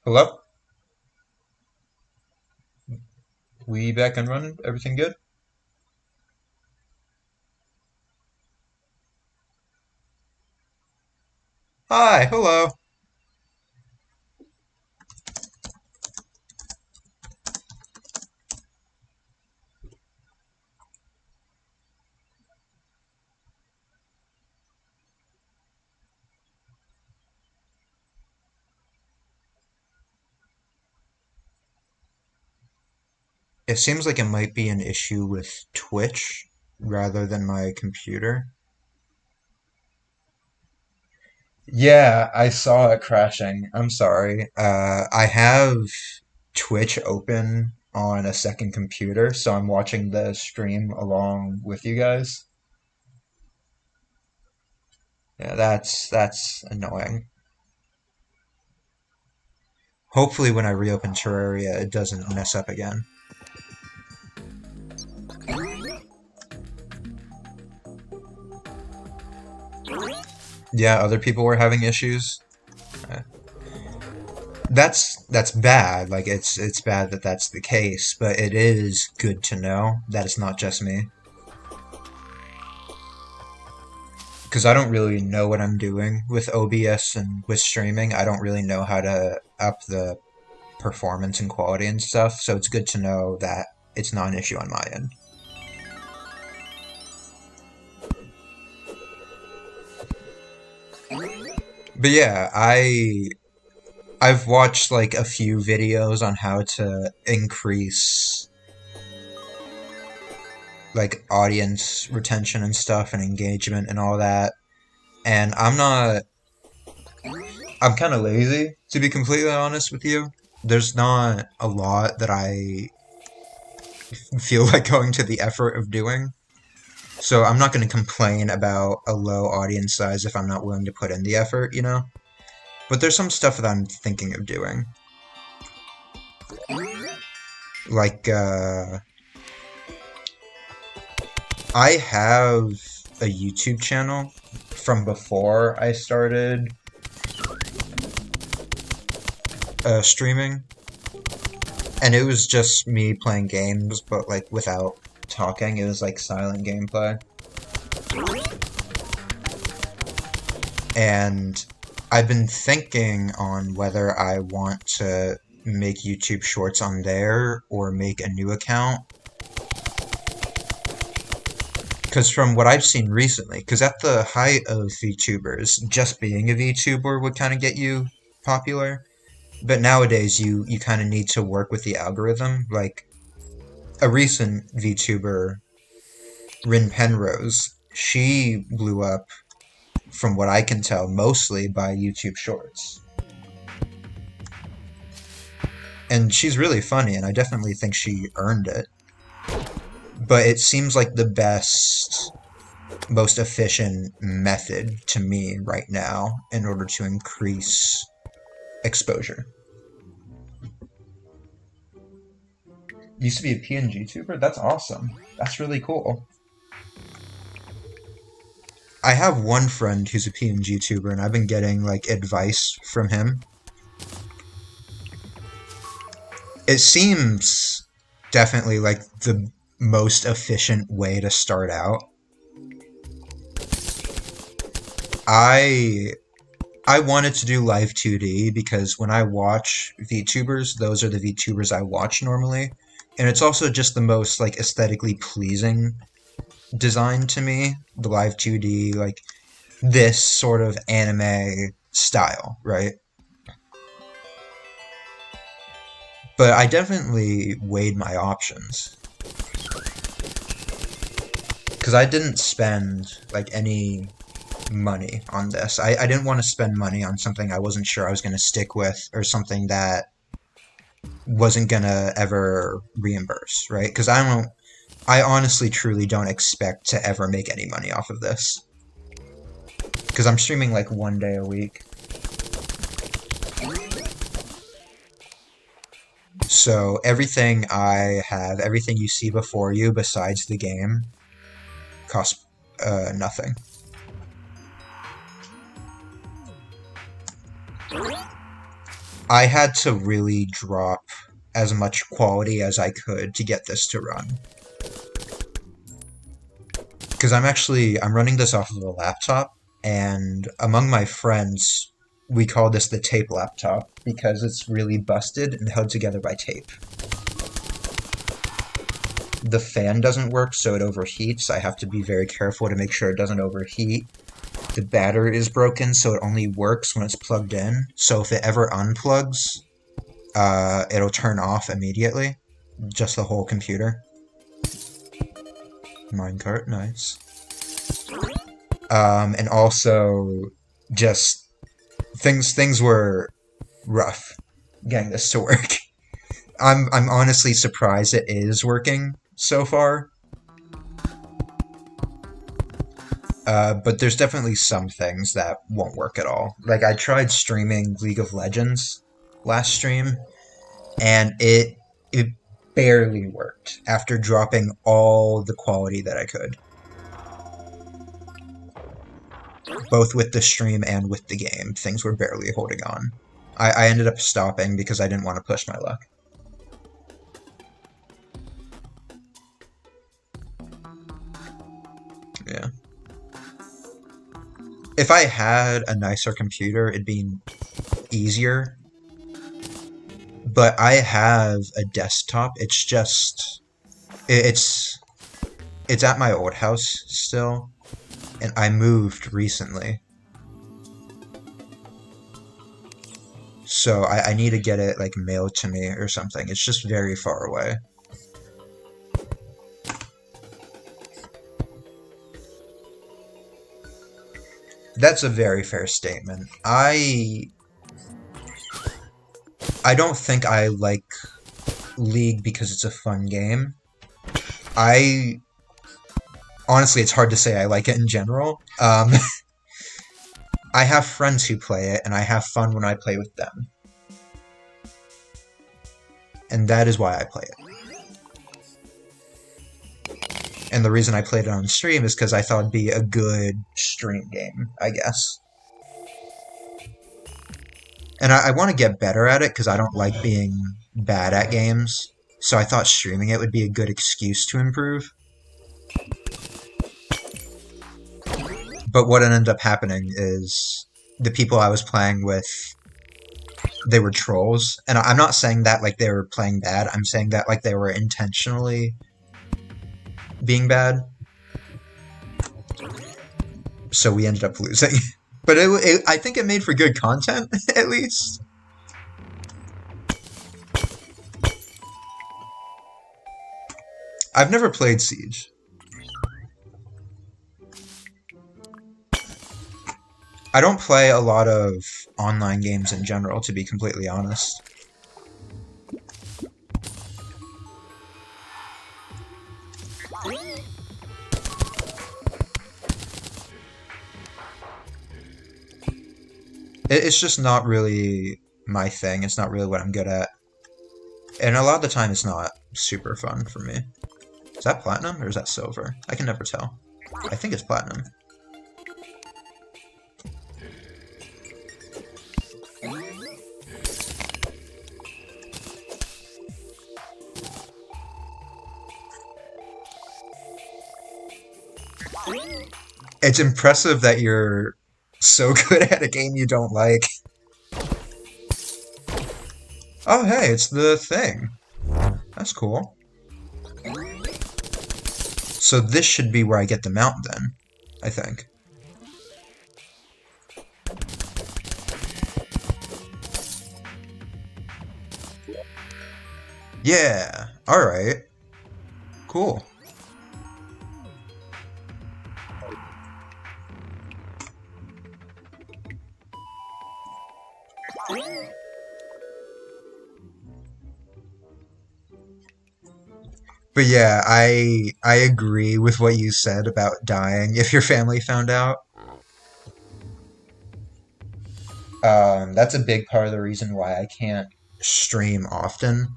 Hello? We back and running? Everything good? Hi, hello. It seems like it might be an issue with Twitch rather than my computer. Yeah, I saw it crashing. I'm sorry. I have Twitch open on a second computer, so I'm watching the stream along with you guys. Yeah, that's annoying. Hopefully when I reopen Terraria, it doesn't mess up again. Yeah, other people were having issues. Uh, that's bad. Like it's bad that that's the case, but it is good to know that it's not just me. Because I don't really know what I'm doing with OBS and with streaming. I don't really know how to up the performance and quality and stuff. So it's good to know that it's not an issue on my end. But yeah, I've watched like a few videos on how to increase like audience retention and stuff and engagement and all that. And I'm kind of lazy, to be completely honest with you. There's not a lot that I feel like going to the effort of doing. So I'm not going to complain about a low audience size if I'm not willing to put in the effort, you know? But there's some stuff that I'm thinking of doing. Like, I have a YouTube channel from before I started streaming, and it was just me playing games, but like without talking. It was like silent gameplay. And I've been thinking on whether I want to make YouTube shorts on there or make a new account. Because from what I've seen recently, because at the height of VTubers, just being a VTuber would kind of get you popular. But nowadays, you kind of need to work with the algorithm. Like a recent VTuber, Rin Penrose, she blew up, from what I can tell, mostly by YouTube Shorts. And she's really funny, and I definitely think she earned it. But it seems like the best, most efficient method to me right now in order to increase exposure. Used to be a PNG tuber? That's awesome. That's really cool. I have one friend who's a PNG tuber, and I've been getting like advice from him. It seems definitely like the most efficient way to start out. I I wanted to do live 2D because when I watch VTubers, those are the VTubers I watch normally. And it's also just the most like aesthetically pleasing design to me, the live 2D, like this sort of anime style, right? But I definitely weighed my options because I didn't spend like any money on this. I didn't want to spend money on something I wasn't sure I was going to stick with or something that wasn't going to ever reimburse, right? Because I honestly truly don't expect to ever make any money off of this. Because I'm streaming like one day a week. So everything I have, everything you see before you besides the game, costs nothing. I had to really drop as much quality as I could to get this to run. Because I'm running this off of a laptop, and among my friends, we call this the tape laptop because it's really busted and held together by tape. The fan doesn't work, so it overheats. I have to be very careful to make sure it doesn't overheat. The battery is broken, so it only works when it's plugged in. So if it ever unplugs, it'll turn off immediately. Just the whole computer. Minecart, nice. And also, just things were rough getting this to work. I'm honestly surprised it is working so far. But there's definitely some things that won't work at all. Like, I tried streaming League of Legends last stream, and it barely worked after dropping all the quality that I could. Both with the stream and with the game, things were barely holding on. I ended up stopping because I didn't want to push my luck. Yeah. If I had a nicer computer, it'd be easier. But I have a desktop. It's just it's at my old house still, and I moved recently. So I need to get it like mailed to me or something. It's just very far away. That's a very fair statement. I don't think I like League because it's a fun game. I honestly, it's hard to say I like it in general. I have friends who play it, and I have fun when I play with them. And that is why I play it. And the reason I played it on stream is because I thought it'd be a good stream game, I guess. And I want to get better at it because I don't like being bad at games. So I thought streaming it would be a good excuse to improve. But what ended up happening is the people I was playing with, they were trolls. And I'm not saying that like they were playing bad. I'm saying that like they were intentionally being bad. So we ended up losing. But I think it made for good content, at least. I've never played Siege. I don't play a lot of online games in general, to be completely honest. It's just not really my thing. It's not really what I'm good at. And a lot of the time it's not super fun for me. Is that platinum or is that silver? I can never tell. I think it's platinum. It's impressive that you're so good at a game you don't like. Oh, hey, it's the thing. That's cool. So this should be where I get the mount then, I think. Yeah, alright. Cool. But yeah, I agree with what you said about dying if your family found out. That's a big part of the reason why I can't stream often,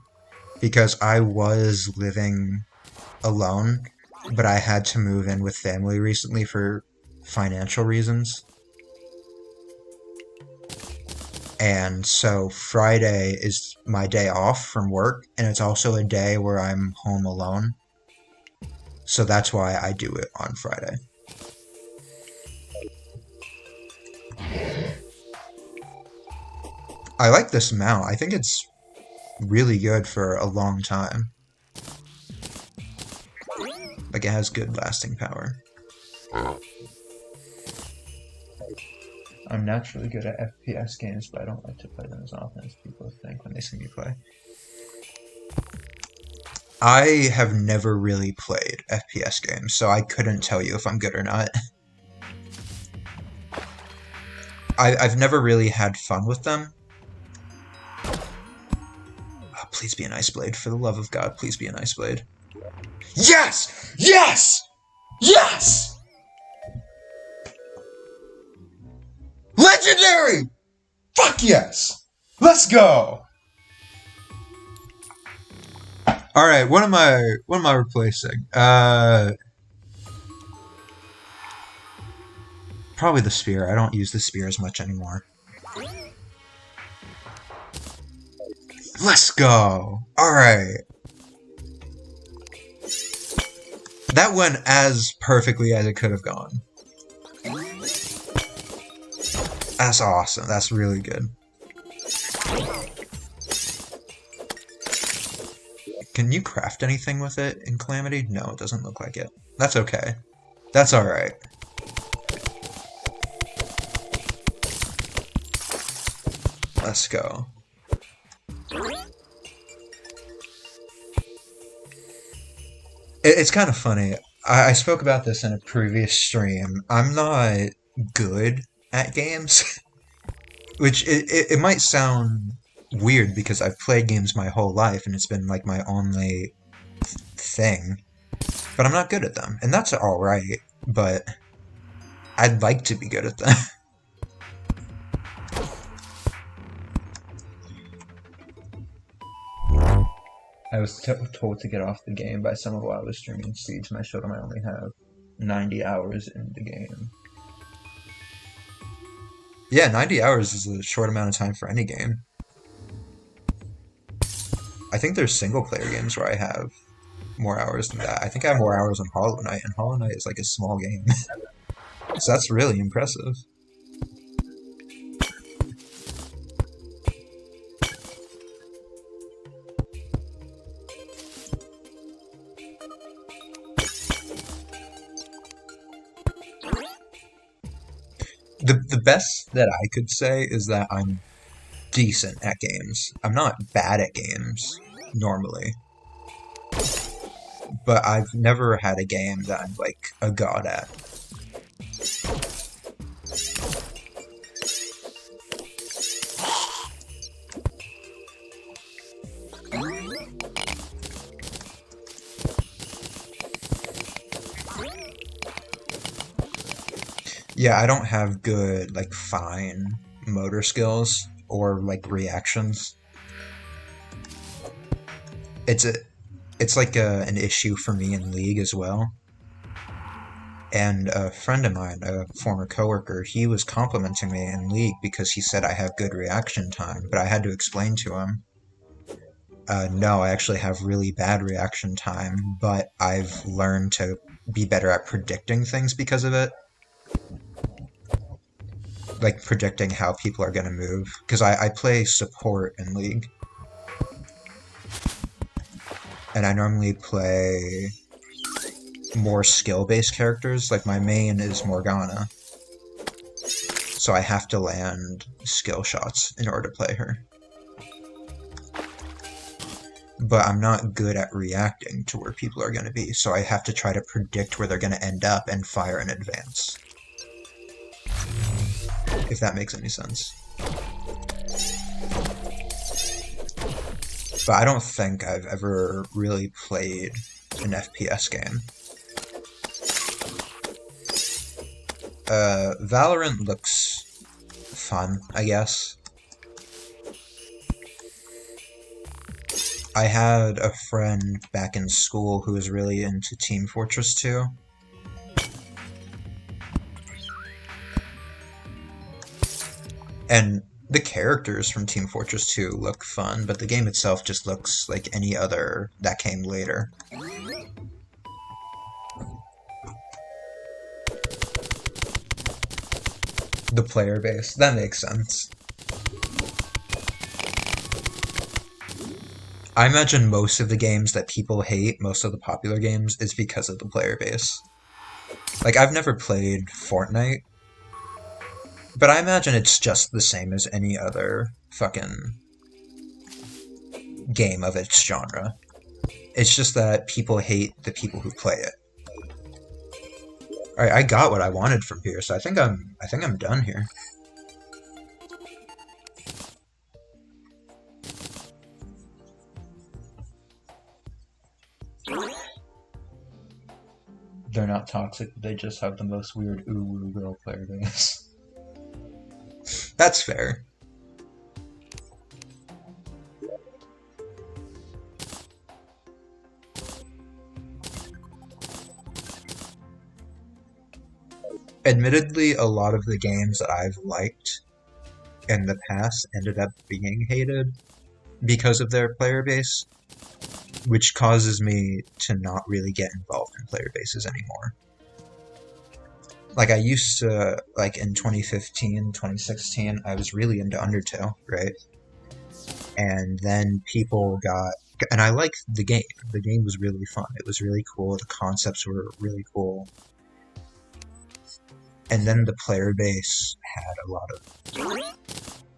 because I was living alone, but I had to move in with family recently for financial reasons. And so Friday is my day off from work, and it's also a day where I'm home alone. So that's why I do it on Friday. I like this mount. I think it's really good for a long time. Like, it has good lasting power. I'm naturally good at FPS games, but I don't like to play them as often as people think when they see me play. I have never really played FPS games, so I couldn't tell you if I'm good or not. I've never really had fun with them. Oh, please be an Ice Blade. For the love of God, please be an Ice Blade. Yes! Yes! Yes! Legendary! Fuck yes! Let's go! Alright, what am I replacing? Probably the spear. I don't use the spear as much anymore. Let's go! Alright. That went as perfectly as it could have gone. That's awesome. That's really good. Can you craft anything with it in Calamity? No, it doesn't look like it. That's okay. That's alright. Let's go. It's kind of funny. I spoke about this in a previous stream. I'm not good at games, which it might sound weird because I've played games my whole life and it's been like my only thing, but I'm not good at them, and that's alright, but I'd like to be good at them. I was told to get off the game by someone while I was streaming Siege, and I showed them I only have 90 hours in the game. Yeah, 90 hours is a short amount of time for any game. I think there's single-player games where I have more hours than that. I think I have more hours on Hollow Knight, and Hollow Knight is like a small game. So that's really impressive. The best that I could say is that I'm decent at games. I'm not bad at games, normally. But I've never had a game that I'm, like, a god at. Yeah, I don't have good, like, fine motor skills or, like, reactions. It's like an issue for me in League as well. And a friend of mine, a former coworker, he was complimenting me in League because he said I have good reaction time, but I had to explain to him, no, I actually have really bad reaction time, but I've learned to be better at predicting things because of it. Like, predicting how people are going to move. Because I play support in League. And I normally play more skill-based characters. Like, my main is Morgana. So I have to land skill shots in order to play her. But I'm not good at reacting to where people are going to be, so I have to try to predict where they're going to end up and fire in advance. If that makes any sense. But I don't think I've ever really played an FPS game. Valorant looks fun, I guess. I had a friend back in school who was really into Team Fortress 2. And The characters from Team Fortress 2 look fun, but the game itself just looks like any other that came later. The player base, that makes sense. I imagine most of the games that people hate, most of the popular games, is because of the player base. Like, I've never played Fortnite, but I imagine it's just the same as any other fucking game of its genre. It's just that people hate the people who play it. Alright, I got what I wanted from here, so I think I'm done here. They're not toxic, they just have the most weird ooh-woo girl player base. That's fair. Admittedly, a lot of the games that I've liked in the past ended up being hated because of their player base, which causes me to not really get involved in player bases anymore. Like, I used to, like, in 2015, 2016, I was really into Undertale, right? And then people got... And I liked the game. The game was really fun. It was really cool. The concepts were really cool. And then the player base had a lot of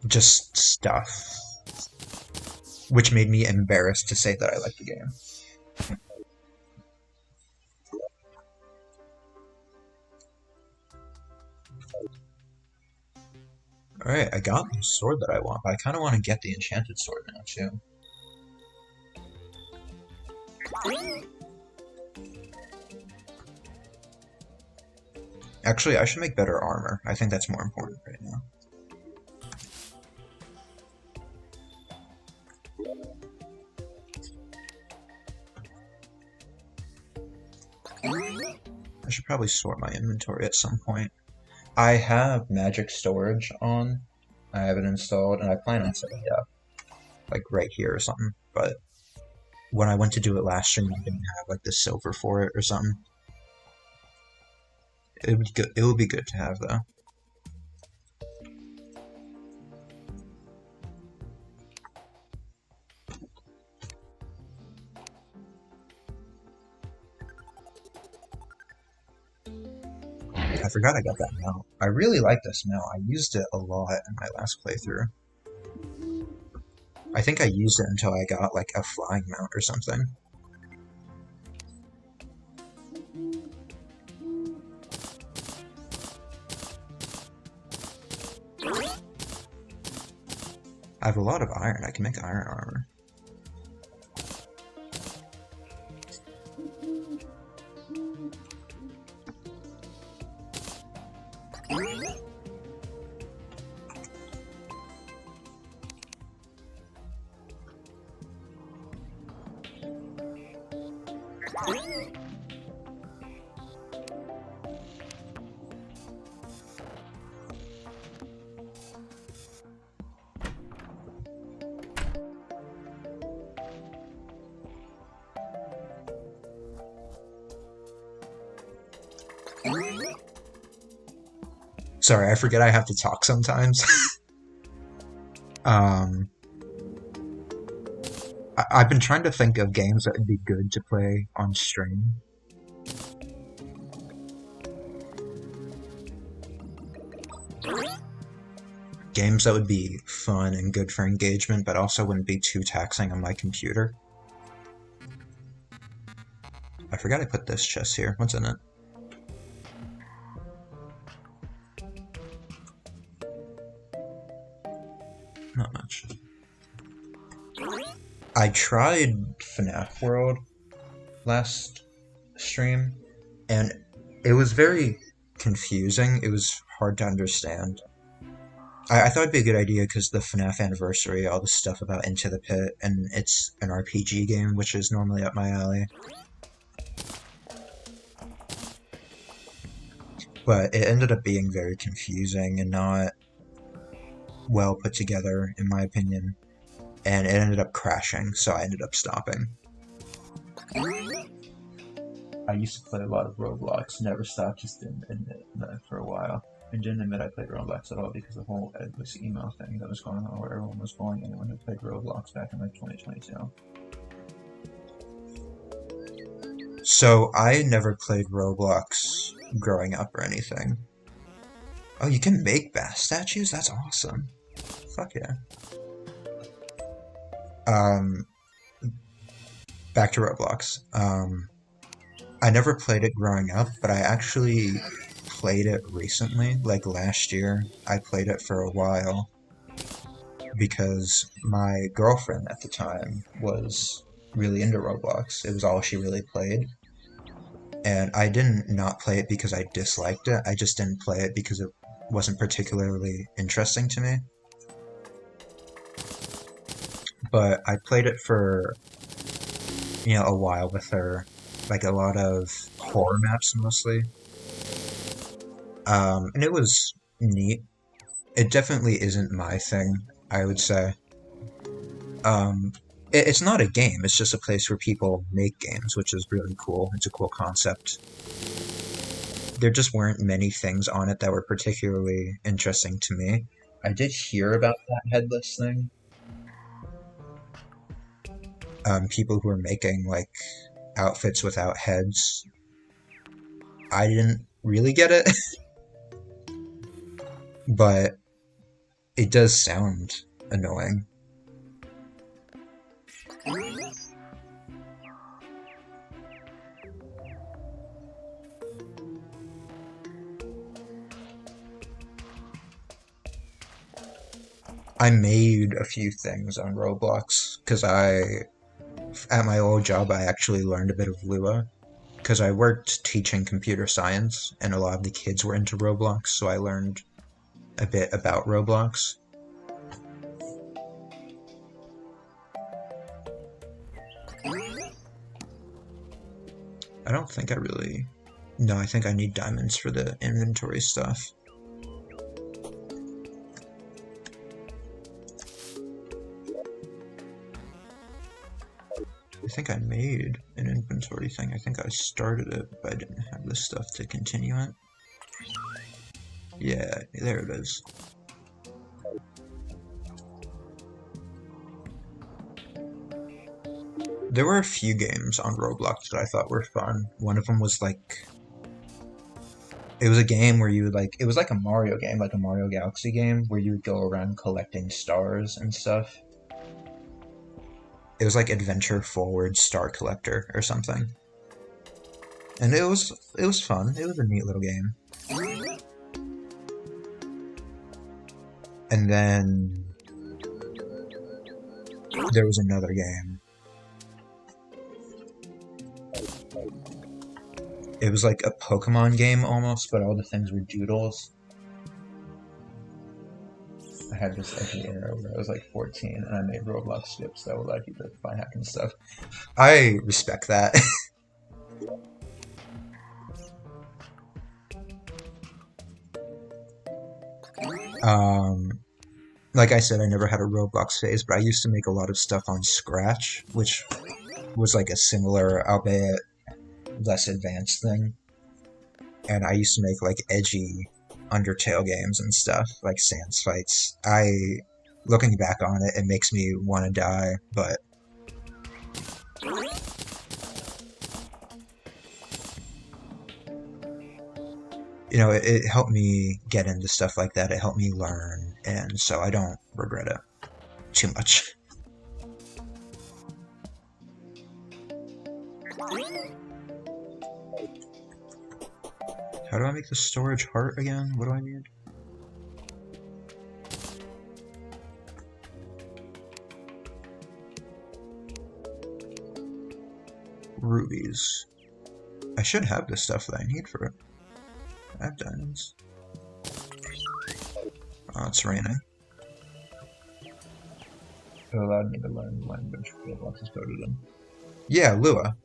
just stuff, which made me embarrassed to say that I liked the game. Alright, I got the sword that I want, but I kind of want to get the enchanted sword now, too. Actually, I should make better armor. I think that's more important right now. I should probably sort my inventory at some point. I have magic storage on. I have it installed, and I plan on setting it up, like, right here or something. But when I went to do it last stream, I didn't have, like, the silver for it or something. It would be good. It would be good to have, though. I forgot I got that mount. I really like this mount. I used it a lot in my last playthrough. I think I used it until I got, like, a flying mount or something. I have a lot of iron. I can make iron armor. Sorry, I forget I have to talk sometimes. um, I've been trying to think of games that would be good to play on stream. Games that would be fun and good for engagement, but also wouldn't be too taxing on my computer. I forgot I put this chest here. What's in it? Not much. I tried FNAF World last stream, and it was very confusing. It was hard to understand. I thought it'd be a good idea because the FNAF anniversary, all the stuff about Into the Pit, and it's an RPG game, which is normally up my alley. But it ended up being very confusing and not well put together, in my opinion, and it ended up crashing, so I ended up stopping. I used to play a lot of Roblox, never stopped, just didn't admit that for a while. And didn't admit I played Roblox at all because the whole endless email thing that was going on where everyone was bullying anyone who played Roblox back in like 2022. So I never played Roblox growing up or anything. Oh, you can make bass statues? That's awesome. Fuck yeah. Back to Roblox. I never played it growing up, but I actually played it recently, like last year. I played it for a while because my girlfriend at the time was really into Roblox. It was all she really played. And I didn't not play it because I disliked it. I just didn't play it because it wasn't particularly interesting to me. But I played it for, a while with her. Like a lot of horror maps mostly. And it was neat. It definitely isn't my thing, I would say. It's not a game, it's just a place where people make games, which is really cool. It's a cool concept. There just weren't many things on it that were particularly interesting to me. I did hear about that headless thing. People who were making, like, outfits without heads. I didn't really get it, but it does sound annoying. I made a few things on Roblox because at my old job, I actually learned a bit of Lua because I worked teaching computer science and a lot of the kids were into Roblox, so I learned a bit about Roblox. I don't think I really... No, I think I need diamonds for the inventory stuff. I think I made an inventory thing. I think I started it, but I didn't have the stuff to continue it. Yeah, there it is. There were a few games on Roblox that I thought were fun. One of them was like... It was a game where you would like... It was like a Mario game, like a Mario Galaxy game, where you would go around collecting stars and stuff. It was like Adventure Forward Star Collector or something. And it was fun. It was a neat little game. And then there was another game. It was like a Pokemon game almost, but all the things were doodles. I had this edgy era where I was like 14 and I made Roblox skips that allowed you to buy hacking stuff. I respect that. Like I said, I never had a Roblox phase, but I used to make a lot of stuff on Scratch, which was like a similar, albeit less advanced thing. And I used to make like edgy Undertale games and stuff, like Sans Fights. Looking back on it, it makes me want to die, but it helped me get into stuff like that. It helped me learn, and so I don't regret it too much. How do I make the storage heart again? What do I need? Rubies. I should have the stuff that I need for it. I have diamonds. Oh, it's raining. It allowed me to learn the language Roblox is coded in. Yeah, Lua.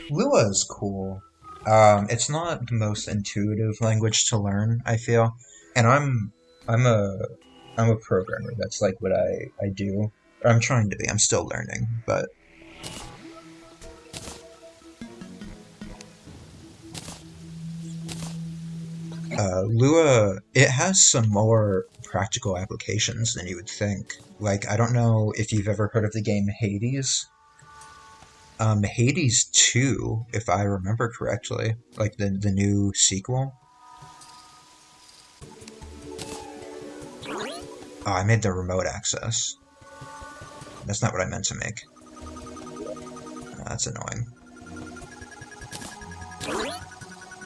Lua is cool. It's not the most intuitive language to learn, I feel, and I'm a I'm a programmer. That's like what I do. Or I'm trying to be. I'm still learning, but Lua, it has some more practical applications than you would think. Like, I don't know if you've ever heard of the game Hades. Hades 2, if I remember correctly, like the new sequel. Oh, I made the remote access. That's not what I meant to make. That's annoying.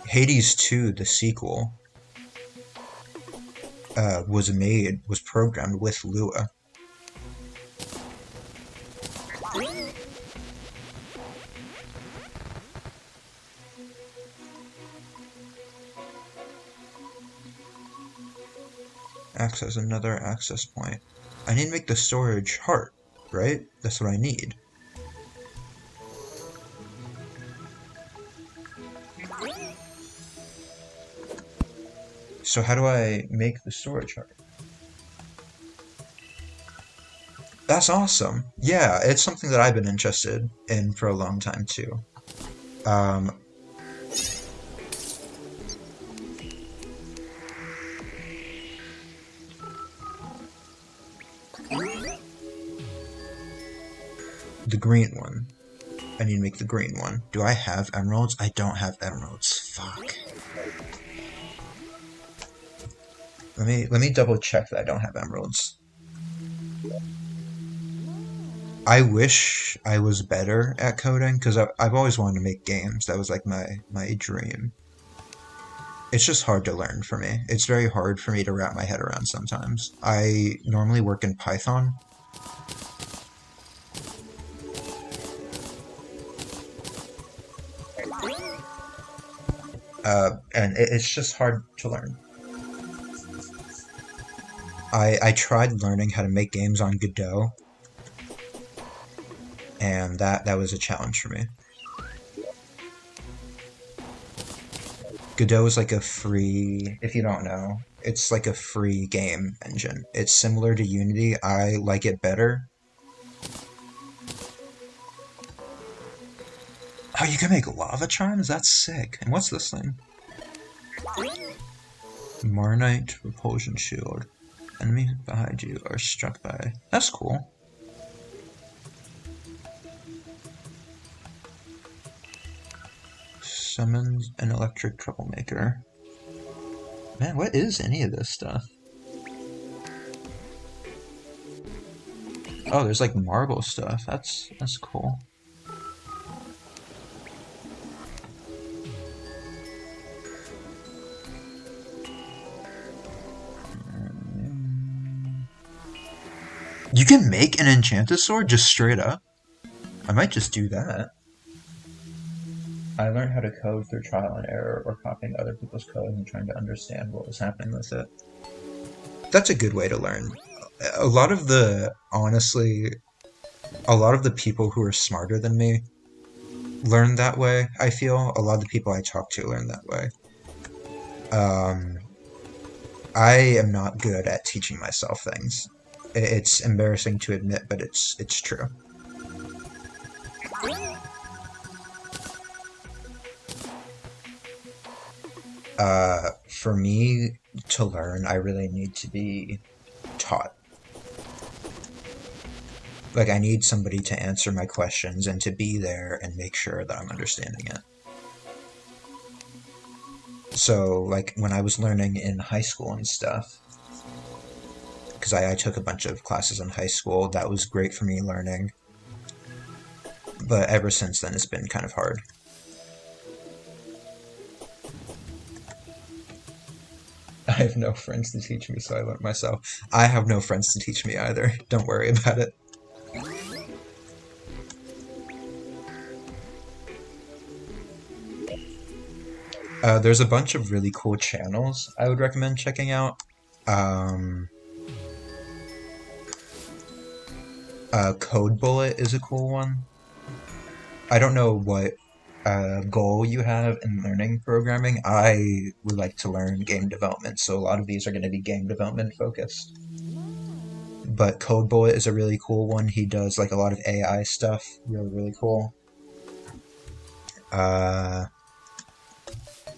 Hades 2, the sequel, was programmed with Lua. Access another access point. I need to make the storage heart, right? That's what I need. So how do I make the storage heart? That's awesome. Yeah, it's something that I've been interested in for a long time too. Um, the green one. I need to make the green one. Do I have emeralds? I don't have emeralds. Fuck. Let me double check that I don't have emeralds. I wish I was better at coding because I've always wanted to make games. That was like my dream. It's just hard to learn for me. It's very hard for me to wrap my head around sometimes. I normally work in Python. And it's just hard to learn. I tried learning how to make games on Godot, and that was a challenge for me. Godot is like a free, if you don't know, it's like a free game engine. It's similar to Unity. I like it better. Oh, you can make lava charms? That's sick. And what's this thing? Marnite repulsion shield. Enemies behind you are struck by. That's cool. Summons an electric troublemaker. Man, what is any of this stuff? Oh, there's like marble stuff. That's cool. You can make an enchanted sword just straight up? I might just do that. I learned how to code through trial and error or copying other people's code and trying to understand what was happening with it. That's a good way to learn. A lot of the, honestly, a lot of the people who are smarter than me learn that way, I feel. A lot of the people I talk to learn that way. Um, I am not good at teaching myself things. It's embarrassing to admit, but it's true. For me to learn, I really need to be taught. Like, I need somebody to answer my questions and to be there and make sure that I'm understanding it. So, like, when I was learning in high school and stuff, because I took a bunch of classes in high school, that was great for me learning. But ever since then, it's been kind of hard. I have no friends to teach me, so I learned myself. I have no friends to teach me either. Don't worry about it. There's a bunch of really cool channels I would recommend checking out. Um, Code Bullet is a cool one. I don't know what goal you have in learning programming. I would like to learn game development, so a lot of these are going to be game development focused. But Code Bullet is a really cool one. He does like a lot of AI stuff. Really, really cool.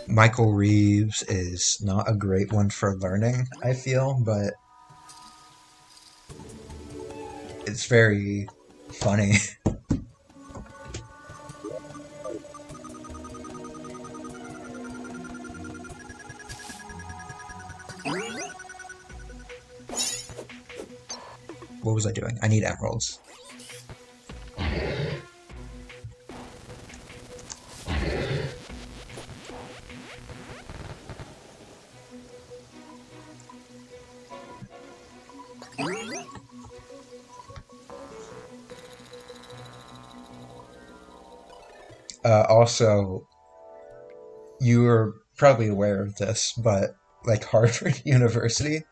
Michael Reeves is not a great one for learning, I feel, but it's very funny. What was I doing? I need emeralds. Also, you are probably aware of this, but like Harvard University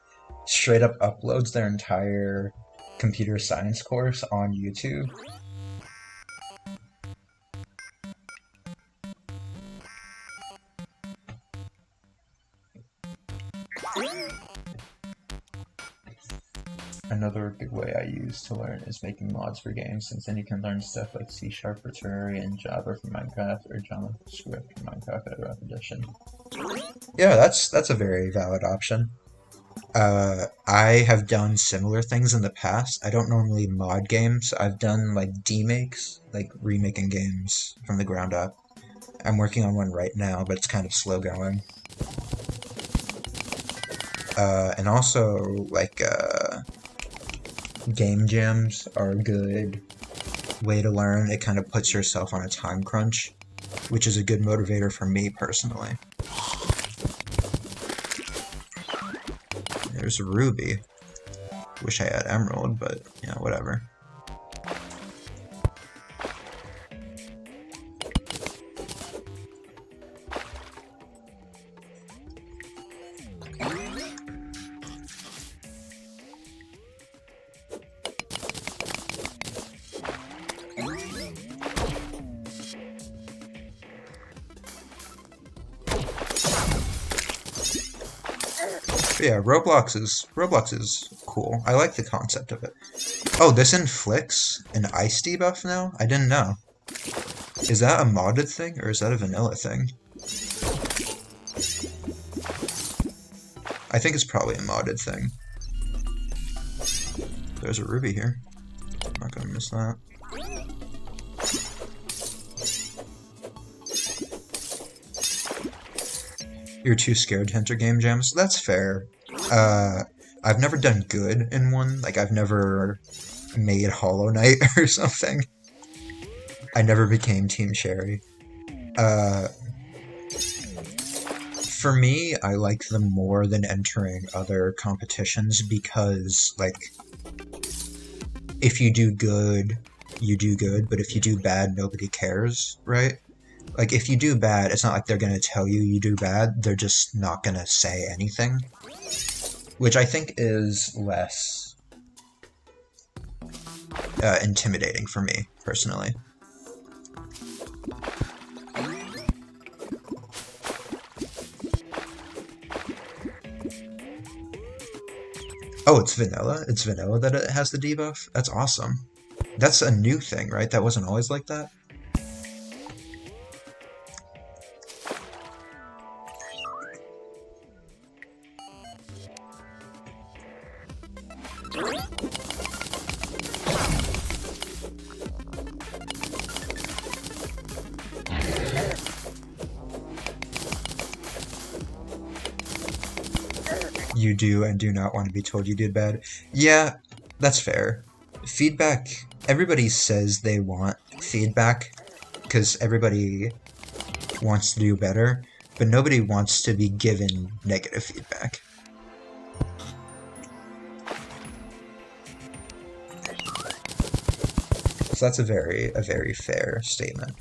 straight up uploads their entire computer science course on YouTube. Another good way I use to learn is making mods for games, since then you can learn stuff like C# for Terraria and Java for Minecraft, or JavaScript for Minecraft Bedrock Edition. Yeah, that's a very valid option. I have done similar things in the past. I don't normally mod games. I've done like demakes, like remaking games from the ground up. I'm working on one right now, but it's kind of slow going. And also, like, game jams are a good way to learn. It kind of puts yourself on a time crunch, which is a good motivator for me personally. There's a ruby. Wish I had emerald, but, you know, whatever. But yeah, Roblox is cool. I like the concept of it. Oh, this inflicts an ice debuff now? I didn't know. Is that a modded thing, or is that a vanilla thing? I think it's probably a modded thing. There's a ruby here. I'm not gonna miss that. You're too scared to enter game jams? That's fair. I've never done good in one. Like, I've never made Hollow Knight or something. I never became Team Cherry. For me, I like them more than entering other competitions because, like, if you do good, you do good, but if you do bad, nobody cares, right? Like, if you do bad, it's not like they're gonna tell you do bad, they're just not gonna say anything. Which I think is less intimidating for me, personally. Oh, it's vanilla? It's vanilla that it has the debuff? That's awesome. That's a new thing, right? That wasn't always like that? You do and do not want to be told you did bad. Yeah, that's fair. Feedback, everybody says they want feedback because everybody wants to do better, but nobody wants to be given negative feedback. So that's a very fair statement.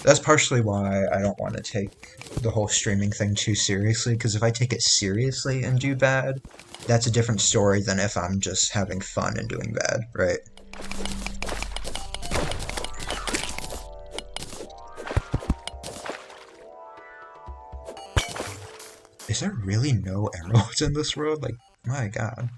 That's partially why I don't want to take the whole streaming thing too seriously, because if I take it seriously and do bad, that's a different story than if I'm just having fun and doing bad, right? Is there really no emeralds in this world? Like, my god.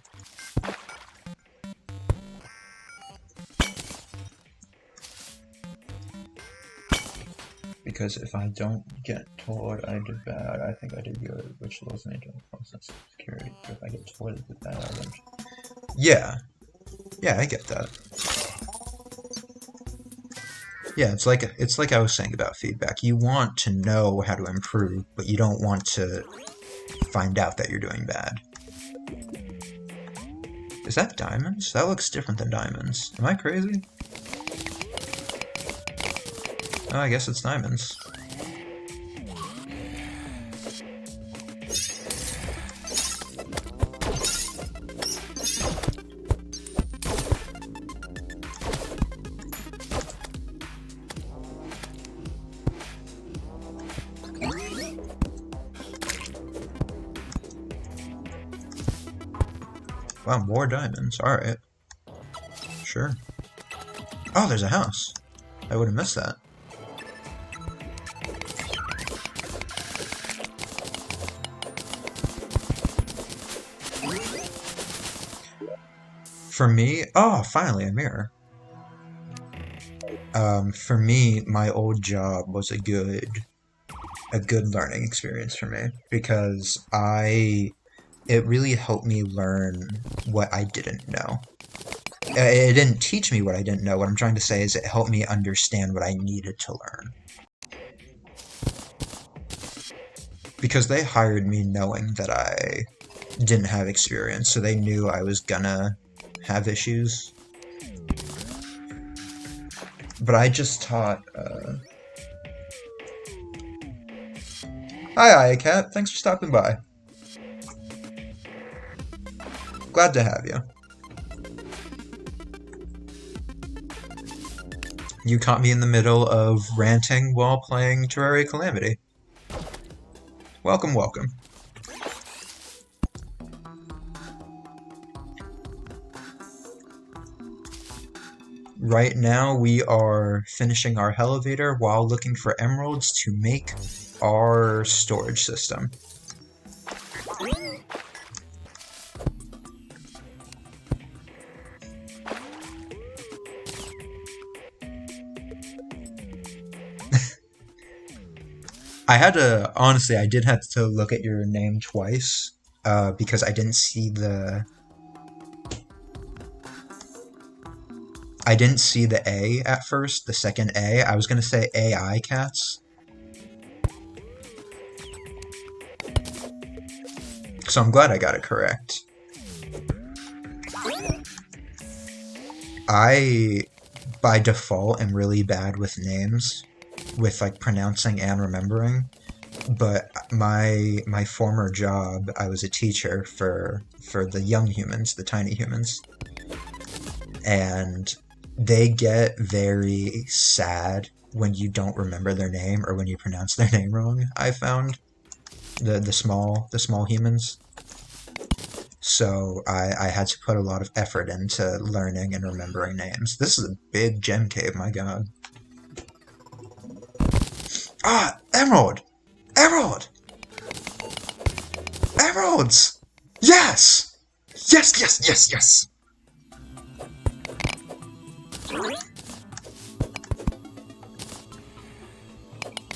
Because if I don't get told I did bad, I think I did good, which lowers me to the process of security. But if I get told I did bad, I don't. Yeah. Yeah, I get that. Yeah, it's like I was saying about feedback. You want to know how to improve, but you don't want to find out that you're doing bad. Is that diamonds? That looks different than diamonds. Am I crazy? Oh, I guess it's diamonds. Wow, more diamonds. Alright. Sure. Oh, there's a house. I would have missed that. For me, oh, finally a mirror. For me, my old job was a good learning experience for me because it really helped me learn what I didn't know. It didn't teach me what I didn't know. What I'm trying to say is it helped me understand what I needed to learn. Because they hired me knowing that I didn't have experience, so they knew I was gonna have issues. But I just taught, Hi, Cat. Thanks for stopping by. Glad to have you. You caught me in the middle of ranting while playing Terraria Calamity. Welcome, welcome. Right now we are finishing our elevator while looking for emeralds to make our storage system. Honestly, I did have to look at your name twice, because I didn't see the A at first, the second A. I was gonna say AI cats. So I'm glad I got it correct. I, by default, am really bad with names, with like pronouncing and remembering. But my former job, I was a teacher for the young humans, the tiny humans, and they get very sad when you don't remember their name or when you pronounce their name wrong. I found the small humans. So I had to put a lot of effort into learning and remembering names. This is a big gem cave, my god. Ah, emerald! Emerald! Emeralds! Yes! Yes, yes, yes, yes!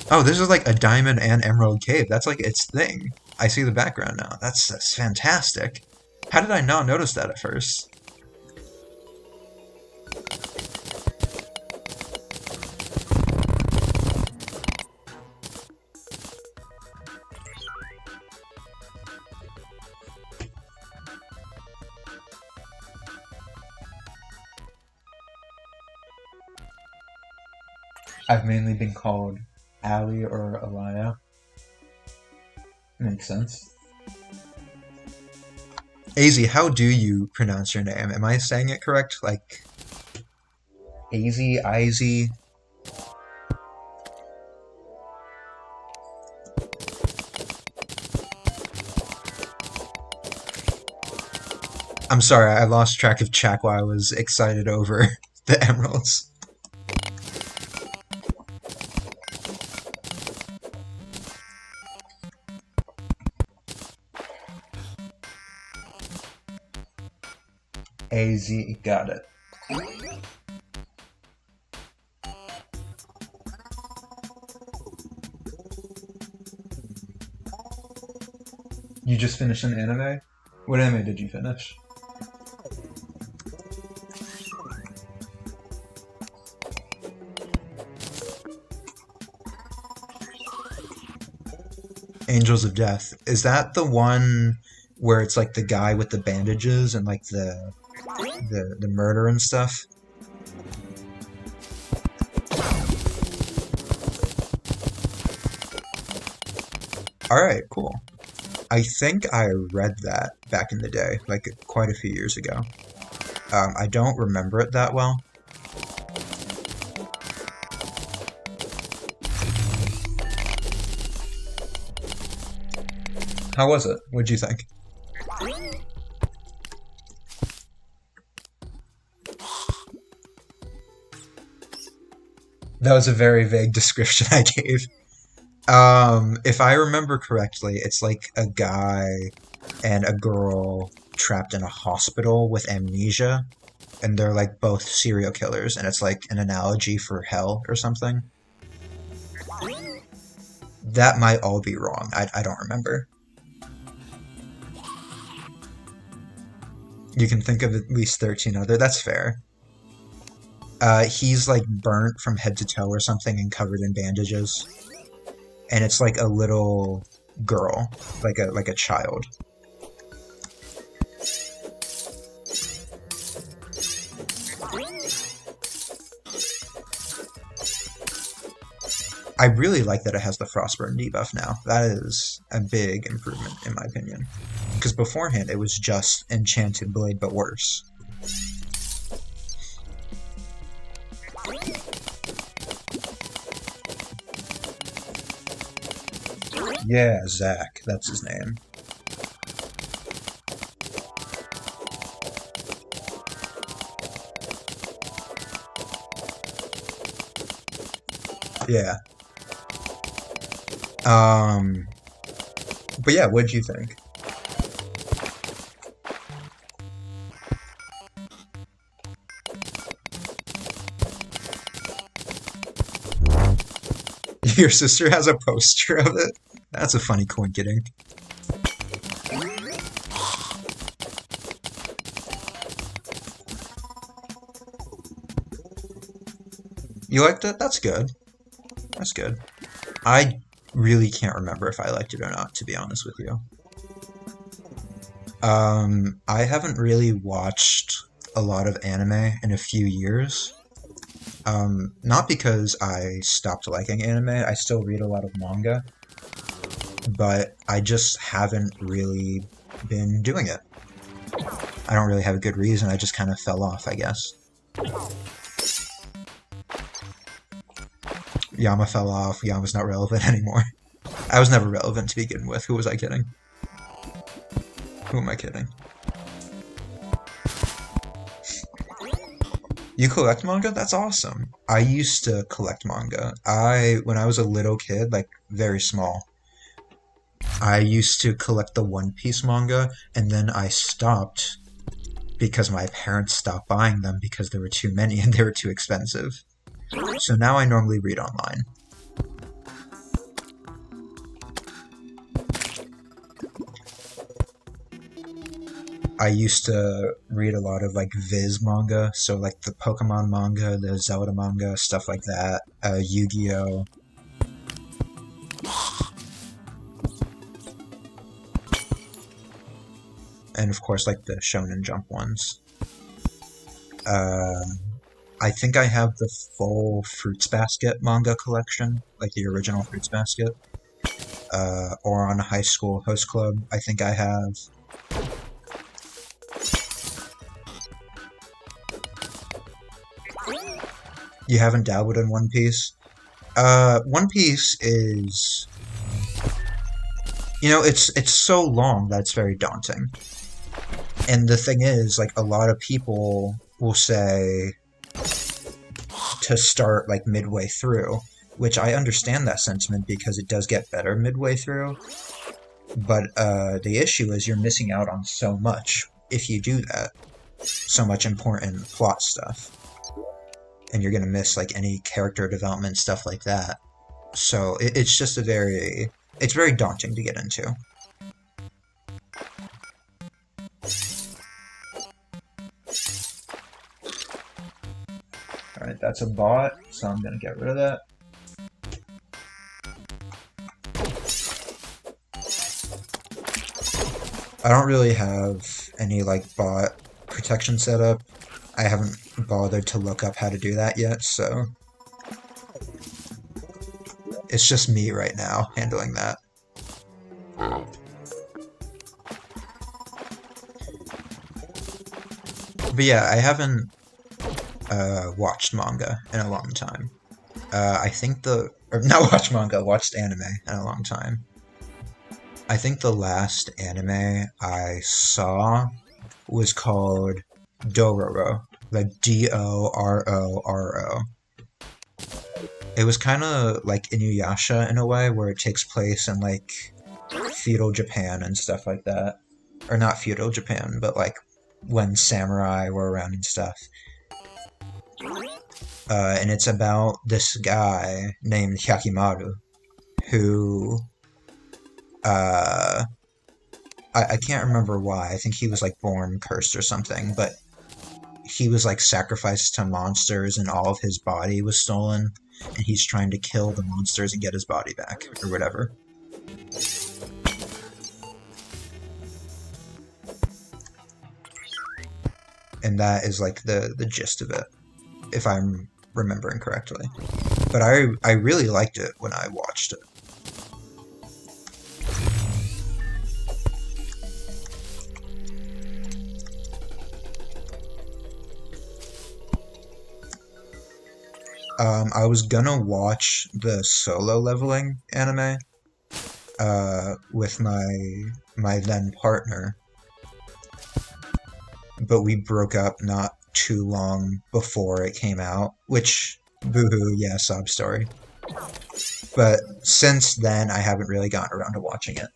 Oh, this is like a diamond and emerald cave. That's like its thing. I see the background now. That's fantastic. How did I not notice that at first? I've mainly been called Ali or Alaya. Makes sense. AZ, how do you pronounce your name? Am I saying it correct? Like, AZ, IZ? I'm sorry, I lost track of Chak while I was excited over the emeralds. AZ, got it. You just finished an anime? What anime did you finish? Angels of Death. Is that the one where it's like the guy with the bandages and like the murder and stuff? Alright, cool. I think I read that back in the day, like quite a few years ago. I don't remember it that well. How was it? What'd you think? That was a very vague description I gave. If I remember correctly, it's like a guy and a girl trapped in a hospital with amnesia, and they're like both serial killers, and it's like an analogy for hell or something. That might all be wrong. I don't remember. You can think of at least 13 other. That's fair. He's like burnt from head to toe or something and covered in bandages. And it's like a little girl, like a child. I really like that it has the Frostburn debuff now. That is a big improvement, in my opinion. Because beforehand, it was just Enchanted Blade, but worse. Yeah, Zach, that's his name. Yeah. Um, but yeah, what'd you think? Your sister has a poster of it? That's a funny coin getting. You liked it? That's good. That's good. I really can't remember if I liked it or not, to be honest with you. I haven't really watched a lot of anime in a few years. Not because I stopped liking anime, I still read a lot of manga, but I just haven't really been doing it. I don't really have a good reason, I just kind of fell off, I guess. Yama fell off, Yama's not relevant anymore. I was never relevant to begin with, who was I kidding? Who am I kidding? You collect manga? That's awesome. I used to collect manga. When I was a little kid, like very small, I used to collect the One Piece manga, and then I stopped because my parents stopped buying them because there were too many and they were too expensive. So now I normally read online. I used to read a lot of like Viz manga, so like the Pokemon manga, the Zelda manga, stuff like that, Yu-Gi-Oh! And of course like the Shonen Jump ones. Uh, I think I have the full Fruits Basket manga collection, like the original Fruits Basket. Or on High School Host Club, I think I have. You haven't dabbled in One Piece? One Piece is, it's so long that it's very daunting. And the thing is, like, a lot of people will say to start like midway through, which I understand that sentiment because it does get better midway through. But the issue is you're missing out on so much if you do that, so much important plot stuff, and you're gonna miss like any character development stuff like that. So it's just it's very daunting to get into. Alright, that's a bot, so I'm gonna get rid of that. I don't really have any like bot protection set up. I haven't bothered to look up how to do that yet, so it's just me right now handling that. But yeah, I haven't watched manga in a long time. I think or not watched manga, watched anime in a long time. I think the last anime I saw was called Dororo, like Dororo. It was kind of like Inuyasha in a way, where it takes place in like feudal Japan and stuff like that. Or not feudal Japan, but like when samurai were around and stuff. And it's about this guy named Hyakimaru, who I can't remember why. I think he was like born cursed or something, but he was like sacrificed to monsters and all of his body was stolen, and he's trying to kill the monsters and get his body back or whatever. And that is like the gist of it, if I'm remembering correctly. But I really liked it when I watched it. I was gonna watch the solo leveling anime with my then partner, but we broke up not too long before it came out, which, boohoo, yeah, sob story. But since then, I haven't really gotten around to watching it.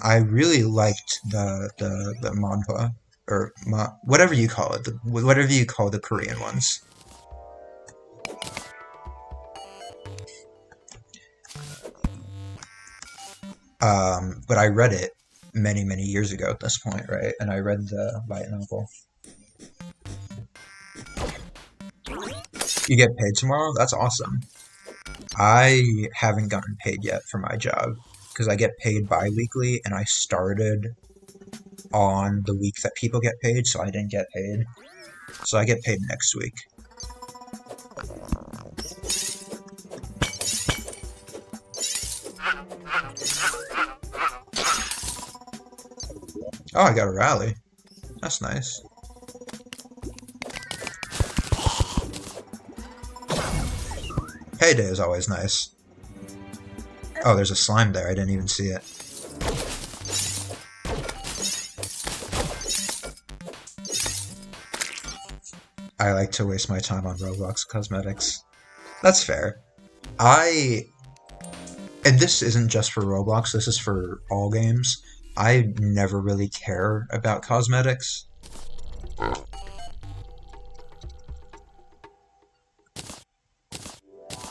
I really liked the manhwa, or whatever you call it, whatever you call the Korean ones. But I read it many, many years ago at this point, right? And I read the light novel. You get paid tomorrow? That's awesome. I haven't gotten paid yet for my job, because I get paid bi-weekly, and I started on the week that people get paid, so I didn't get paid. So I get paid next week. Oh, I got a rally. That's nice. Payday is always nice. Oh, there's a slime there. I didn't even see it. I like to waste my time on Roblox cosmetics. That's fair. And this isn't just for Roblox, this is for all games. I never really care about cosmetics.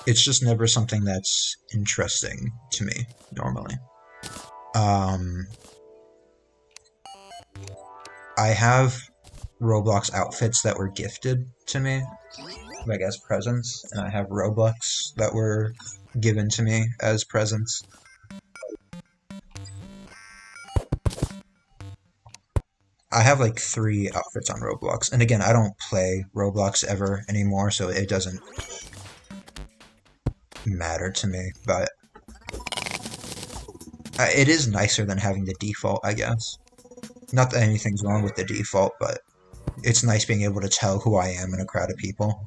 It's just never something that's interesting to me, normally. I have Roblox outfits that were gifted to me, like as presents, and I have Robux that were given to me as presents. I have like 3 outfits on Roblox, and again, I don't play Roblox ever anymore, so it doesn't matter to me, but it is nicer than having the default, I guess. Not that anything's wrong with the default, but It's nice being able to tell who I am in a crowd of people.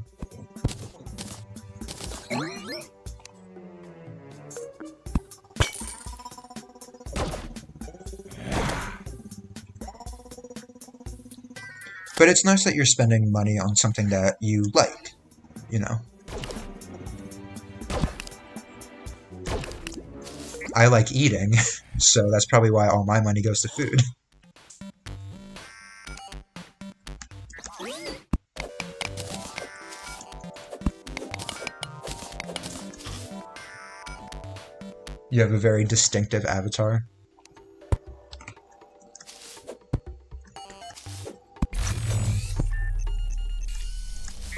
But it's nice that you're spending money on something that you like, you know? I like eating, so that's probably why all my money goes to food. You have a very distinctive avatar.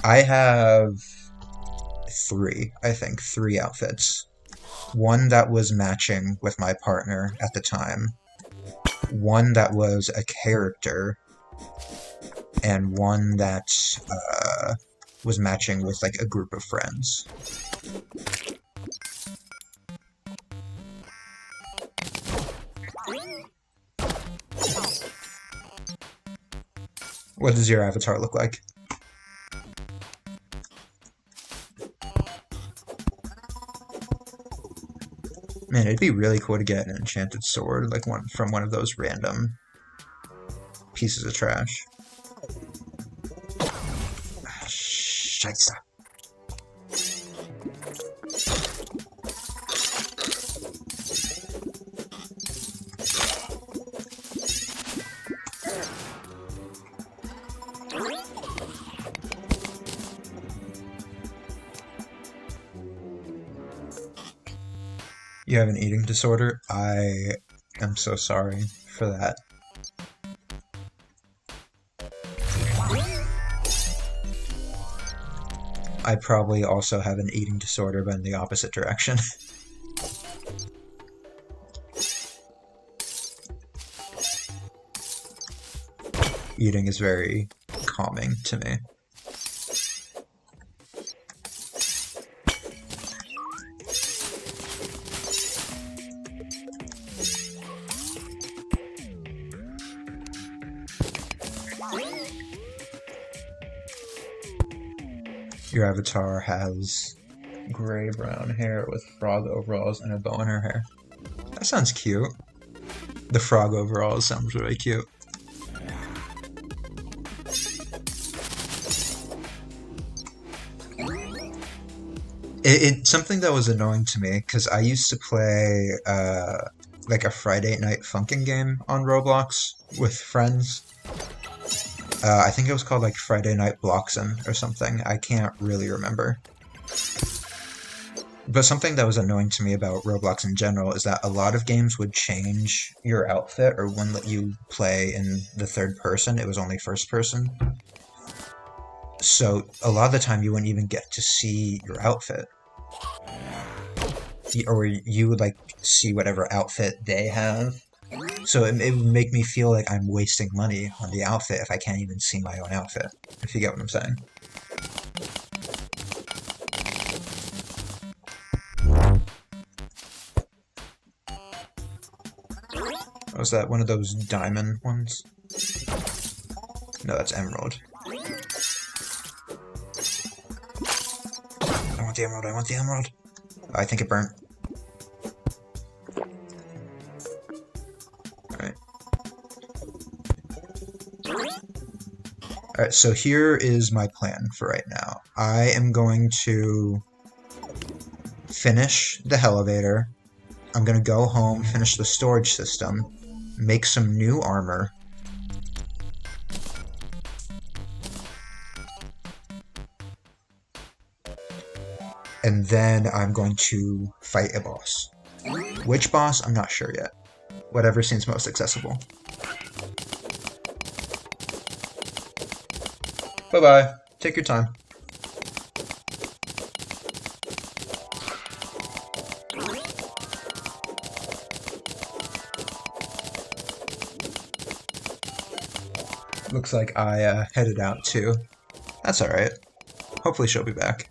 I have I think, three outfits. One that was matching with my partner at the time, one that was a character, and one that was matching with like a group of friends. What does your avatar look like? Man, it'd be really cool to get an enchanted sword, like one from one of those random pieces of trash. Scheisse. You have an eating disorder? I am so sorry for that. I probably also have an eating disorder, but in the opposite direction. Eating is very calming to me. Your avatar has gray-brown hair with frog overalls and a bow in her hair. That sounds cute. The frog overalls sounds really cute. It's something that was annoying to me because I used to play like a Friday night funkin' game on Roblox with friends. I think it was called like Friday Night Bloxin or something. I can't really remember. But something that was annoying to me about Roblox in general is that a lot of games would change your outfit or wouldn't let you play in the third person. It was only first person. So a lot of the time you wouldn't even get to see your outfit. Or you would like see whatever outfit they have. So it would make me feel like I'm wasting money on the outfit if I can't even see my own outfit, if you get what I'm saying. Was that one of those diamond ones? No, that's emerald. I want the emerald, I want the emerald. I think it burnt. Alright, so here is my plan for right now. I am going to finish the elevator. I'm going to go home, finish the storage system, make some new armor. And then I'm going to fight a boss. Which boss? I'm not sure yet. Whatever seems most accessible. Bye-bye. Take your time. Looks like I headed out too. That's alright. Hopefully she'll be back.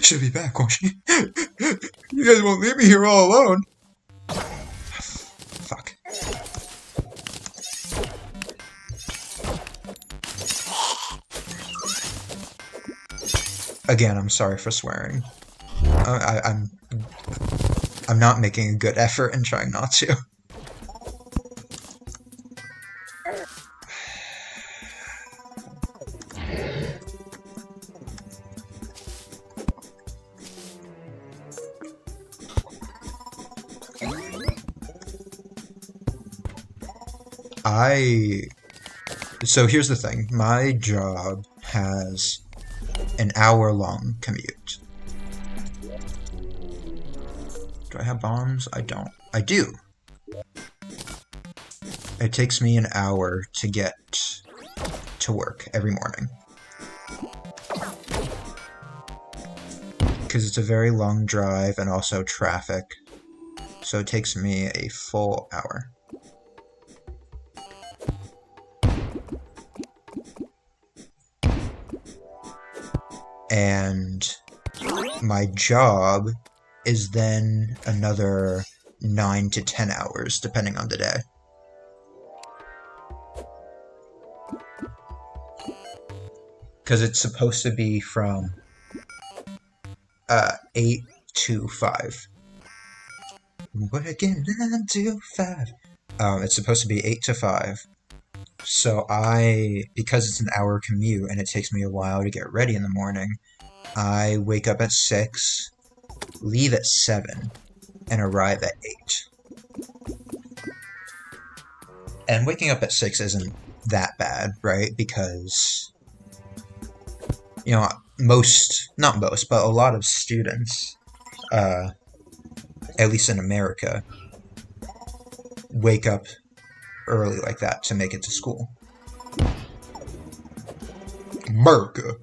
She'll be back, won't she? You guys won't leave me here all alone. Fuck. Again, I'm sorry for swearing. I'm not making a good effort and trying not to. So here's the thing. My job has an hour-long commute. Do I have bombs? I don't. I do. It takes me an hour to get to work every morning. Because it's a very long drive and also traffic. So it takes me a full hour. And my job is then another 9 to 10 hours, depending on the day. Because it's supposed to be from 8 to 5. Working 9 to 5. It's supposed to be 8 to 5. So because it's an hour commute and it takes me a while to get ready in the morning, I wake up at 6, leave at 7, and arrive at 8. And waking up at 6 isn't that bad, right? Because, you know, not most, but a lot of students, at least in America, wake up early like that to make it to school. America!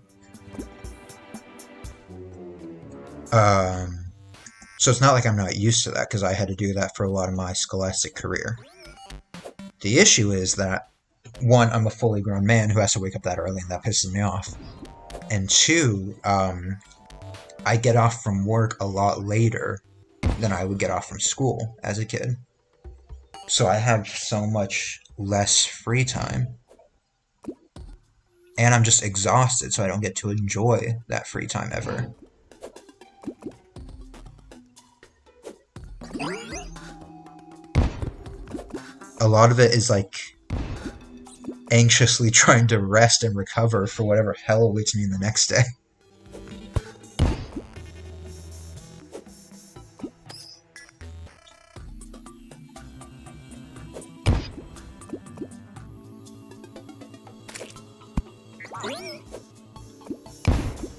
So it's not like I'm not used to that, because I had to do that for a lot of my scholastic career. The issue is that, one, I'm a fully grown man who has to wake up that early, and that pisses me off. And two, I get off from work a lot later than I would get off from school as a kid. So I have so much less free time. And I'm just exhausted, so I don't get to enjoy that free time ever. A lot of it is like anxiously trying to rest and recover for whatever hell awaits me in the next day.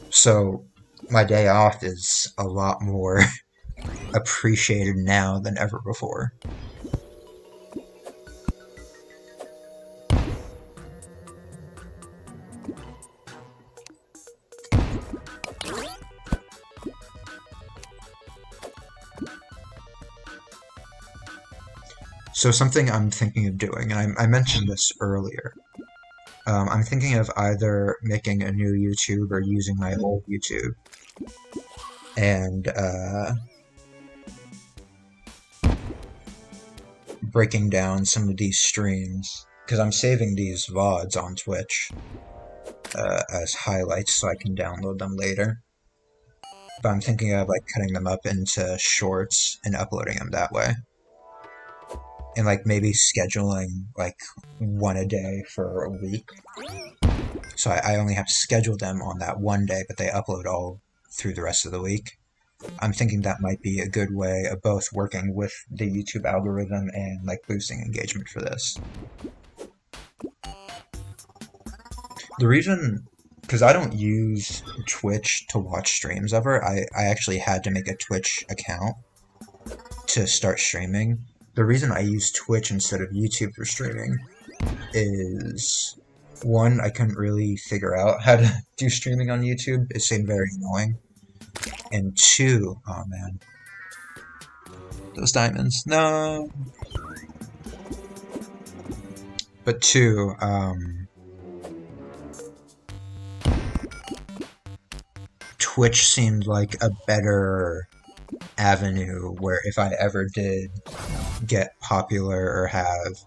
So my day off is a lot more appreciated now than ever before. So something I'm thinking of doing, and I mentioned this earlier, I'm thinking of either making a new YouTube or using my old YouTube. And breaking down some of these streams, because I'm saving these VODs on Twitch as highlights so I can download them later. But I'm thinking of like cutting them up into shorts and uploading them that way. And like maybe scheduling like one a day for a week. So I only have to schedule them on that one day, but they upload all through the rest of the week. I'm thinking that might be a good way of both working with the YouTube algorithm and like boosting engagement for this. The reason, because I don't use Twitch to watch streams ever, I actually had to make a Twitch account to start streaming. The reason I use Twitch instead of YouTube for streaming is, one, I couldn't really figure out how to do streaming on YouTube. It seemed very annoying. And two, oh man, those diamonds, no. But two, Twitch seemed like a better avenue where if I ever did get popular or have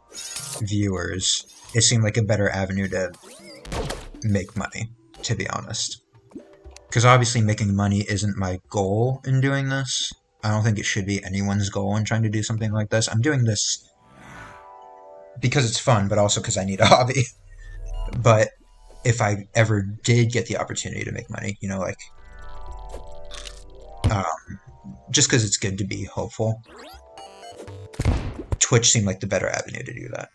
viewers, it seemed like a better avenue to make money, to be honest. Because obviously making money isn't my goal in doing this. I don't think it should be anyone's goal in trying to do something like this. I'm doing this because it's fun, but also because I need a hobby. But if I ever did get the opportunity to make money, you know, like, um, just because it's good to be hopeful, Twitch seemed like the better avenue to do that.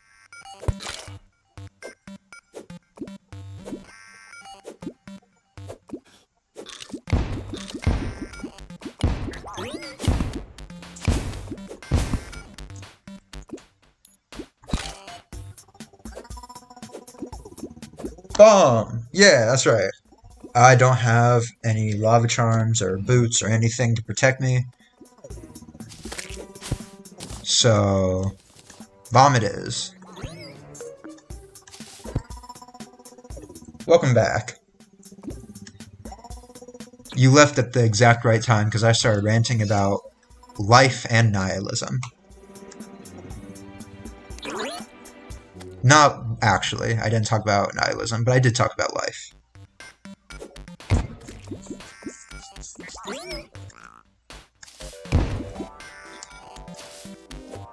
Bomb! Yeah, that's right. I don't have any lava charms or boots or anything to protect me. So, bomb it is. Welcome back. You left at the exact right time because I started ranting about life and nihilism. Not actually, I didn't talk about nihilism, but I did talk about life.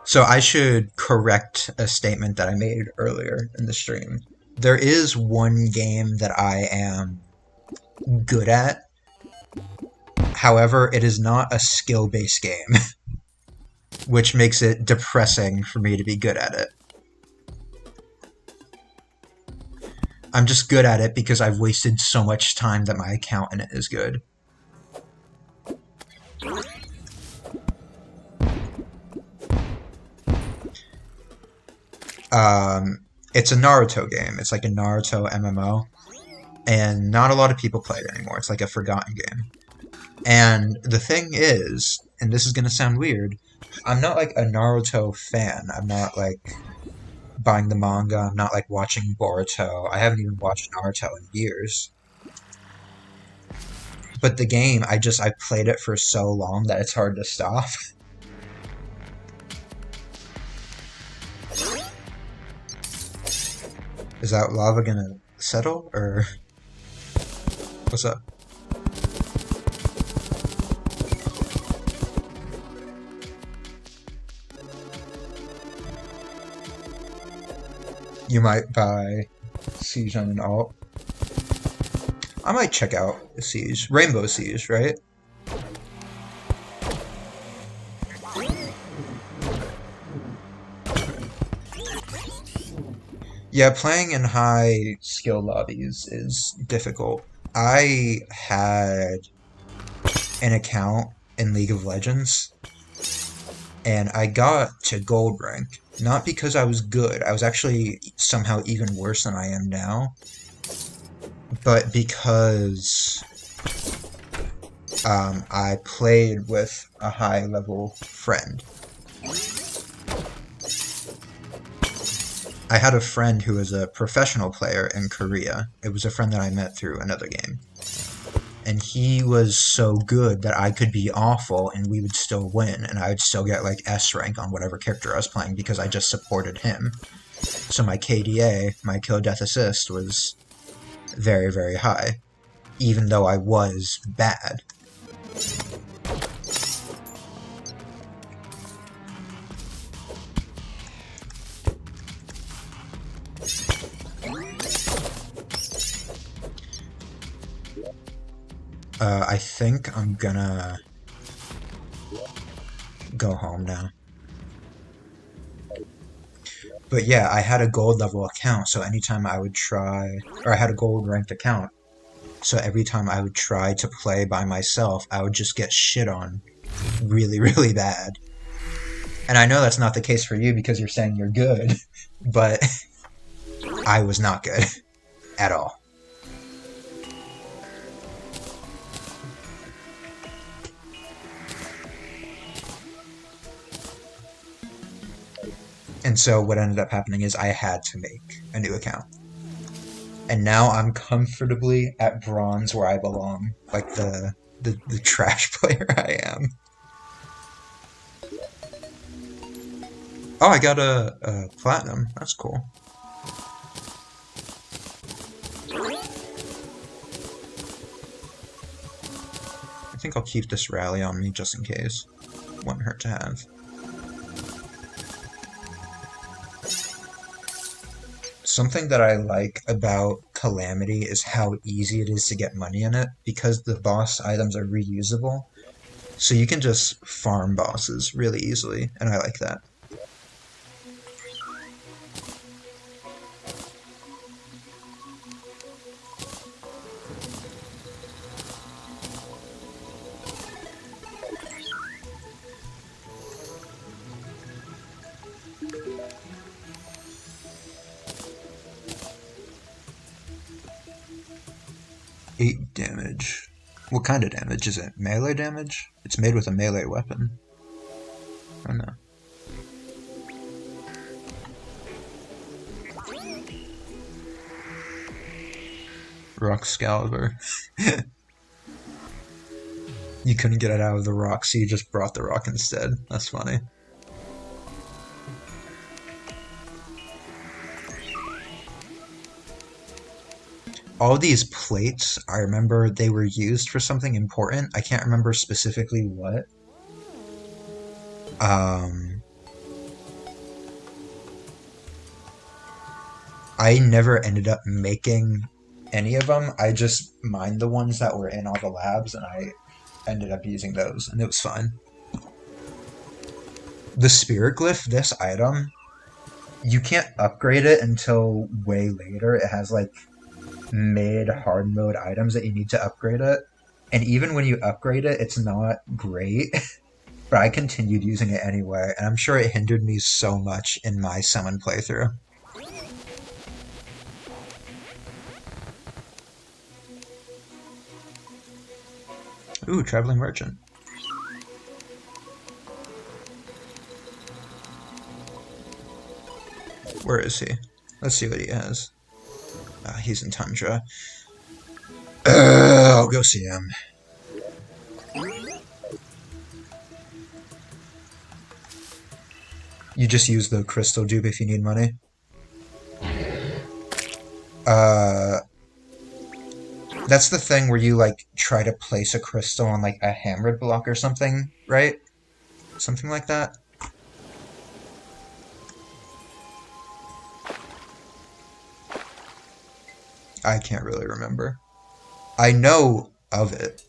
So I should correct a statement that I made earlier in the stream. There is one game that I am good at. However, it is not a skill-based game, which makes it depressing for me to be good at it. I'm just good at it because I've wasted so much time that my account in it is good. It's a Naruto game. It's like a Naruto MMO, and not a lot of people play it anymore. It's like a forgotten game. And the thing is, and this is gonna sound weird, I'm not like a Naruto fan. I'm not like buying the manga. I'm not like watching Boruto. I haven't even watched Naruto in years. But the game, I played it for so long that it's hard to stop. Is that lava gonna settle, or what's up? You might buy Siege on an alt. I might check out Siege. Rainbow Siege, right? Yeah, playing in high skill lobbies is difficult. I had an account in League of Legends, and I got to gold rank. Not because I was good, I was actually somehow even worse than I am now, but because I played with a high level friend. I had a friend who was a professional player in Korea. It was a friend that I met through another game. And he was so good that I could be awful and we would still win, and I would still get like S rank on whatever character I was playing because I just supported him. So my KDA, my kill death assist, was very, very high, even though I was bad. I think I'm gonna go home now. But yeah, I had a gold level account, so anytime I would try, or I had a gold ranked account, so every time I would try to play by myself, I would just get shit on really, really bad. And I know that's not the case for you because you're saying you're good, but I was not good at all. And so what ended up happening is I had to make a new account. And now I'm comfortably at bronze where I belong, like the trash player I am. Oh, I got a platinum. That's cool. think I'll keep this rally on me just in case. Wouldn't hurt to have. Something that I like about Calamity is how easy it is to get money in it, because the boss items are reusable. So you can just farm bosses really easily, and I like that. Eight damage. What kind of damage is it? Melee damage? It's made with a melee weapon. Oh no. Rock Excalibur. You couldn't get it out of the rock, so you just brought the rock instead. That's funny. All these plates, I remember they were used for something important. I can't remember specifically what. I never ended up making any of them. I just mined the ones that were in all the labs, and I ended up using those, and it was fine. The Spirit Glyph, this item, you can't upgrade it until way later. It has like mid hard mode items that you need to upgrade it. And even when you upgrade it, it's not great. But I continued using it anyway, and I'm sure it hindered me so much in my summon playthrough. Ooh, Traveling Merchant. Where is he? Let's see what he has. He's in Tundra. I'll go see him. You just use the crystal dupe if you need money. That's the thing where you like try to place a crystal on like a hammered block or something, right? Something like that. I can't really remember. I know of it.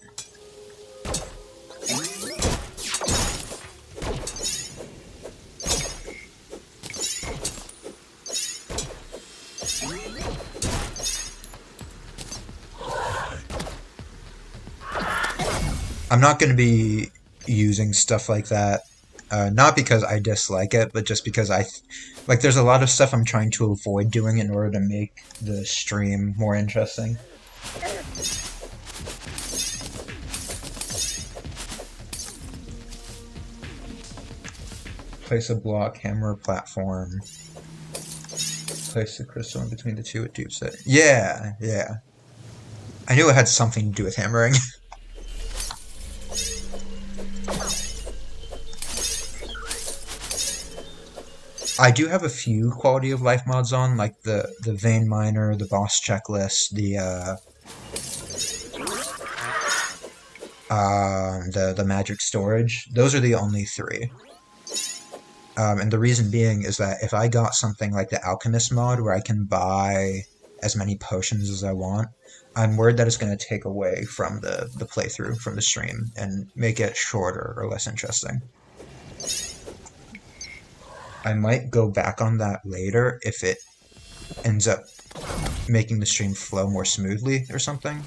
I'm not going to be using stuff like that, not because I dislike it, but just because like there's a lot of stuff I'm trying to avoid doing in order to make the stream more interesting. Place a block, hammer, platform. Place the crystal in between the two, it dupes it. Yeah, yeah. I knew it had something to do with hammering. I do have a few quality of life mods on, like the vein miner, the boss checklist, the magic storage. Those are the only three. And the reason being is that if I got something like the alchemist mod where I can buy as many potions as I want, I'm worried that it's going to take away from the playthrough, from the stream, and make it shorter or less interesting. I might go back on that later if it ends up making the stream flow more smoothly or something.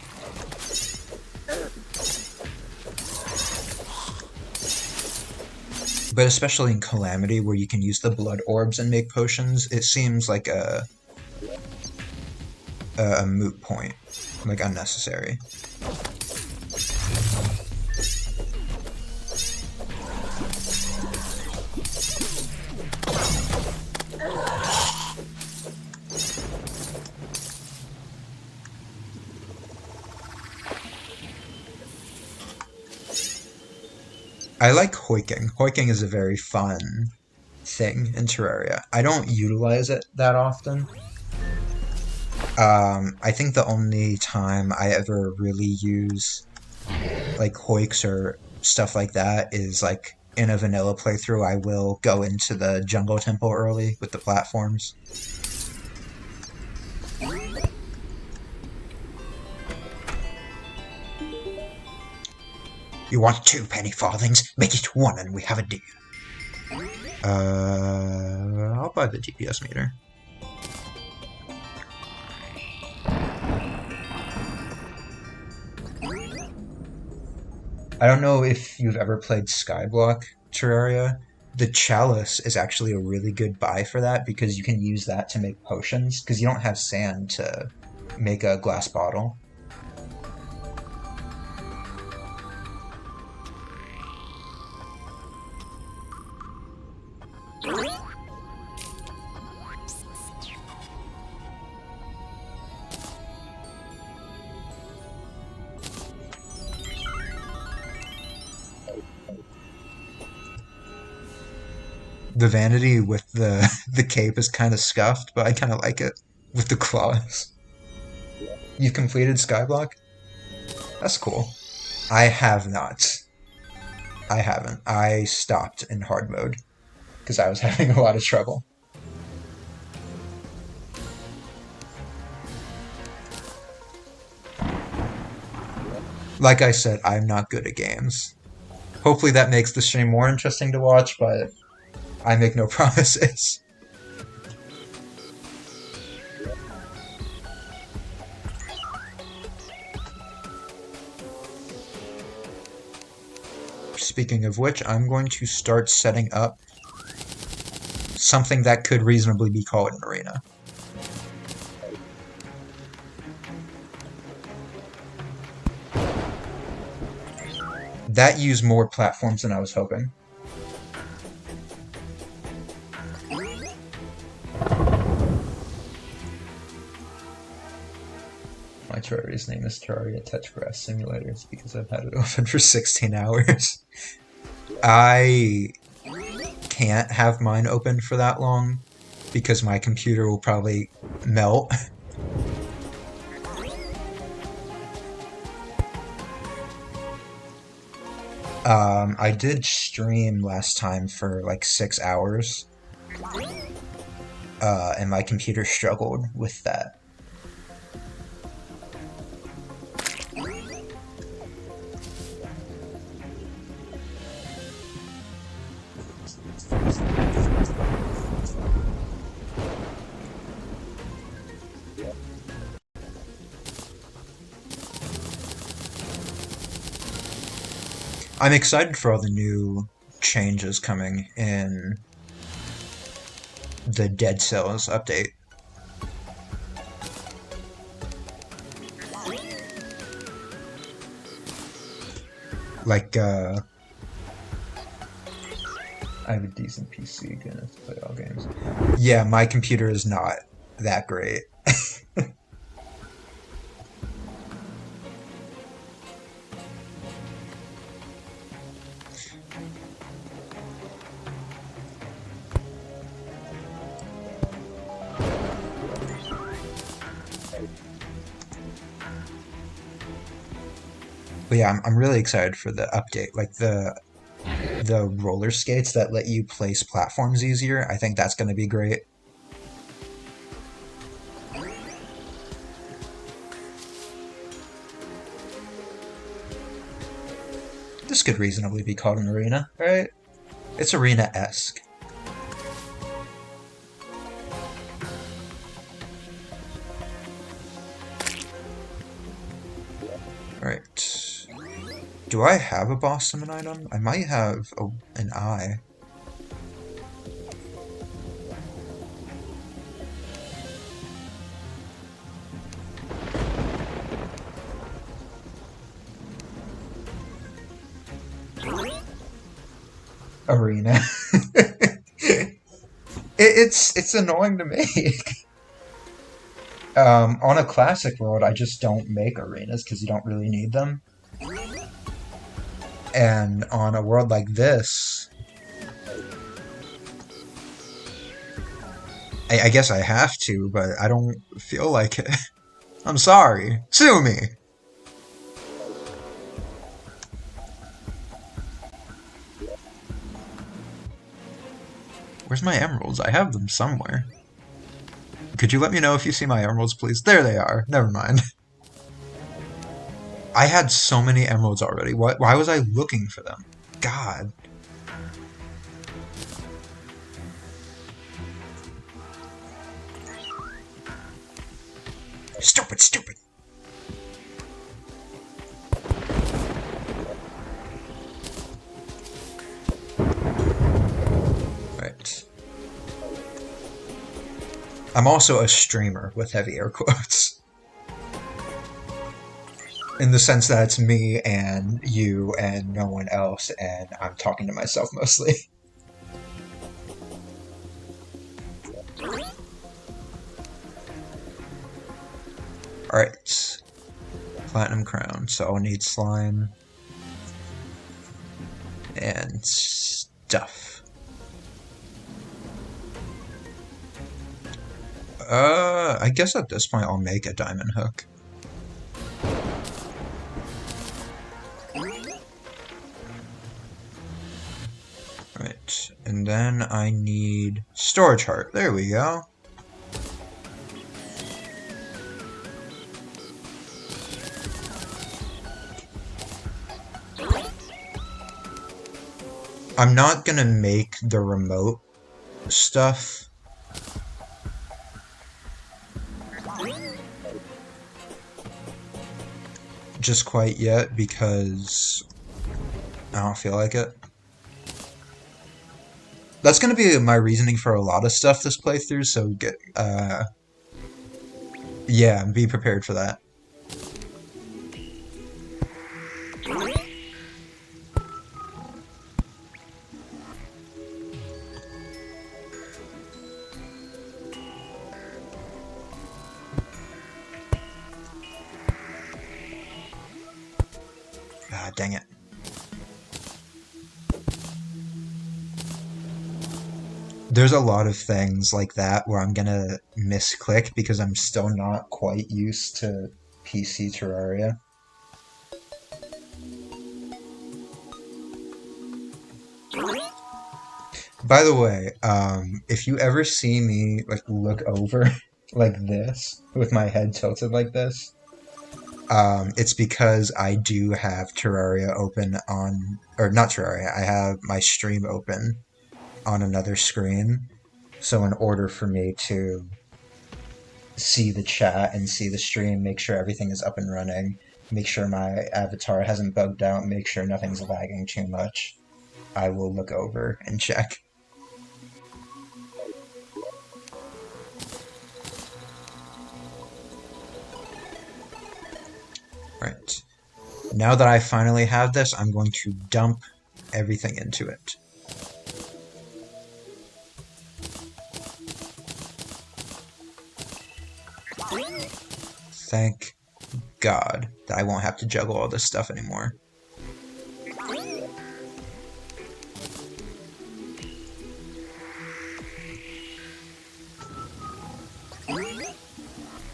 But especially in Calamity, where you can use the blood orbs and make potions, it seems like a moot point, like unnecessary. I like hoiking. Hoiking is a very fun thing in Terraria. I don't utilize it that often. I think the only time I ever really use like Hoiks or stuff like that is like in a vanilla playthrough, I will go into the jungle temple early with the platforms. You want 2 penny farthings? Make it 1 and we have a deal. I'll buy the DPS meter. I don't know if you've ever played Skyblock Terraria. The chalice is actually a really good buy for that because you can use that to make potions because you don't have sand to make a glass bottle. The vanity with the the cape is kind of scuffed, but I kind of like it with the claws. You've completed Skyblock? That's cool. I have not. I haven't. I stopped in hard mode because I was having a lot of trouble. Like I said, I'm not good at games. Hopefully that makes the stream more interesting to watch, but I make no promises. Speaking of which, I'm going to start setting up something that could reasonably be called an arena. That used more platforms than I was hoping. My Terraria's name is Terraria Touch Grass Simulator. It's because I've had it open for 16 hours. I can't have mine open for that long because my computer will probably melt. I did stream last time for like 6 hours, and my computer struggled with that. I'm excited for all the new changes coming in the Dead Cells update. Like, I have a decent PC, gonna play all games. Yeah, my computer is not that great. But yeah, I'm really excited for the update. Like the roller skates that let you place platforms easier. I think that's going to be great. This could reasonably be called an arena, right? It's arena-esque. Alright. Do I have a boss summon item? I might have an eye. Arena. It's annoying to make. On a classic world, I just don't make arenas because you don't really need them. And on a world like this, I guess I have to, but I don't feel like it. I'm sorry. Sue me! Where's my emeralds? I have them somewhere. Could you let me know if you see my emeralds, please? There they are. Never mind. I had so many emeralds already. Why was I looking for them? God. Stupid, stupid. Right. I'm also a streamer with heavy air quotes. In the sense that it's me and you and no one else, and I'm talking to myself mostly. Alright. Platinum crown, so I'll need slime and stuff. I guess at this point I'll make a diamond hook. Right, and then I need storage heart. There we go. I'm not gonna make the remote stuff. Just quite yet because I don't feel like it. That's gonna be my reasoning for a lot of stuff this playthrough, so get yeah, be prepared for that. Ah, dang it. There's a lot of things like that where I'm gonna misclick because I'm still not quite used to PC Terraria. By the way, if you ever see me like look over like this with my head tilted like this, it's because I do have Terraria open on, or not Terraria, I have my stream open on another screen. So in order for me to see the chat and see the stream, make sure everything is up and running, make sure my avatar hasn't bugged out, make sure nothing's lagging too much, I will look over and check. Right. Now that I finally have this, I'm going to dump everything into it. Thank God that I won't have to juggle all this stuff anymore.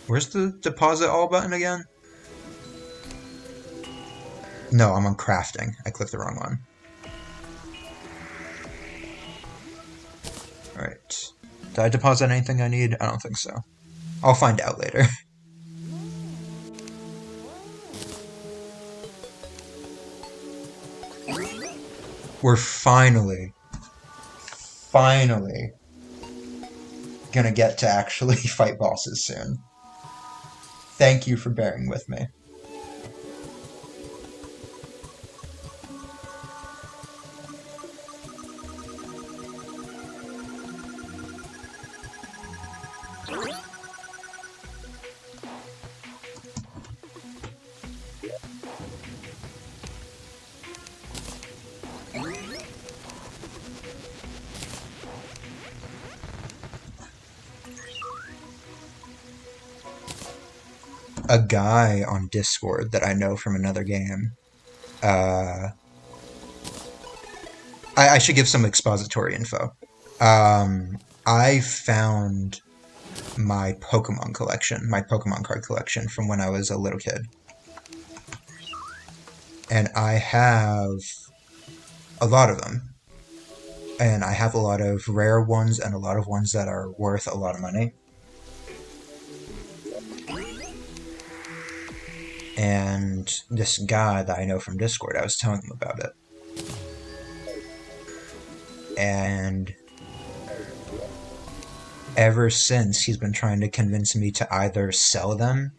Where's the deposit all button again? No, I'm on crafting. I clicked the wrong one. Alright. Did I deposit anything I need? I don't think so. I'll find out later. We're finally gonna get to actually fight bosses soon. Thank you for bearing with me. A guy on Discord that I know from another game. I should give some expository info. I found my Pokemon collection, my Pokemon card collection from when I was a little kid. And I have a lot of them. and I have a lot of rare ones and a lot of ones that are worth a lot of money. And this guy that I know from Discord, I was telling him about it. And ever since, he's been trying to convince me to either sell them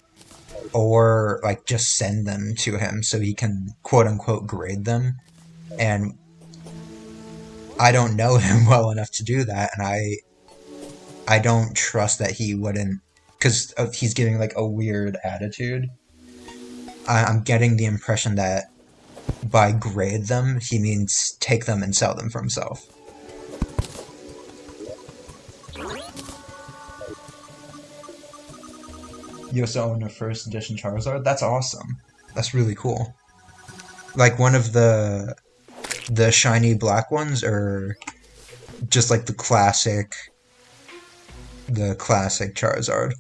or like just send them to him so he can quote unquote grade them. And I don't know him well enough to do that, and I don't trust that he wouldn't, because he's giving like a weird attitude. I'm getting the impression that by grade them, he means take them and sell them for himself. You also own a first edition Charizard? That's awesome. That's really cool. Like one of the shiny black ones, or just like the classic Charizard?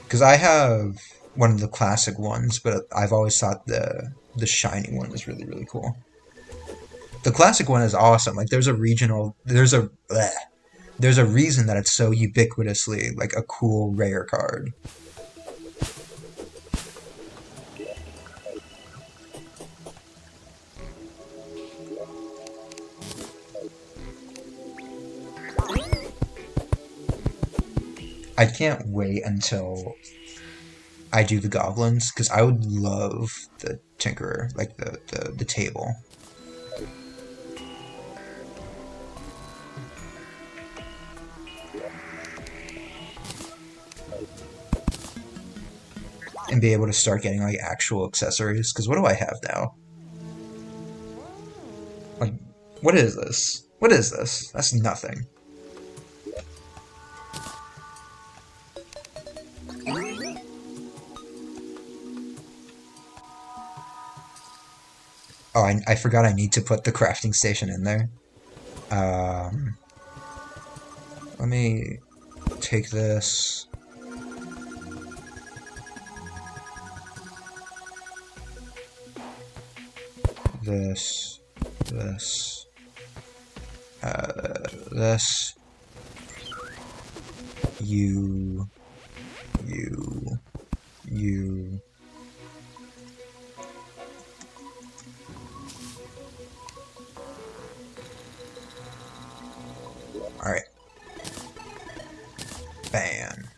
Because I have one of the classic ones, but I've always thought the shiny one is really really cool. The classic one is awesome. Like there's a reason that it's so ubiquitously like a cool rare card. I can't wait until I do the goblins, because I would love the Tinkerer, like the table. And be able to start getting like actual accessories. Because what do I have now? Like, what is this? What is this? That's nothing. Oh, I forgot I need to put the crafting station in there. Um, Let me take this. This. This. This. You. Alright. Bam.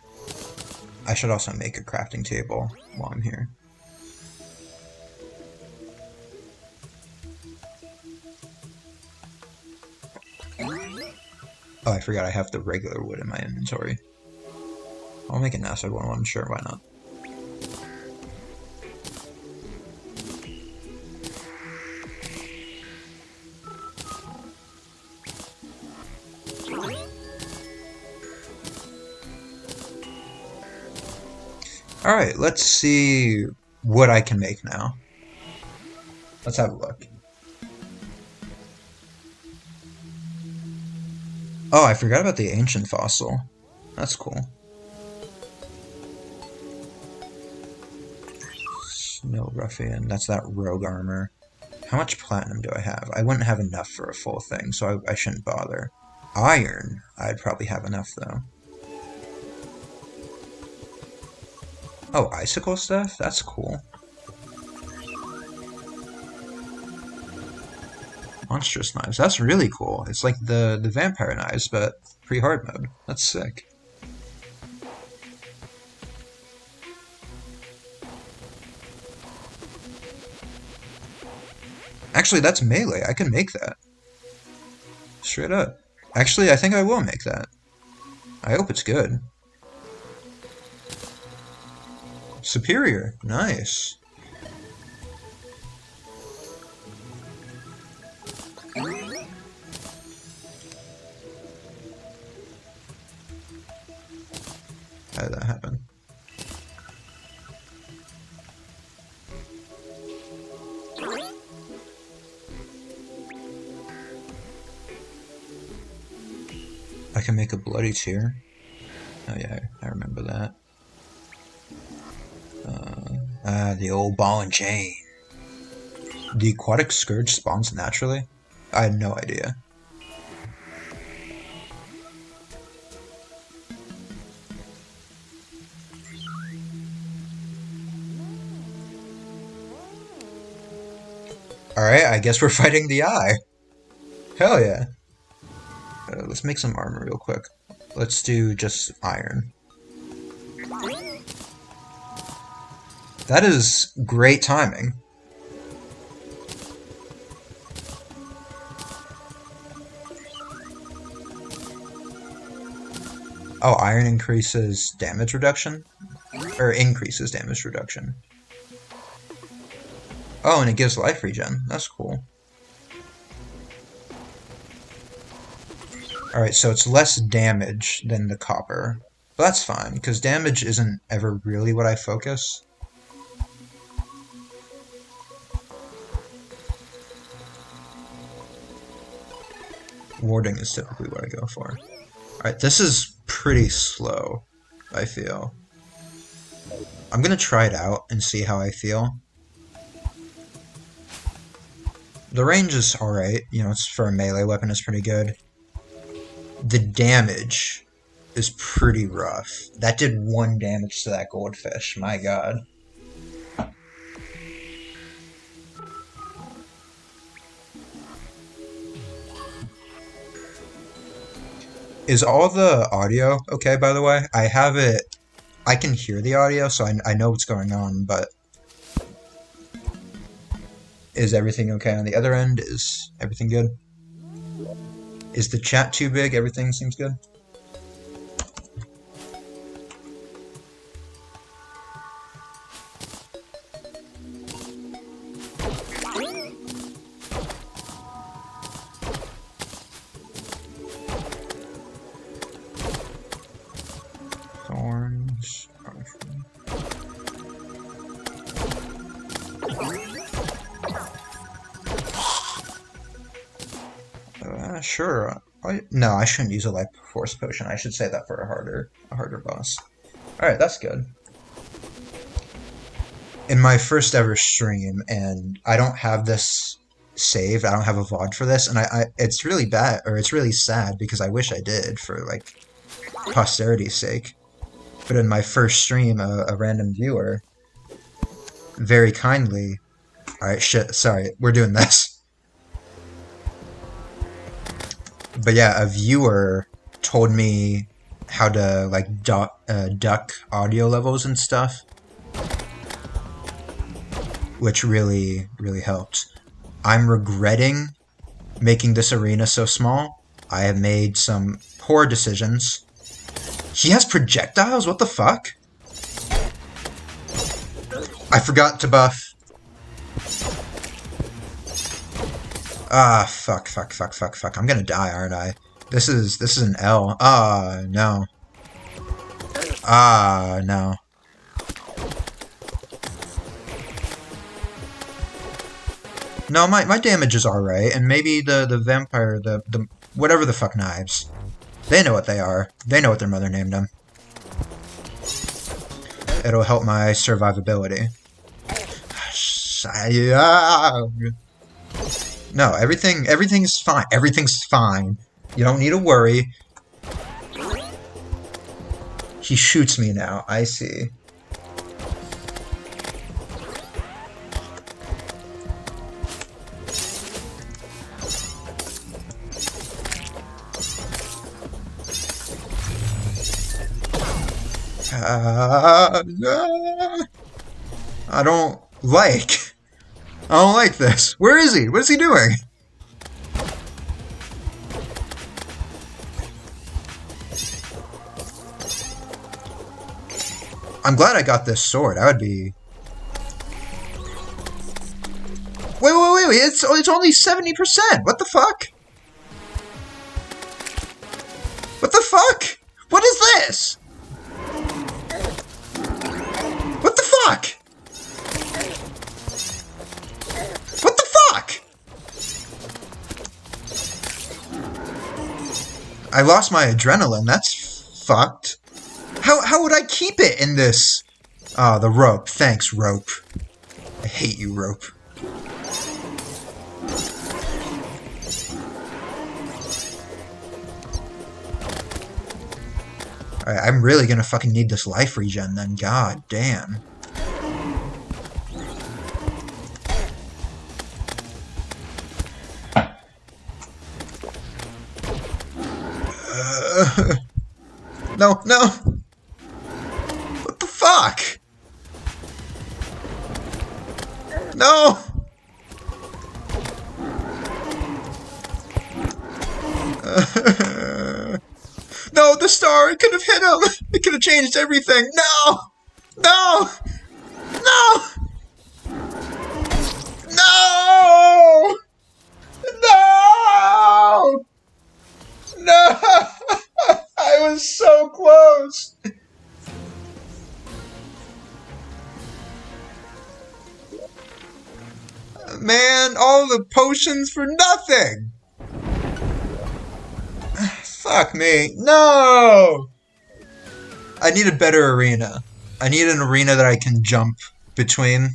I should also make a crafting table while I'm here. Oh, I forgot I have the regular wood in my inventory. I'll make an acid one, sure, why not? Alright, let's see what I can make now. Let's have a look. Oh, I forgot about the ancient fossil. That's cool. Snow Ruffian, that's that rogue armor. How much platinum do I have? I wouldn't have enough for a full thing, so I shouldn't bother. Iron, I'd probably have enough though. Oh, icicle stuff? That's cool. Monstrous knives, that's really cool. It's like the vampire knives, but pre-hard mode. That's sick. Actually, that's melee. I can make that. Straight up. Actually, I think I will make that. I hope it's good. Superior. Nice. How did that happen? I can make a bloody tear. Oh yeah, I remember that. The old ball and chain. The aquatic scourge spawns naturally? I had no idea. Alright, I guess we're fighting the eye. Hell yeah. Let's make some armor real quick. Let's do just iron. That is great timing. Oh, iron increases damage reduction? Or increases damage reduction. Oh, and it gives life regen. That's cool. Alright, so it's less damage than the copper. But that's fine, because damage isn't ever really what I focus. Warding is typically what I go for. Alright, this is pretty slow, I feel. I'm gonna try it out and see how I feel. The range is alright, you know, it's for a melee weapon, it's pretty good. The damage is pretty rough. That did 1 damage to that goldfish, my god. Is all the audio okay, by the way? I have it... I can hear the audio, so I know what's going on, but... Is everything okay on the other end? Is everything good? Is the chat too big? Everything seems good? Thorns. Sure. No, I shouldn't use a life force potion. I should save that for a harder boss. Alright, that's good. In my first ever stream, and I don't have this saved, I don't have a VOD for this, and it's really bad, or it's really sad, because I wish I did, for, like, posterity's sake. But in my first stream, a random viewer very kindly... Alright, shit, sorry, we're doing this. But yeah, a viewer told me how to, like, duck audio levels and stuff. Which really, really helped. I'm regretting making this arena so small. I have made some poor decisions. He has projectiles? What the fuck? I forgot to buff. Ah, fuck. I'm gonna die, aren't I? This is an L. Ah, no. Ah, no. No, my damage is alright, and maybe the vampire, the whatever the fuck knives. They know what they are. They know what their mother named them. It'll help my survivability. No, everything's fine. Everything's fine. You don't need to worry. He shoots me now. I see. I don't like this. Where is he? What is he doing? I'm glad I got this sword. I would be... Wait, it's only 70%! What the fuck? What the fuck? What is this? What the fuck? What the fuck? I lost my adrenaline. That's fucked. How would I keep it in this? Ah, the rope. Thanks, rope. I hate you, rope. Alright, I'm really gonna fucking need this life regen then. God damn. No, no! What the fuck? No! No, the star! It could have hit him! It could have changed everything! No! No! No! No! No! No! I was so close! Man, all the potions for nothing! Fuck me. No! I need a better arena. I need an arena that I can jump between.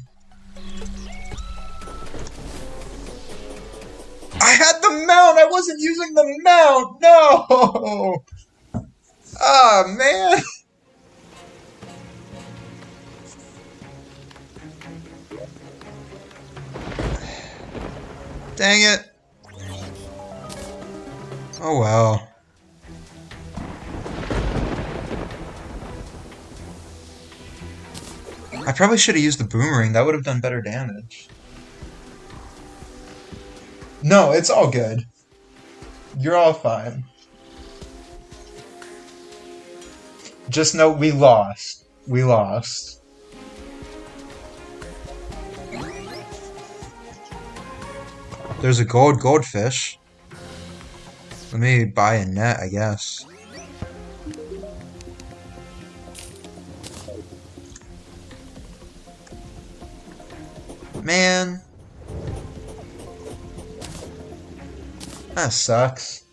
I had the mount! I wasn't using the mount! No! Ah, man! Dang it. Oh well. I probably should have used the boomerang. That would have done better damage. No, it's all good. You're all fine. Just know we lost. We lost. There's a goldfish. Let me buy a net, I guess. Man. That sucks.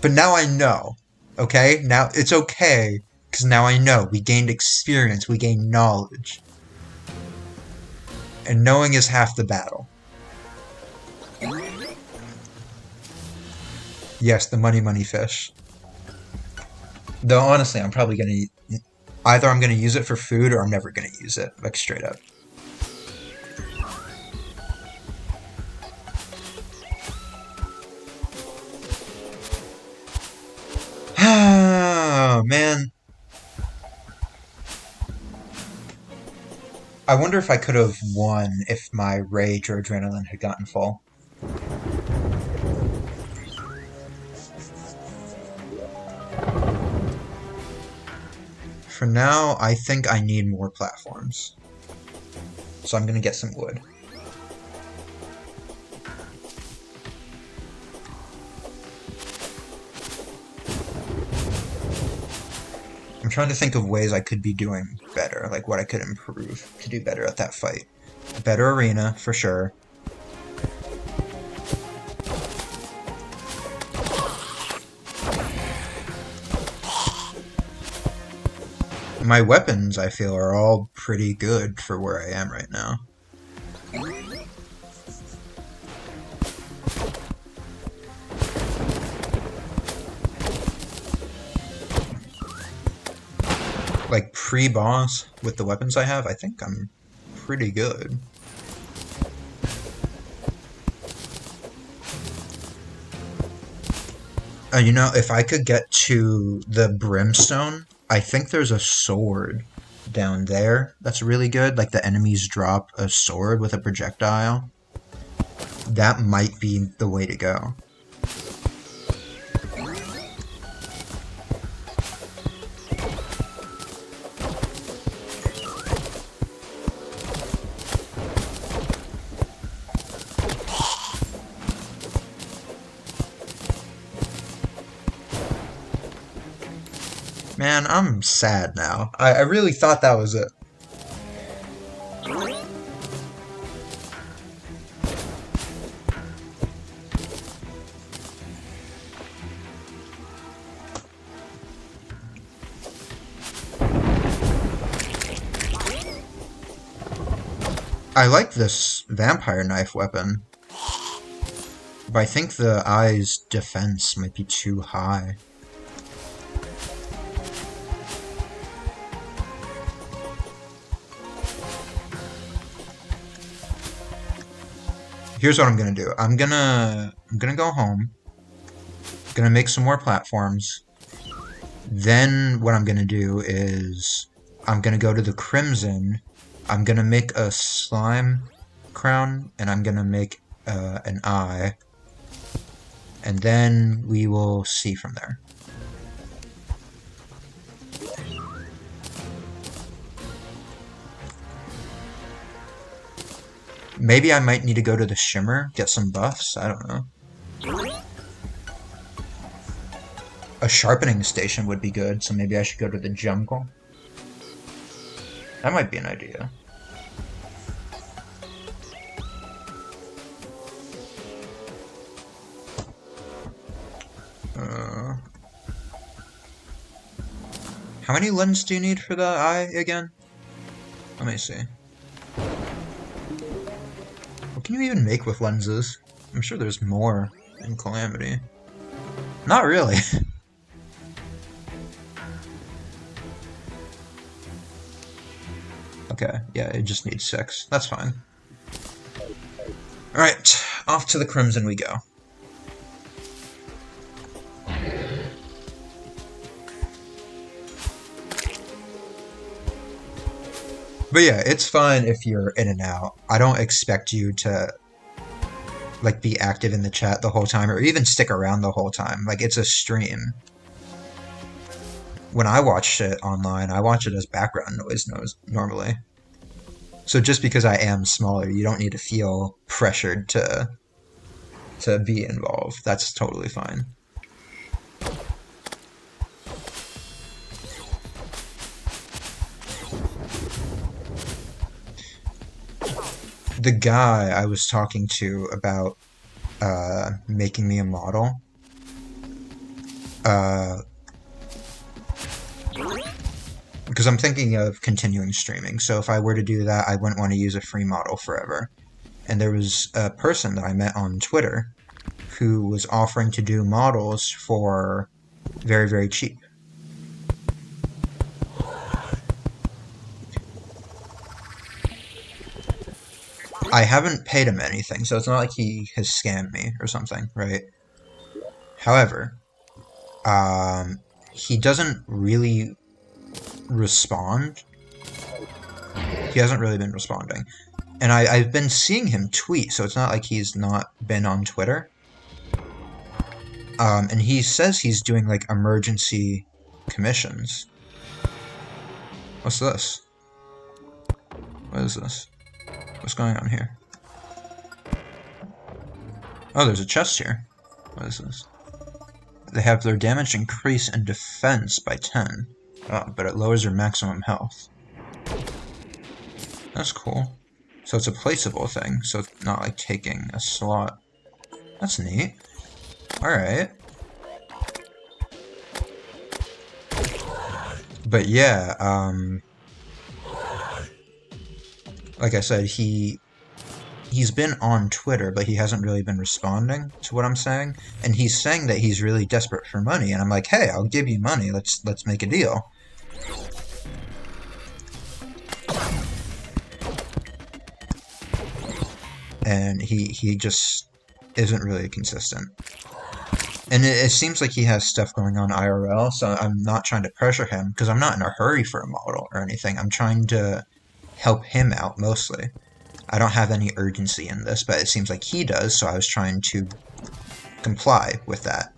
But now I know. Okay? Now it's okay. Because now I know. We gained experience. We gained knowledge. And knowing is half the battle. Yes, the money fish. Though honestly, I'm probably gonna... Either I'm gonna use it for food or I'm never gonna use it. Like, straight up. Oh, man. I wonder if I could have won if my rage or adrenaline had gotten full. For now, I think I need more platforms. So I'm gonna get some wood. I'm trying to think of ways I could be doing better, like what I could improve to do better at that fight. Better arena, for sure. My weapons, I feel, are all pretty good for where I am right now. Like, pre-boss, with the weapons I have, I think I'm pretty good. You know, if I could get to the brimstone, I think there's a sword down there that's really good. Like, the enemies drop a sword with a projectile. That might be the way to go. Man, I'm sad now. I really thought that was it. I like this vampire knife weapon, but I think the eye's defense might be too high. Here's what I'm gonna do. I'm gonna go home. Gonna make some more platforms. Then what I'm gonna do is I'm gonna go to the Crimson. I'm gonna make a slime crown, and I'm gonna make an eye, and then we will see from there. Maybe I might need to go to the Shimmer, get some buffs, I don't know. A sharpening station would be good, so maybe I should go to the jungle. That might be an idea. How many lens do you need for the eye again? Let me see. What can you even make with lenses? I'm sure there's more in Calamity. Not really. Okay, yeah, it just needs 6. That's fine. Alright, off to the Crimson we go. But yeah, it's fine if you're in and out. I don't expect you to like be active in the chat the whole time or even stick around the whole time. Like, it's a stream. When I watch it online, I watch it as background noise normally. So just because I am smaller, you don't need to feel pressured to be involved. That's totally fine. The guy I was talking to about making me a model, because I'm thinking of continuing streaming, so if I were to do that, I wouldn't want to use a free model forever. And there was a person that I met on Twitter who was offering to do models for very, very cheap. I haven't paid him anything, so it's not like he has scammed me or something, right? However, he doesn't really respond. He hasn't really been responding. And I've been seeing him tweet, so it's not like he's not been on Twitter. And he says he's doing, like, emergency commissions. What's this? What is this? What's going on here? Oh, there's a chest here. What is this? They have their damage increase and defense by 10. Oh, but it lowers their maximum health. That's cool. So it's a placeable thing, so it's not like taking a slot. That's neat. Alright. But yeah, like I said, he's been on Twitter, but he hasn't really been responding to what I'm saying. And he's saying that he's really desperate for money, and I'm like, hey, I'll give you money, let's make a deal. And he just isn't really consistent. And it seems like he has stuff going on IRL, so I'm not trying to pressure him, because I'm not in a hurry for a model or anything. I'm trying to help him out, mostly. I don't have any urgency in this, but it seems like he does, so I was trying to comply with that.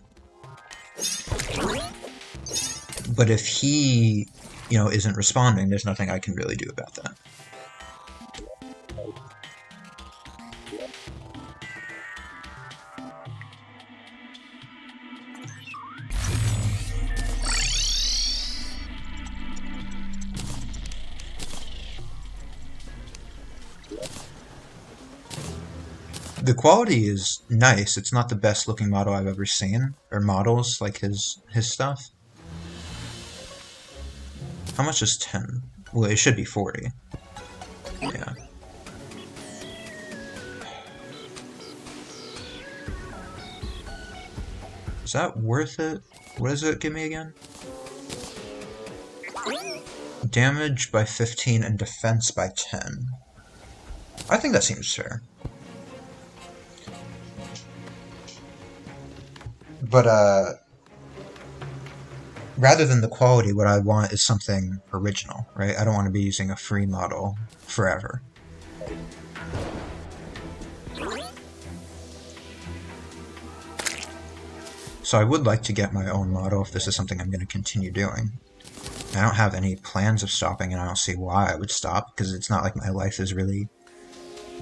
But if he, isn't responding, there's nothing I can really do about that. The quality is nice. It's not the best looking model I've ever seen, or models like his stuff. How much is 10? Well, it should be 40. Yeah. that worth it? What does it give me again? Damage by 15 and defense by 10. I think that seems fair. But, rather than the quality, what I want is something original, right? I don't want to be using a free model forever. So I would like to get my own model if this is something I'm going to continue doing. I don't have any plans of stopping, and I don't see why I would stop, because it's not like my life is really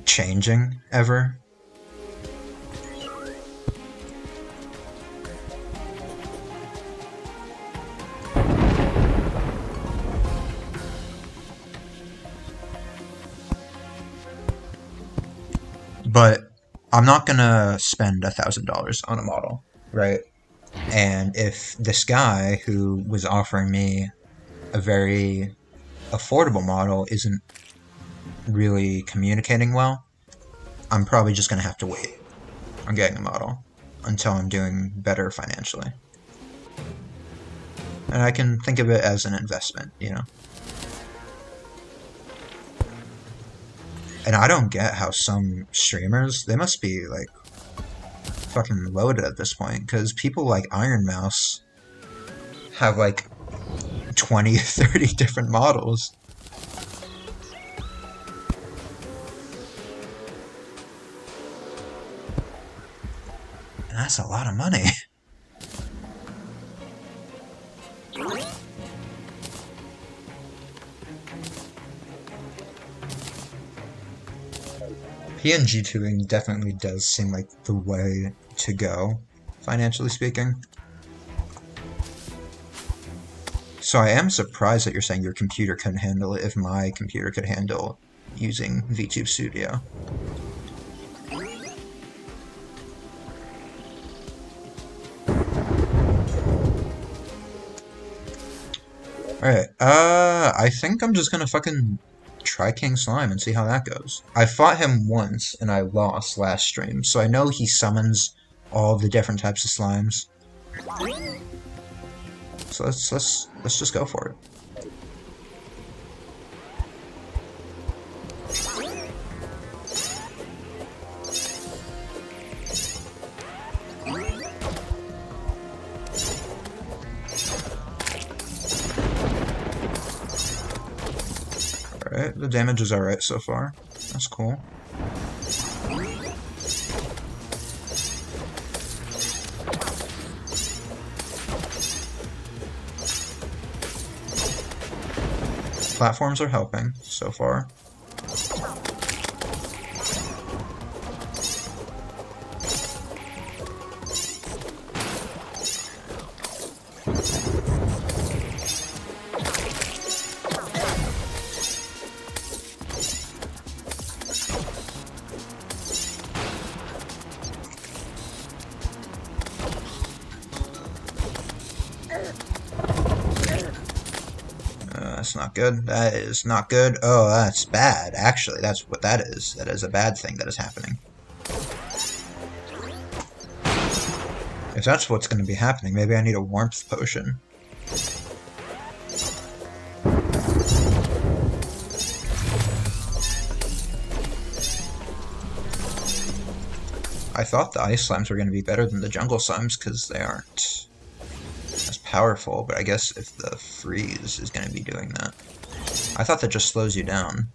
changing ever. But I'm not gonna spend $1,000 on a model, right? And if this guy who was offering me a very affordable model isn't really communicating well, I'm probably just gonna have to wait on getting a model until I'm doing better financially. And I can think of it as an investment, you know? And I don't get how some streamers, they must be, like, fucking loaded at this point, because people like Iron Mouse have, like, 20, 30 different models. And that's a lot of money. PNG tubing definitely does seem like the way to go, financially speaking. So I am surprised that you're saying your computer couldn't handle it if my computer could handle using VTube Studio. Alright, I think I'm just gonna fucking try King Slime and see how that goes. I fought him once and I lost last stream, so I know he summons all the different types of slimes. So let's just go for it. Alright, the damage is alright so far. That's cool. Platforms are helping so far. That's not good. That is not good. Oh, that's bad. Actually, that's what that is. That is a bad thing that is happening. If that's what's going to be happening, maybe I need a warmth potion. I thought the ice slimes were going to be better than the jungle slimes because they aren't as powerful, but I guess if the freeze is going to be doing that. I thought that just slows you down.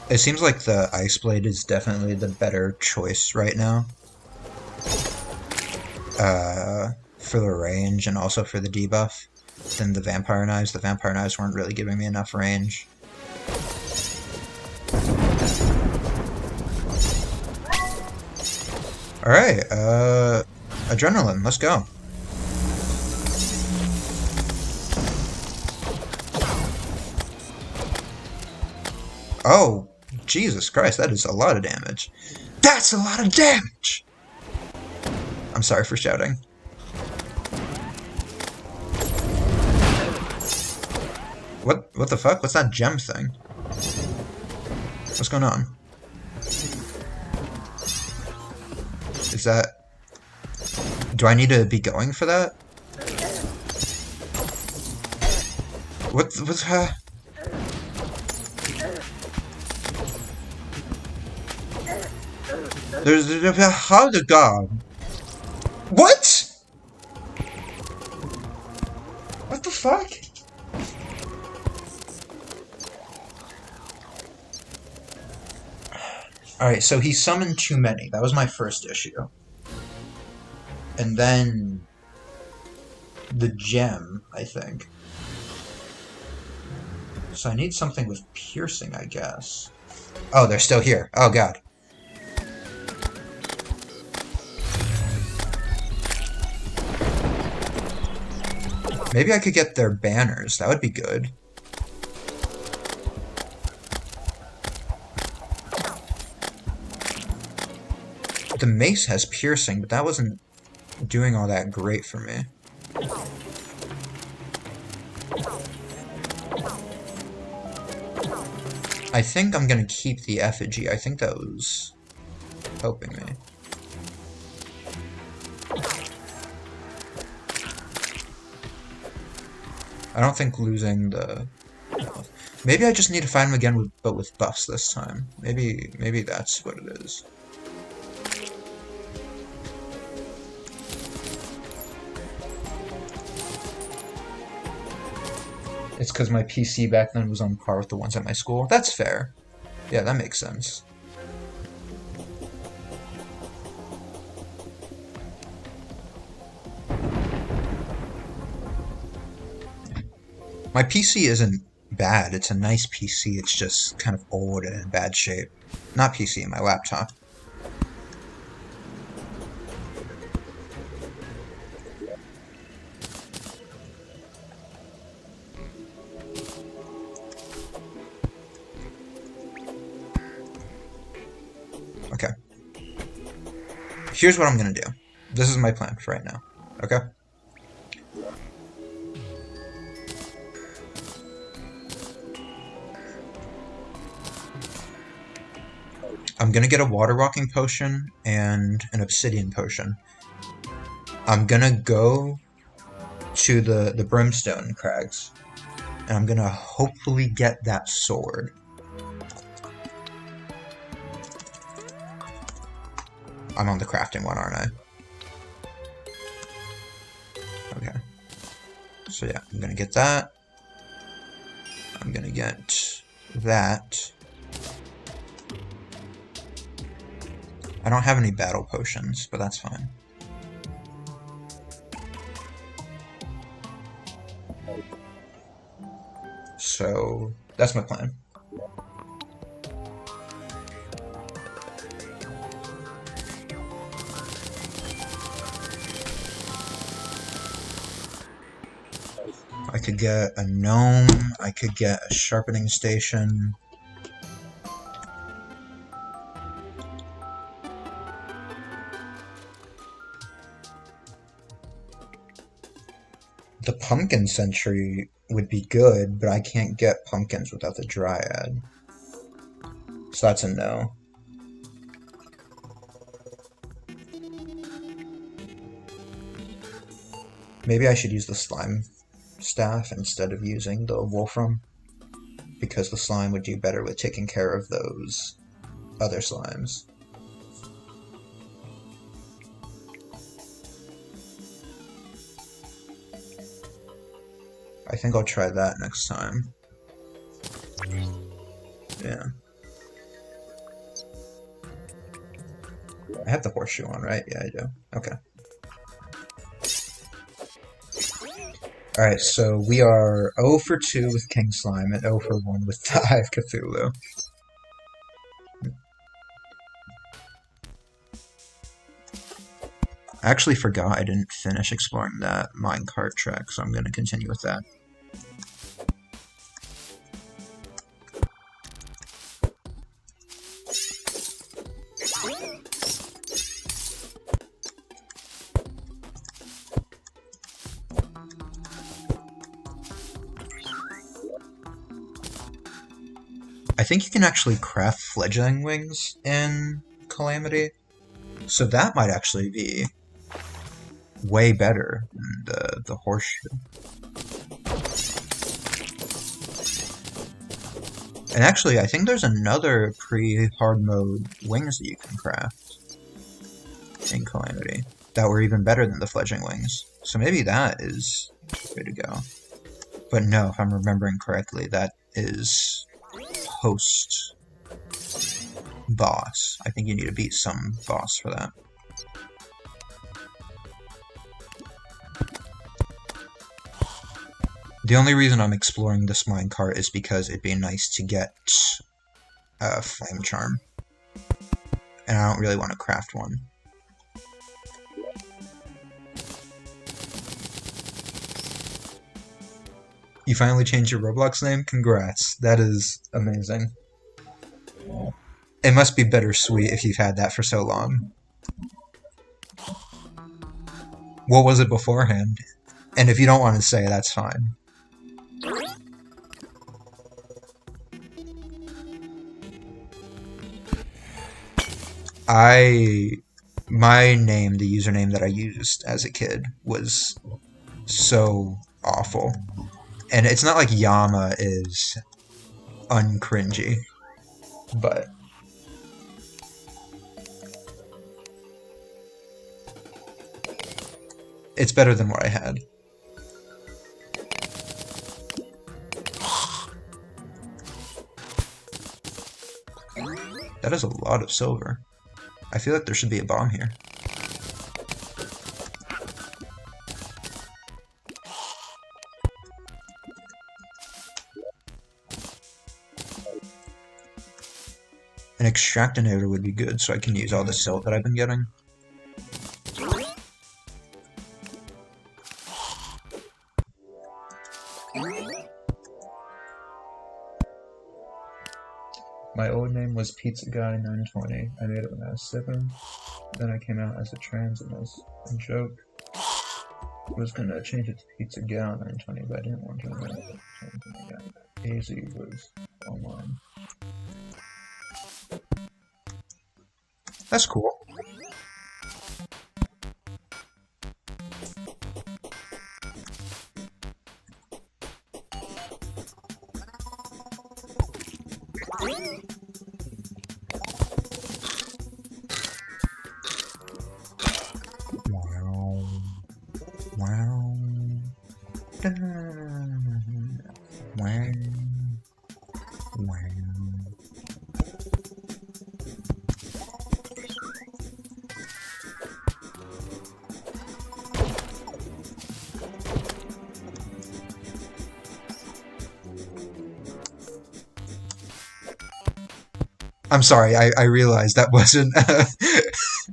It seems like the Ice Blade is definitely the better choice right now. For the range and also for the debuff than the Vampire Knives. The Vampire Knives weren't really giving me enough range. Alright, Adrenaline, let's go. Oh, Jesus Christ, that is a lot of damage. That's a lot of damage! I'm sorry for shouting. What the fuck? What's that gem thing? What's going on? Is that... Do I need to be going for that? What's her... There's how to God. What? What the fuck? Alright, so he summoned too many. That was my first issue. And then... the gem, I think. So I need something with piercing, I guess. Oh, they're still here. Oh, God. Maybe I could get their banners. That would be good. The mace has piercing, but that wasn't doing all that great for me. I think I'm gonna keep the effigy. I think that was helping me. I don't think losing the... Maybe I just need to find him again, but with buffs this time. Maybe that's what it is. It's because my PC back then was on par with the ones at my school. That's fair. Yeah, that makes sense. My PC isn't bad. It's a nice PC. It's just kind of old and in bad shape. Not PC, my laptop. Okay. Here's what I'm gonna do. This is my plan for right now. Okay? I'm gonna get a water walking potion and an obsidian potion. I'm gonna go to the brimstone crags, and I'm gonna hopefully get that sword. I'm on the crafting one, aren't I? Okay. So yeah, I'm gonna get that. I'm gonna get that. I don't have any battle potions, but that's fine. So, that's my plan. I could get a gnome, I could get a sharpening station. The pumpkin sentry would be good, but I can't get pumpkins without the dryad. So that's a no. Maybe I should use the slime staff instead of using the wolfram, because the slime would do better with taking care of those other slimes. I think I'll try that next time. Yeah. I have the horseshoe on, right? Yeah, I do. Okay. Alright, so we are 0 for 2 with King Slime and 0 for 1 with the Eye of Cthulhu. I actually forgot I didn't finish exploring that minecart track, so I'm going to continue with that. I think you can actually craft fledgling wings in Calamity, So that might actually be way better than the horseshoe. And actually, I think there's another pre-hard mode wings that you can craft in Calamity that were even better than the fledgling wings. So maybe that is the way to go. But no, if I'm remembering correctly, that is post boss. I think you need to beat some boss for that. The only reason I'm exploring this minecart is because it'd be nice to get a flame charm. And I don't really want to craft one. You finally changed your Roblox name? Congrats. That is amazing. It must be bittersweet if you've had that for so long. What was it beforehand? And if you don't want to say, that's fine. My name, the username that I used as a kid, was so awful. And it's not like Yama is uncringy, but it's better than what I had. That is a lot of silver. I feel like there should be a bomb here. An extractinator would be good, so I can use all the silt that I've been getting. My old name was Pizza Guy 920. I made it when I was 7. Then I came out as a trans and as a joke. I was gonna change it to Pizza Gal 920, but I didn't want to remember it. AZ was online. That's cool. Wow. Wow. Wow. Wow. I'm sorry, I realized that wasn't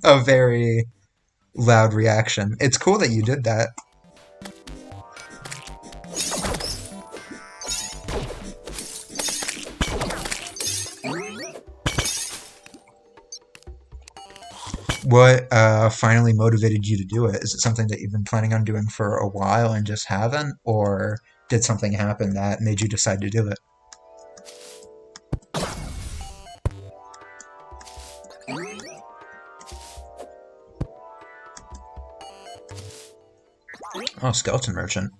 a very loud reaction. It's cool that you did that. What finally motivated you to do it? Is it something that you've been planning on doing for a while and just haven't? Or did something happen that made you decide to do it? Oh, skeleton merchant.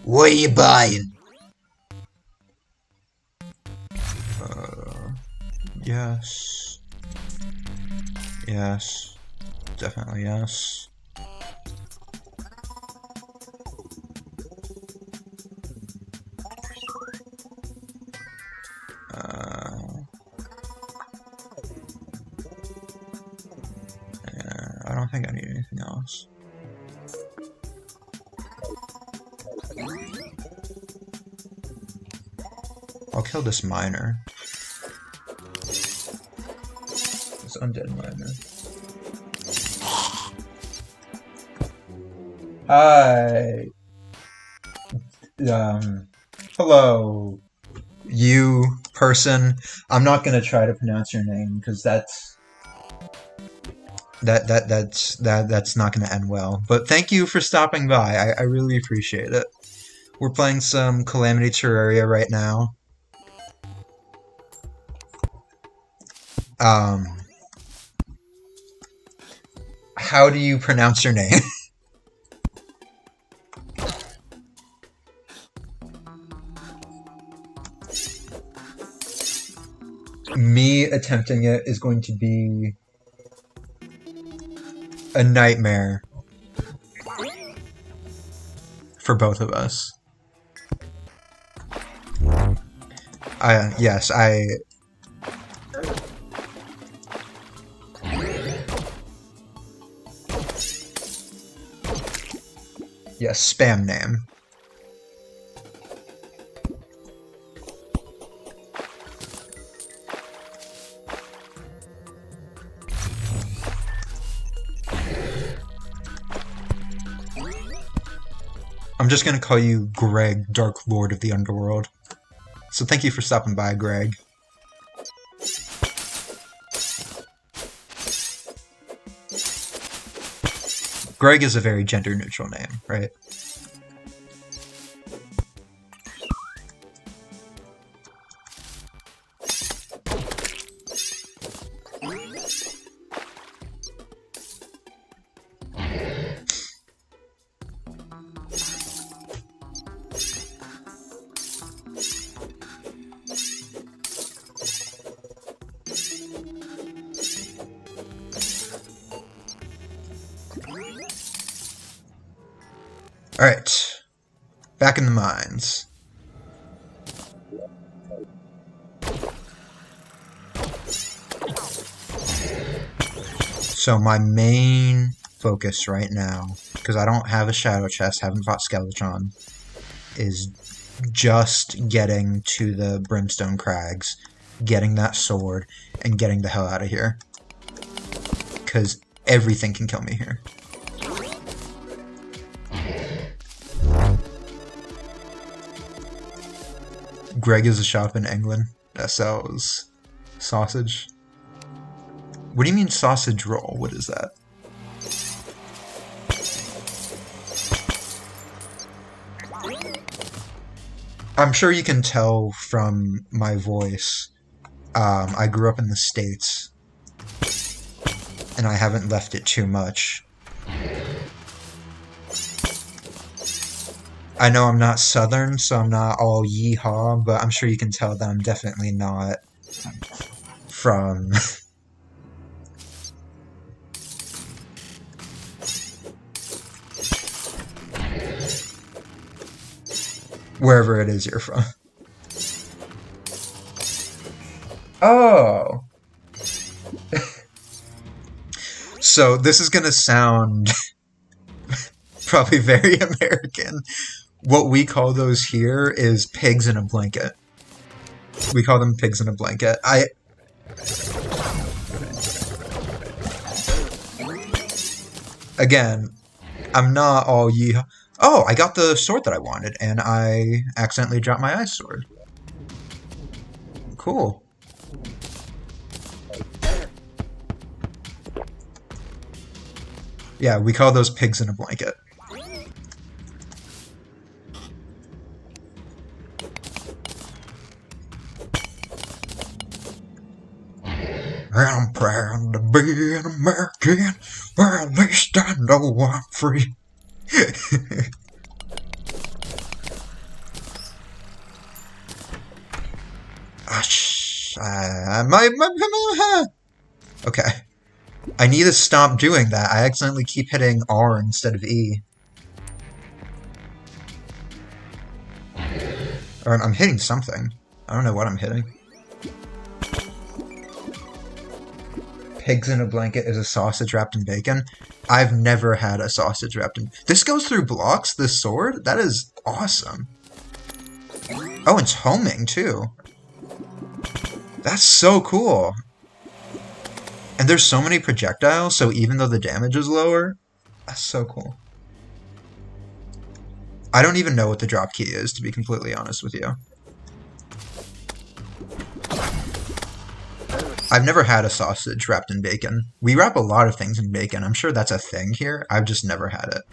What are you buying? Yes. Yes. Definitely yes. I don't think I need anything else. I'll kill this miner. This undead miner. Hi. Hello. You person. I'm not gonna try to pronounce your name because that's not gonna end well. But thank you for stopping by. I really appreciate it. We're playing some Calamity Terraria right now. Um, how do you pronounce your name? Me attempting it is going to be a nightmare for both of us. Yes, yes, spam name. I'm just gonna call you Greg, Dark Lord of the Underworld. So thank you for stopping by, Greg. Greg is a very gender-neutral name, right? Alright. Back in the mines. So my main focus right now, because I don't have a shadow chest, haven't fought Skeletron, is just getting to the Brimstone Crags, getting that sword, and getting the hell out of here. Because everything can kill me here. Greg is a shop in England that sells sausage. What do you mean sausage roll? What is that? I'm sure you can tell from my voice. I grew up in the States, and I haven't left it too much. I know I'm not Southern, so I'm not all yeehaw, but I'm sure you can tell that I'm definitely not from wherever it is you're from. Oh! So this is gonna sound probably very American. What we call those here is pigs in a blanket. We call them pigs in a blanket. Again, I'm not all yeehaw. Oh, I got the sword that I wanted, and I accidentally dropped my ice sword. Cool. Yeah, we call those pigs in a blanket. I'm proud to be an American, or at least I know I'm free. Okay. I need to stop doing that. I accidentally keep hitting R instead of E. Or I'm hitting something. I don't know what I'm hitting. Pigs in a blanket is a sausage wrapped in bacon. I've never had a sausage wrapped in... This goes through blocks, this sword? That is awesome. Oh, it's homing, too. That's so cool. And there's so many projectiles, so even though the damage is lower, that's so cool. I don't even know what the drop key is, to be completely honest with you. I've never had a sausage wrapped in bacon. We wrap a lot of things in bacon. I'm sure that's a thing here. I've just never had it.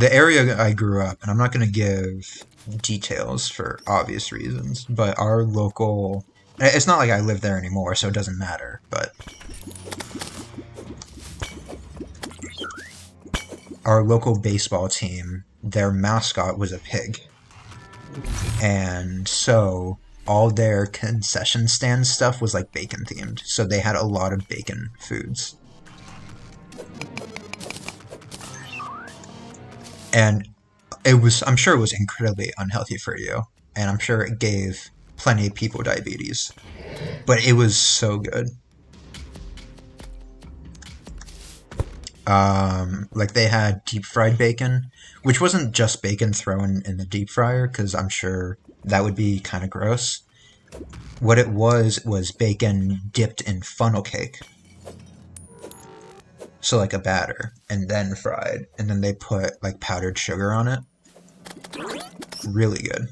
the area I grew up, and I'm not going to give details for obvious reasons, but our local, it's not like I live there anymore, so it doesn't matter, but our local baseball team, their mascot was a pig. And so all their concession stand stuff was like bacon themed. So they had a lot of bacon foods. And I'm sure it was incredibly unhealthy for you. And I'm sure it gave plenty of people diabetes. But it was so good. Like they had deep fried bacon, which wasn't just bacon thrown in the deep fryer, because I'm sure that would be kind of gross. What it was bacon dipped in funnel cake. So like a batter, and then fried, and then they put like powdered sugar on it. Really good.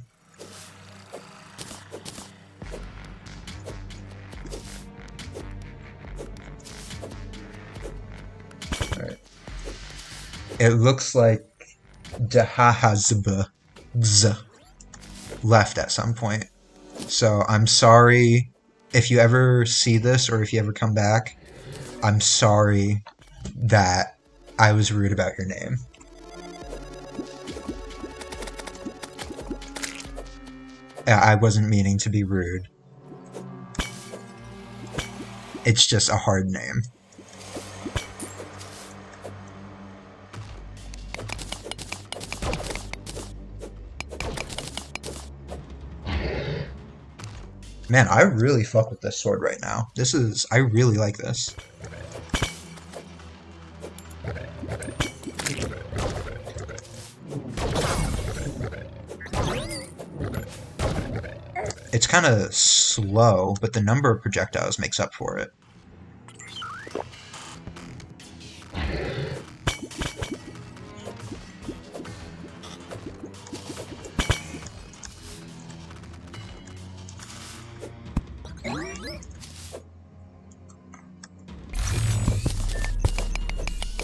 Alright. It looks like Dahahazb left at some point. So I'm sorry if you ever see this or if you ever come back. I'm sorry that I was rude about your name. I wasn't meaning to be rude. It's just a hard name. Man, I really fuck with this sword right now. I really like this. It's kind of slow, but the number of projectiles makes up for it.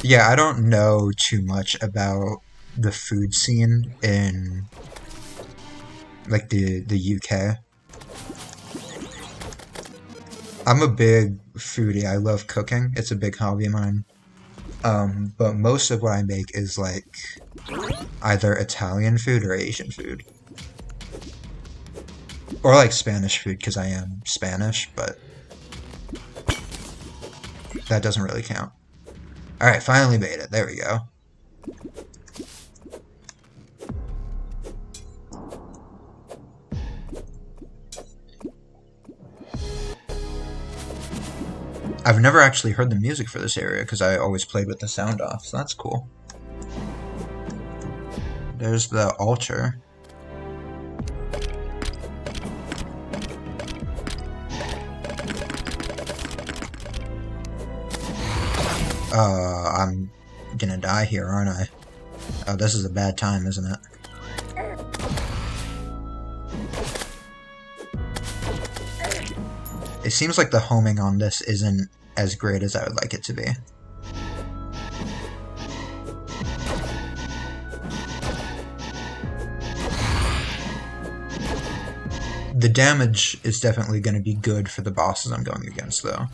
Yeah, I don't know too much about the food scene in like the UK. I'm a big foodie. I love cooking. It's a big hobby of mine. But most of what I make is like either Italian food or Asian food. Or like Spanish food, because I am Spanish, but that doesn't really count. Alright, finally made it. There we go. I've never actually heard the music for this area because I always played with the sound off, so that's cool. There's the altar. I'm gonna die here, aren't I? Oh, this is a bad time, isn't it? It seems like the homing on this isn't as great as I would like it to be. The damage is definitely going to be good for the bosses I'm going against, though.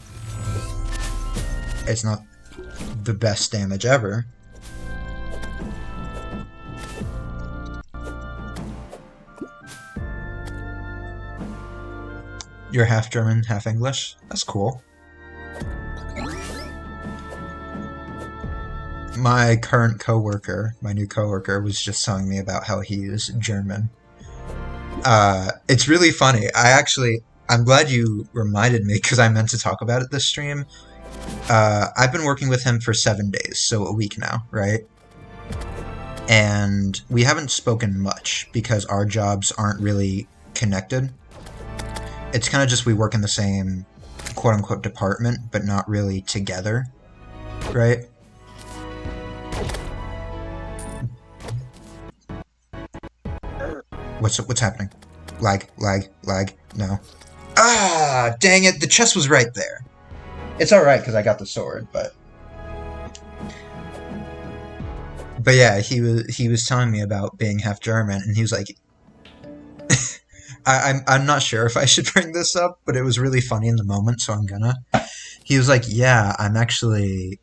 It's not the best damage ever. You're half German, half English? That's cool. My current coworker, my new coworker, was just telling me about how he is German. It's really funny. I'm glad you reminded me because I meant to talk about it this stream. I've been working with him for 7 days, so a week now, right? And we haven't spoken much because our jobs aren't really connected. It's kind of just we work in the same quote-unquote department, but not really together, right? What's happening? Lag, no. Ah, dang it, the chest was right there. It's alright, because I got the sword, but... But yeah, he was telling me about being half German, and he was like, I'm not sure if I should bring this up, but it was really funny in the moment, so I'm gonna. He was like, yeah, I'm actually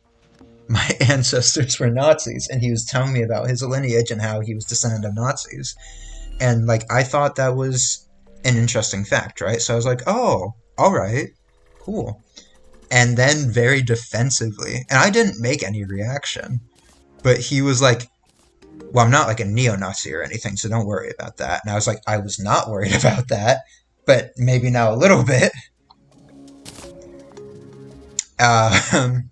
my ancestors were Nazis, and he was telling me about his lineage and how he was descendant of Nazis, and like I thought that was an interesting fact, right? So I was like, oh, all right, cool. And then very defensively, and I didn't make any reaction, but he was like, well, I'm not like a neo-Nazi or anything, so don't worry about that. And I was like, I was not worried about that, but maybe now a little bit. Um,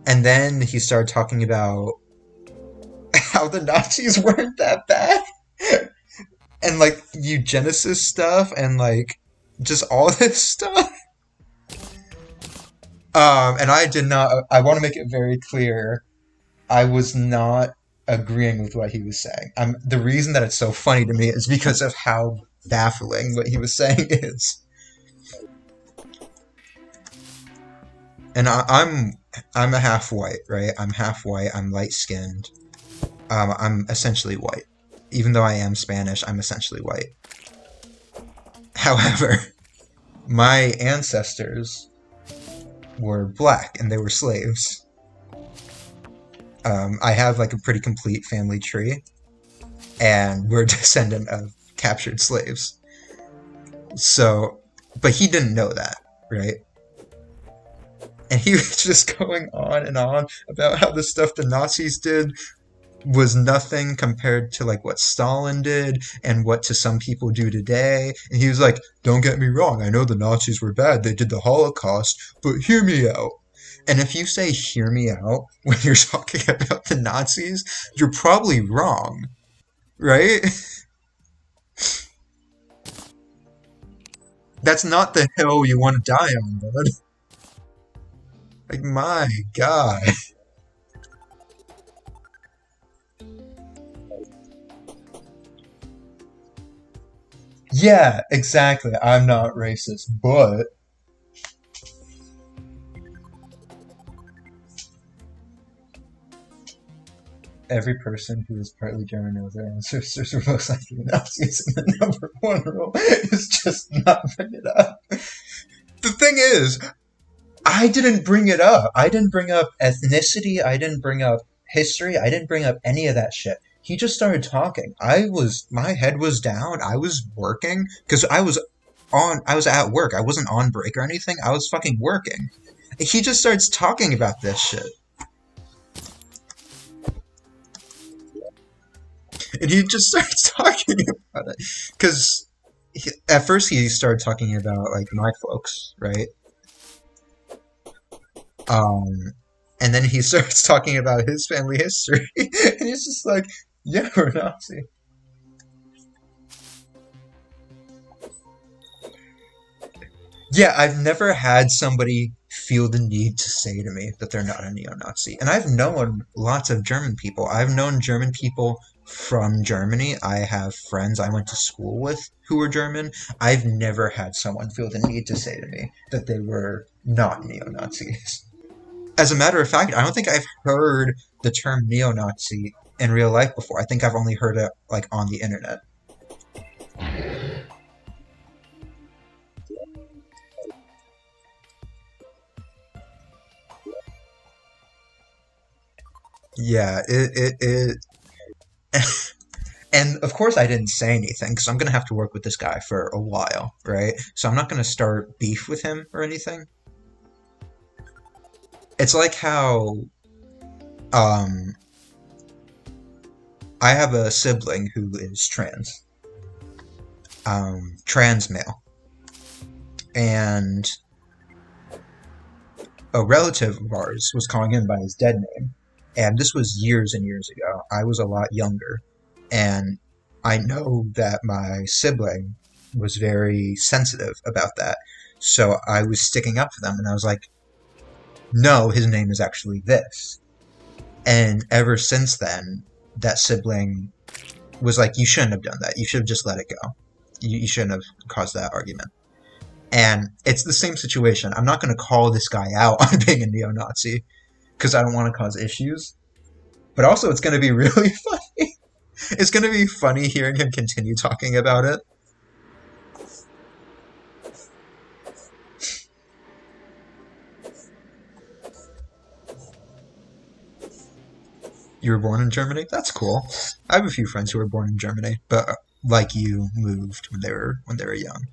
and then he started talking about how the Nazis weren't that bad, and like eugenicist stuff, and like just all this stuff. And I did not. I want to make it very clear. I was not agreeing with what he was saying. The reason that it's so funny to me is because of how baffling what he was saying is. And I'm a half white, right? I'm half white. I'm light skinned. I'm essentially white. Even though I am Spanish, I'm essentially white. However, my ancestors were black and they were slaves. I have like a pretty complete family tree, and we're a descendant of captured slaves. So, but he didn't know that, right? And he was just going on and on about how the stuff the Nazis did was nothing compared to like what Stalin did and what to some people do today. And he was like, don't get me wrong, I know the Nazis were bad, they did the Holocaust, but hear me out. And if you say hear me out when you're talking about the Nazis, you're probably wrong, right? That's not the hill you want to die on, bud. Like, my God. Yeah, exactly. I'm not racist, but every person who is partly German knows their ancestors were most likely Nazis, and the number one rule is just not bring it up. The thing is, I didn't bring it up. I didn't bring up ethnicity. I didn't bring up history. I didn't bring up any of that shit. He just started talking. My head was down. I was working because I was at work. I wasn't on break or anything. I was fucking working. He just starts talking about this shit. And he just starts talking about it. Because at first he started talking about, like, my folks, right? Um, and then he starts talking about his family history. And he's just like, yeah, we're Nazi. Yeah, I've never had somebody feel the need to say to me that they're not a neo-Nazi. And I've known lots of German people. I've known German people from Germany. I have friends I went to school with who were German. I've never had someone feel the need to say to me that they were not neo-Nazis. As a matter of fact, I don't think I've heard the term neo-Nazi in real life before. I think I've only heard it like on the internet. Yeah, and of course I didn't say anything because I'm gonna have to work with this guy for a while, right? So I'm not gonna start beef with him or anything. It's like how um I have a sibling who is trans male, and a relative of ours was calling him by his dead name. And this was years and years ago. I was a lot younger. And I know that my sibling was very sensitive about that. So I was sticking up for them, and I was like, no, his name is actually this. And ever since then, that sibling was like, you shouldn't have done that. You should have just let it go. You shouldn't have caused that argument. And it's the same situation. I'm not going to call this guy out on being a neo Nazi, because I don't want to cause issues. But also, it's going to be really funny. It's going to be funny hearing him continue talking about it. You were born in Germany? That's cool. I have a few friends who were born in Germany, but like you, moved when they were young.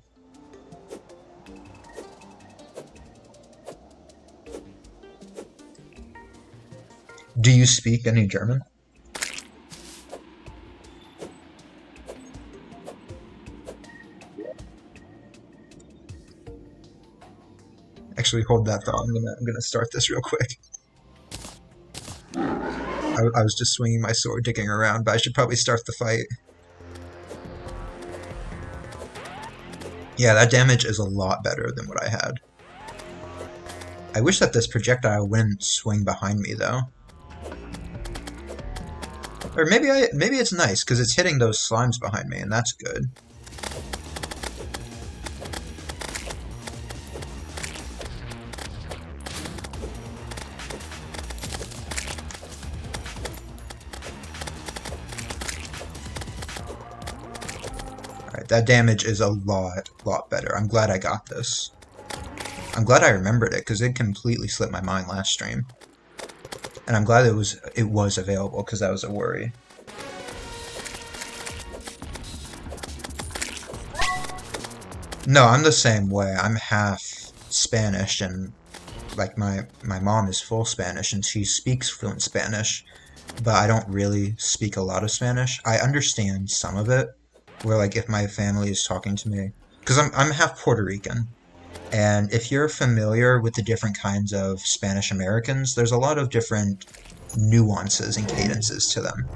Do you speak any German? Actually, hold that thought. I'm gonna start this real quick. I was just swinging my sword, digging around, but I should probably start the fight. Yeah, that damage is a lot better than what I had. I wish that this projectile wouldn't swing behind me, though. Or maybe it's nice, because it's hitting those slimes behind me, and that's good. Alright, that damage is a lot better. I'm glad I got this. I'm glad I remembered it, because it completely slipped my mind last stream. And I'm glad it was available, because that was a worry. No, I'm the same way. I'm half Spanish, and like my mom is full Spanish, and she speaks fluent Spanish, but I don't really speak a lot of Spanish. I understand some of it, where like if my family is talking to me, because I'm half Puerto Rican, and if you're familiar with the different kinds of Spanish Americans, there's a lot of different nuances and cadences to them.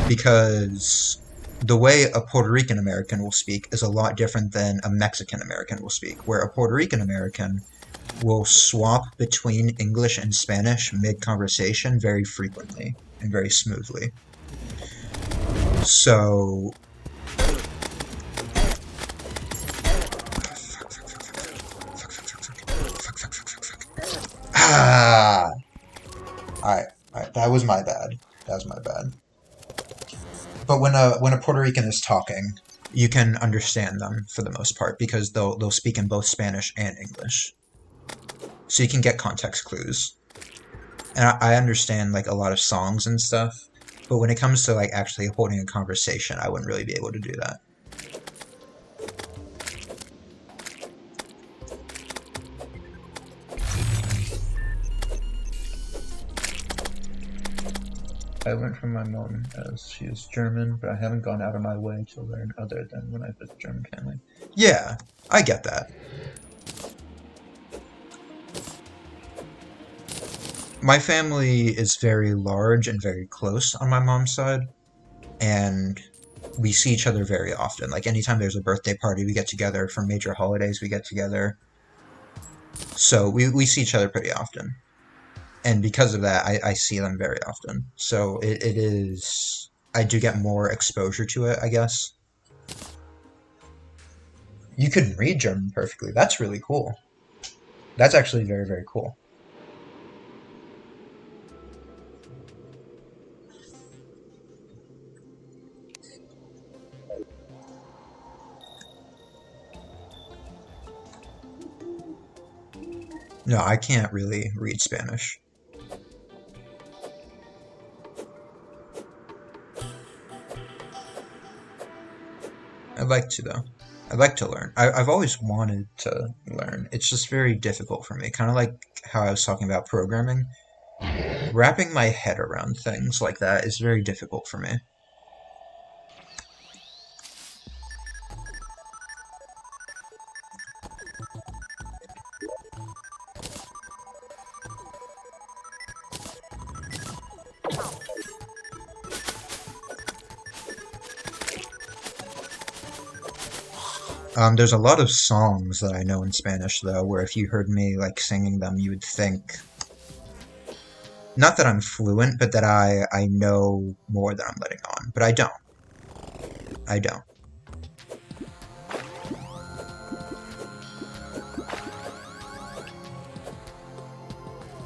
Because the way a Puerto Rican American will speak is a lot different than a Mexican American will speak, where a Puerto Rican American will swap between English and Spanish mid-conversation very frequently and very smoothly. So... Ah! Alright, that was my bad. That was my bad. But when a Puerto Rican is talking, you can understand them for the most part because they'll speak in both Spanish and English, so you can get context clues. And I understand like a lot of songs and stuff, but when it comes to like actually holding a conversation, I wouldn't really be able to do that. I learned from my mom as she is German, but I haven't gone out of my way to learn other than when I visit German family. Yeah, I get that. My family is very large and very close on my mom's side, and we see each other very often. Like anytime there's a birthday party, we get together. For major holidays, we get together. So we see each other pretty often. And because of that, I see them very often. So it is... I do get more exposure to it, I guess. You can read German perfectly. That's really cool. That's actually very, very cool. No, I can't really read Spanish. I'd like to, though. I'd like to learn. I've always wanted to learn. It's just very difficult for me. Kind of like how I was talking about programming. Wrapping my head around things like that is very difficult for me. There's a lot of songs that I know in Spanish, though, where if you heard me, like, singing them, you would think... Not that I'm fluent, but that I know more than I'm letting on. But I don't. I don't.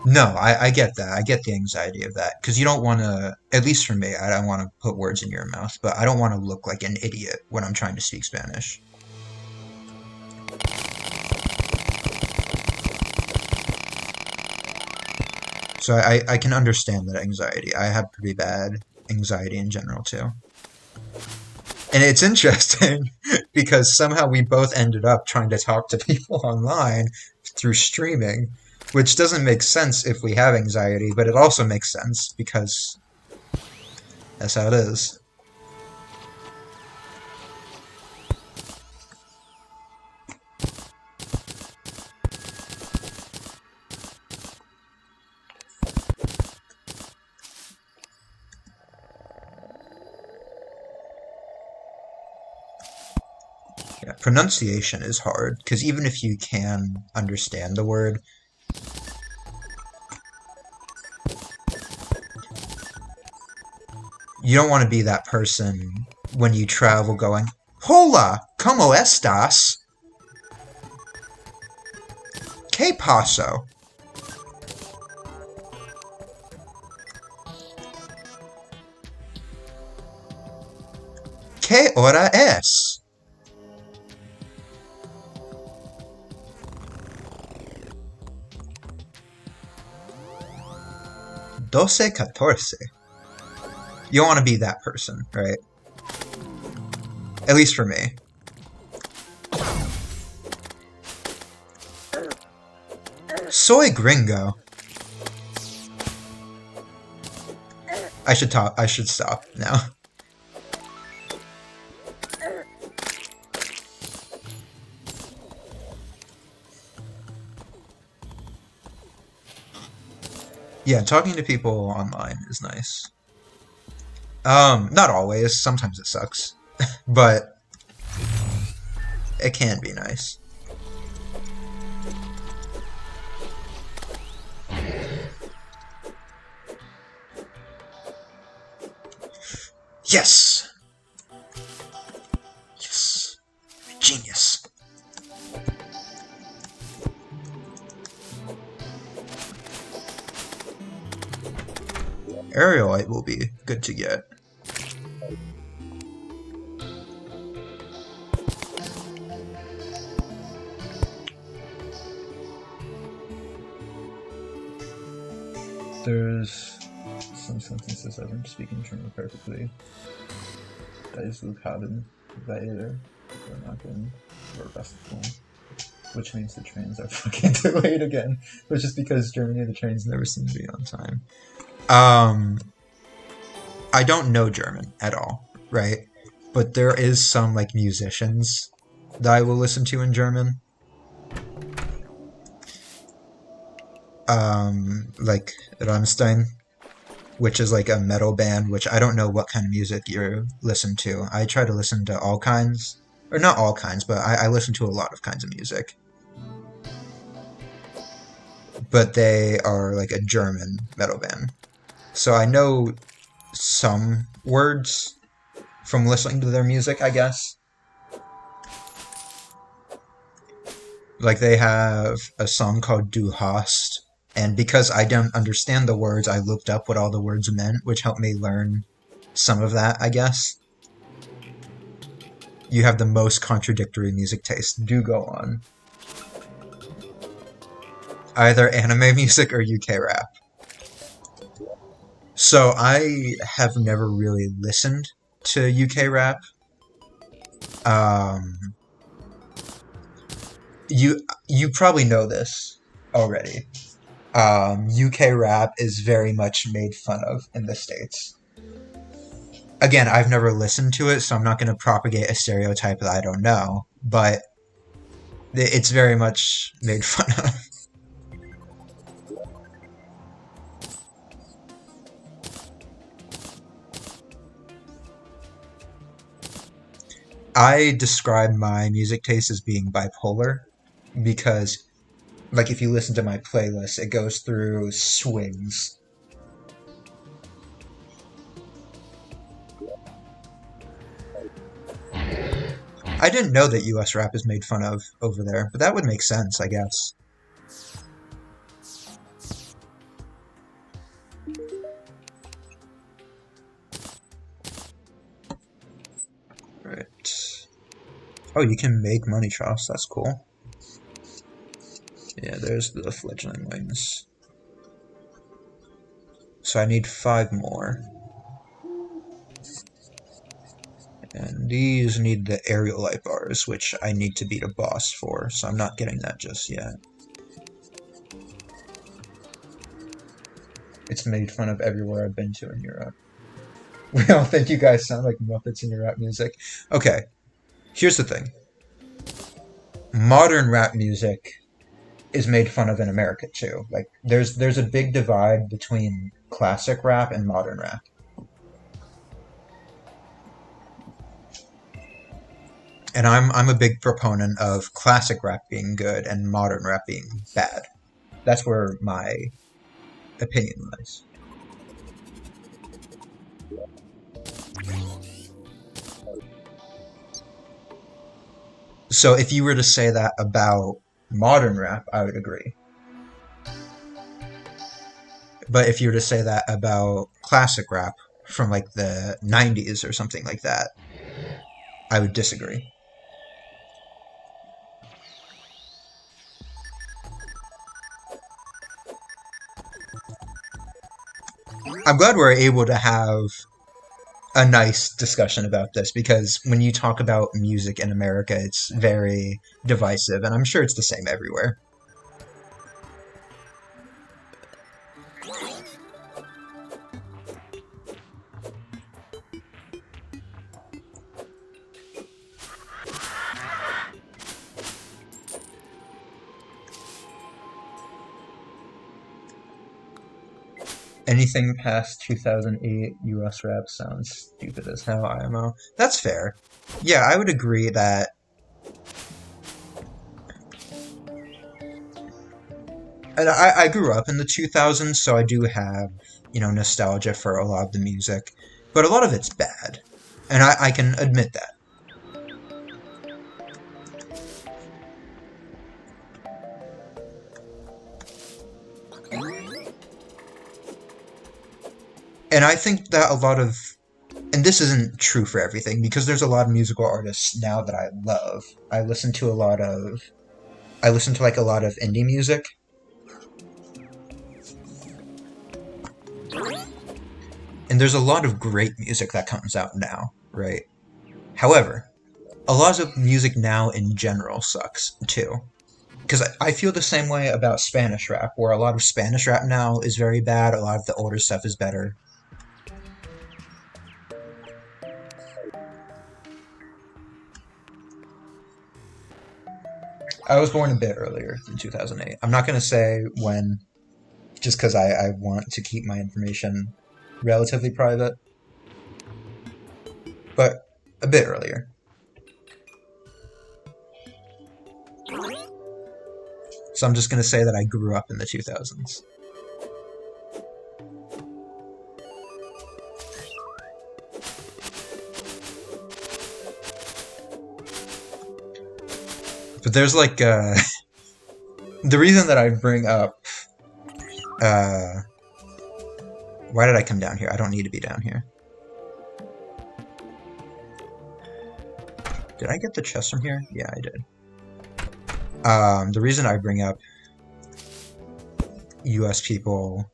No, I get that. I get the anxiety of that because you don't want to. At least for me, I don't want to put words in your mouth, but I don't want to look like an idiot when I'm trying to speak Spanish. So I can understand that anxiety. I have pretty bad anxiety in general too. And it's interesting because somehow we both ended up trying to talk to people online through streaming, which doesn't make sense if we have anxiety, but it also makes sense because that's how it is. Yeah, pronunciation is hard because even if you can understand the word, you don't want to be that person when you travel going, Hola, ¿cómo estás? ¿Qué paso? ¿Qué hora es? Doce catorce. You don't want to be that person, right? At least for me. Soy gringo. I should talk. I should stop now. Yeah, talking to people online is nice. Not always. Sometimes it sucks, but it can be nice. Yes! Yes! Genius! Aerialite will be good to get. There's some sentences I don't speak in German perfectly. Daisuke haben weiter Vermachen Verwastung, which means the trains are fucking delayed again, which is because Germany the trains never seem to be on time. I don't know German at all, right? But there is some like musicians that I will listen to in German. Like Rammstein, which is like a metal band, which I don't know what kind of music you listen to. I try to listen to all kinds, or not all kinds, but I listen to a lot of kinds of music. But they are like a German metal band. So I know some words from listening to their music, I guess. Like they have a song called Du hast, and because I don't understand the words, I looked up what all the words meant, which helped me learn some of that, I guess. You have the most contradictory music taste. Do go on. Either anime music or UK rap. So I have never really listened to UK rap. Um, you probably know this already. UK rap is very much made fun of in the States. Again, I've never listened to it, so I'm not going to propagate a stereotype that I don't know, but it's very much made fun of. I describe my music taste as being bipolar because, like, if you listen to my playlist, it goes through swings. I didn't know that US rap is made fun of over there, but that would make sense, I guess. Oh, you can make money troughs. That's cool. Yeah, there's the fledgling wings. So I need 5 more. And these need the aerial light bars, which I need to beat a boss for, so I'm not getting that just yet. It's made fun of everywhere I've been to in Europe. We all think you guys sound like Muppets in your rap music. Okay, here's the thing. Modern rap music is made fun of in America too. Like there's a big divide between classic rap and modern rap. And I'm a big proponent of classic rap being good and modern rap being bad. That's where my opinion lies. So if you were to say that about modern rap, I would agree. But if you were to say that about classic rap from like the 90s or something like that, I would disagree. I'm glad we're able to have a nice discussion about this because when you talk about music in America, it's very divisive, and I'm sure it's the same everywhere. Anything past 2008 US rap sounds stupid as hell, IMO. That's fair. Yeah, I would agree that. And I grew up in the 2000s, so I do have, nostalgia for a lot of the music. But a lot of it's bad. And I can admit that. And I think that a lot of. And this isn't true for everything, because there's a lot of musical artists now that I love. I listen to like a lot of indie music. And there's a lot of great music that comes out now, right? However, a lot of music now in general sucks too. Because I feel the same way about Spanish rap, where a lot of Spanish rap now is very bad, a lot of the older stuff is better. I was born a bit earlier than 2008. I'm not going to say when, just because I want to keep my information relatively private, but a bit earlier. So I'm just going to say that I grew up in the 2000s. But there's like, the reason that I bring up, why did I come down here? I don't need to be down here. Did I get the chest from here? Yeah, I did. The reason I bring up US people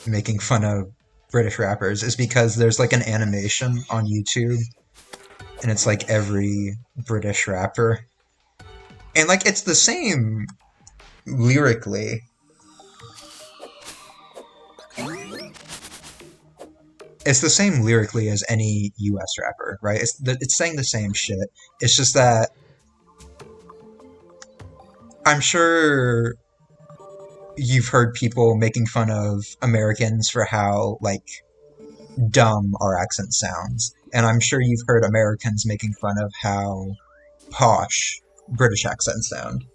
making fun of British rappers is because there's like an animation on YouTube, and it's like every British rapper. And like it's the same lyrically. It's the same lyrically as any US rapper, right? It's saying the same shit. It's just that I'm sure you've heard people making fun of Americans for how, like, dumb our accent sounds. And I'm sure you've heard Americans making fun of how posh British accents sound.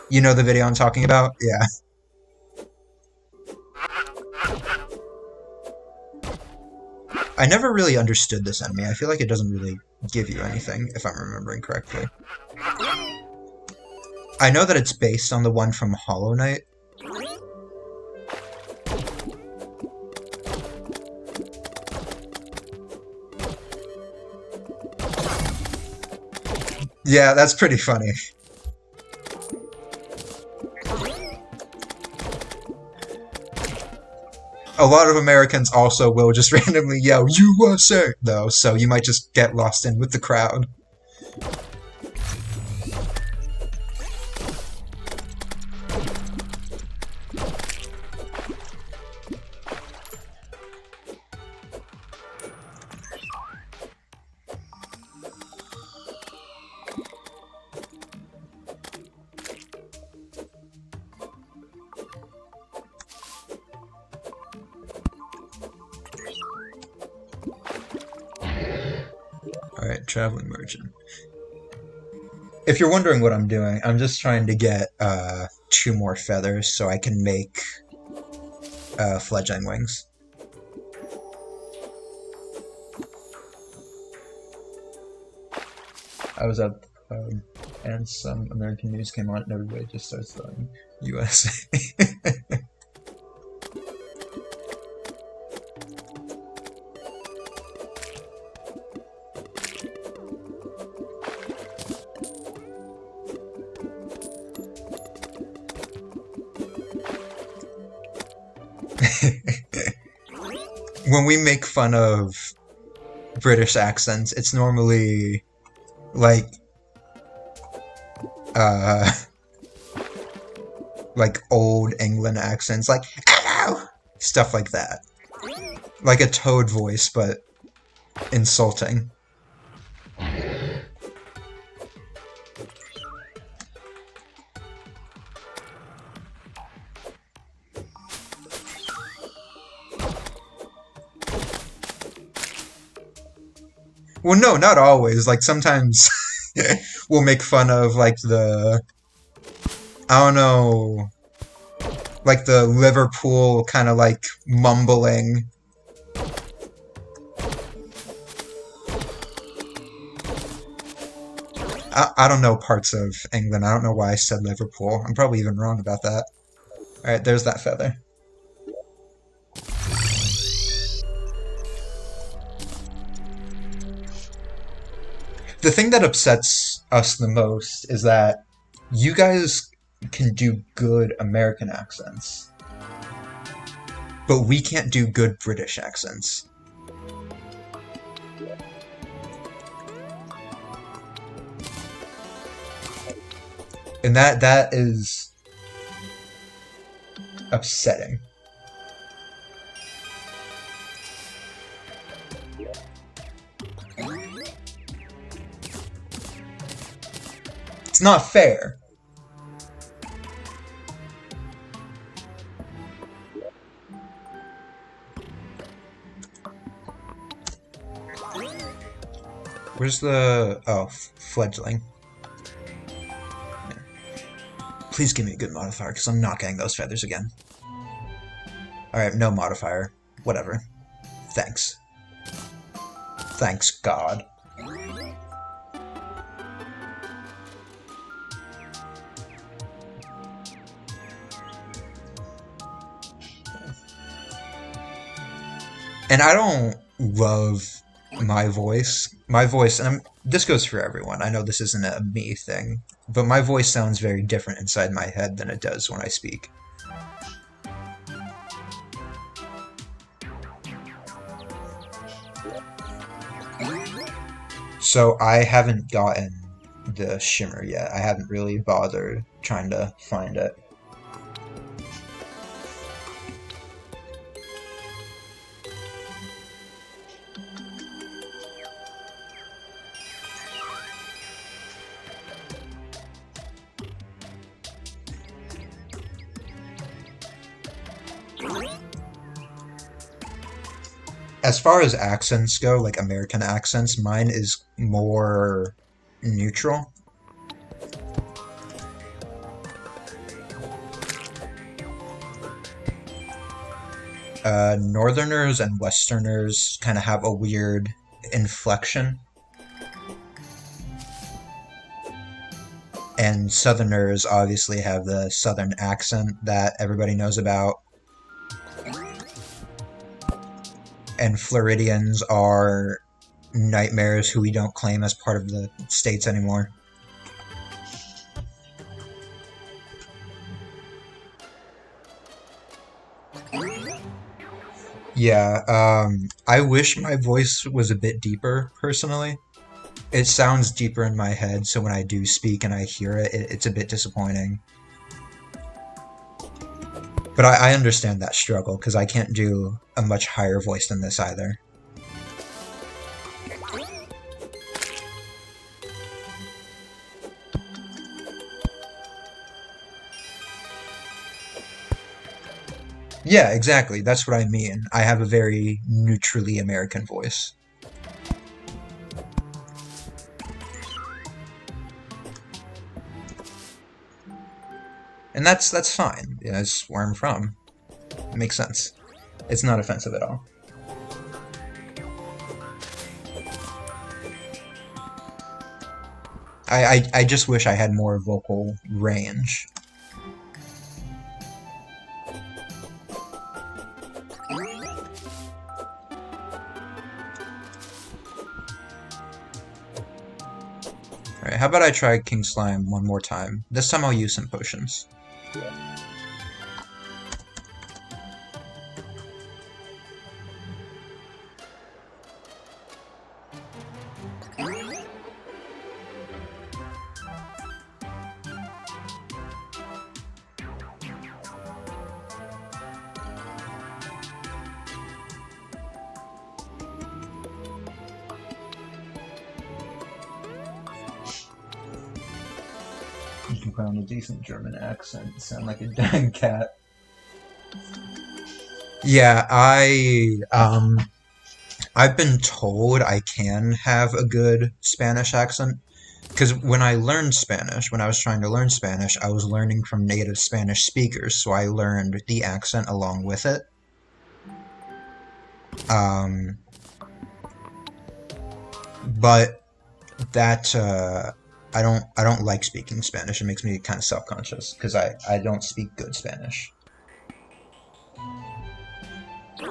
You know the video I'm talking about? Yeah. I never really understood this enemy. I feel like it doesn't really give you anything, if I'm remembering correctly. I know that it's based on the one from Hollow Knight. Yeah, that's pretty funny. A lot of Americans also will just randomly yell USA though, so you might just get lost in with the crowd. Alright, traveling merchant. If you're wondering what I'm doing, I'm just trying to get 2 more feathers so I can make fledgling wings. I was at and some American news came on and everybody just starts throwing USA. When we make fun of British accents, it's normally like uh like old England accents, like hello, stuff like that, like a Toad voice, but insulting. Well, no, not always. Like sometimes we'll make fun of like the I don't know, like the Liverpool kind of like mumbling. I don't know parts of England. I don't know why I said Liverpool. I'm probably even wrong about that. Alright, there's that feather. The thing that upsets us the most is that you guys can do good American accents, but we can't do good British accents. And that is upsetting. It's not fair. Where's the... oh, fledgling. Please give me a good modifier, because I'm not getting those feathers again. Alright, no modifier. Whatever. Thanks. Thanks, God. And I don't love my voice. My voice, and this goes for everyone. I know this isn't a me thing, but my voice sounds very different inside my head than it does when I speak. So I haven't gotten the shimmer yet. I haven't really bothered trying to find it. As far as accents go, like American accents, mine is more neutral. Northerners and Westerners kind of have a weird inflection, and Southerners obviously have the Southern accent that everybody knows about. And Floridians are nightmares who we don't claim as part of the states anymore. Yeah, I wish my voice was a bit deeper, personally. It sounds deeper in my head, so when I do speak and I hear it, it's a bit disappointing. But I understand that struggle, because I can't do a much higher voice than this either. Yeah, exactly. That's what I mean. I have a very neutrally American voice. And that's fine. Yeah, that's where I'm from. It makes sense. It's not offensive at all. I just wish I had more vocal range. Alright, how about I try King Slime one more time? This time I'll use some potions. You can put on a decent German accent, sound like a dang cat. Yeah, I've been told I can have a good Spanish accent. Because when I learned Spanish, when I was trying to learn Spanish, I was learning from native Spanish speakers, so I learned the accent along with it. Um, but that I don't like speaking Spanish. It makes me kind of self-conscious because I don't speak good Spanish. All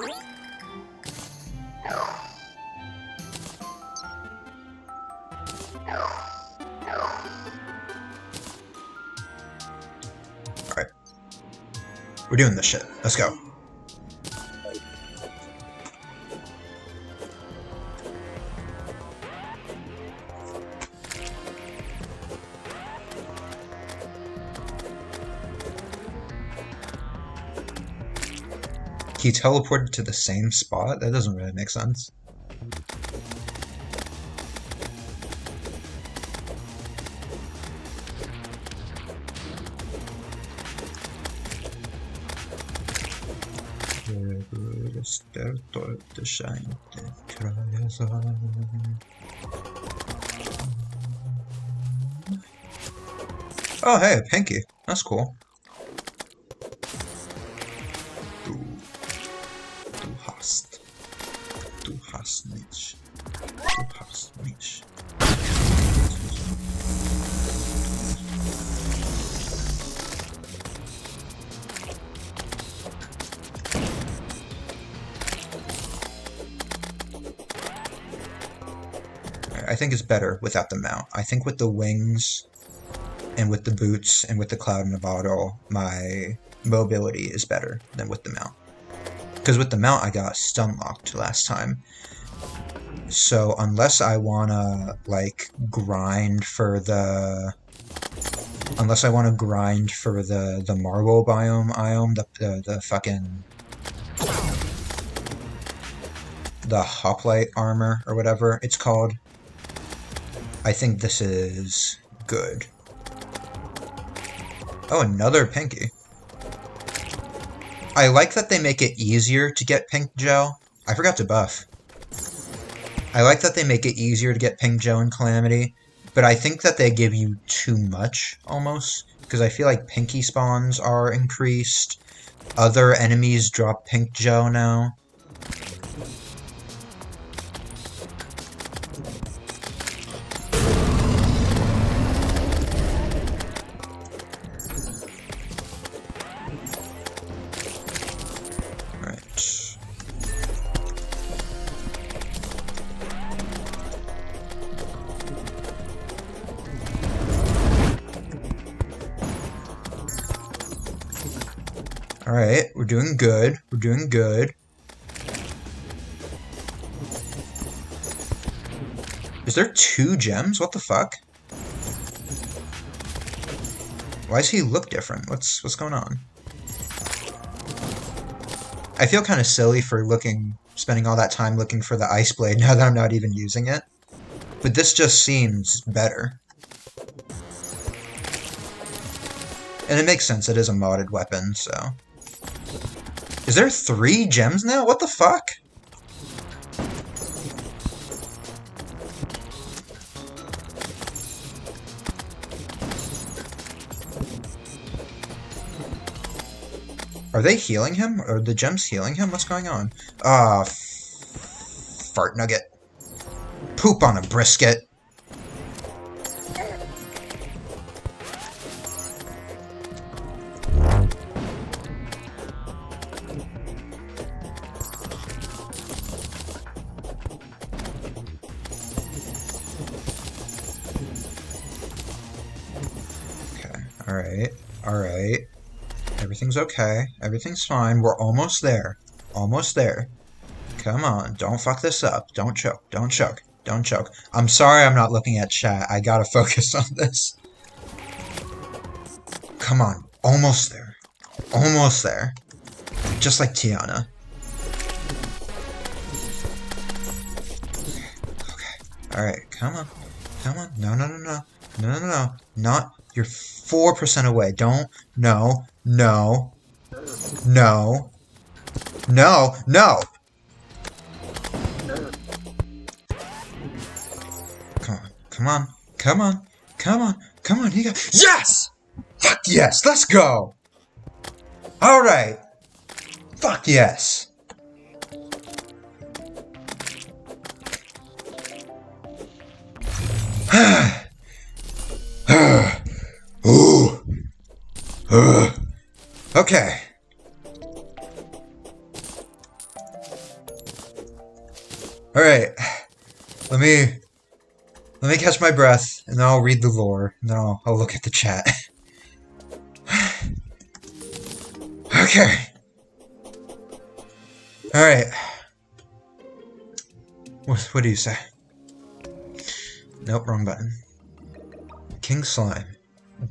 right, we're doing this shit. Let's go. He teleported to the same spot? That doesn't really make sense. Oh, hey, a Pinky. That's cool. Du hast. Du hast nicht. Du hast nicht. I think it's better without the mount. I think with the wings and with the boots and with the cloud in the bottle, my mobility is better than with the mount. Because with the mount, I got stun locked last time. So unless I wanna like grind for the marble biome, the fucking the hoplite armor or whatever it's called, I think this is good. Oh, another Pinky. I like that they make it easier to get pink gel. I forgot to buff. I like that they make it easier to get pink gel in Calamity, but I think that they give you too much, almost, because I feel like Pinky spawns are increased. Other enemies drop pink gel now. Alright, we're doing good. We're doing good. Is there 2 gems? What the fuck? Why does he look different? What's going on? I feel kind of silly for spending all that time looking for the ice blade now that I'm not even using it. But this just seems better. And it makes sense, it is a modded weapon, so... Is there 3 gems now? What the fuck? Are they healing him? Are the gems healing him? What's going on? Fart nugget. Poop on a brisket. Okay, alright, alright. Everything's okay. Everything's fine. We're almost there. Almost there. Come on. Don't fuck this up. Don't choke. Don't choke. Don't choke. I'm sorry I'm not looking at chat. I gotta focus on this. Come on. Almost there. Almost there. Just like Tiana. Okay. Alright. Come on. Come on. No, no, no, no. No, no, no, no. Not. You're 4% away. Don't. No. No. No. No. No. Come on. Come on. Come on. Come on. Come on. You got. Yes! Fuck yes. Let's go. Alright. Fuck yes. Ooh. Okay. Alright. Let me catch my breath, and then I'll read the lore, and then I'll look at the chat. Okay. Alright. What do you say? Nope, wrong button. King Slime.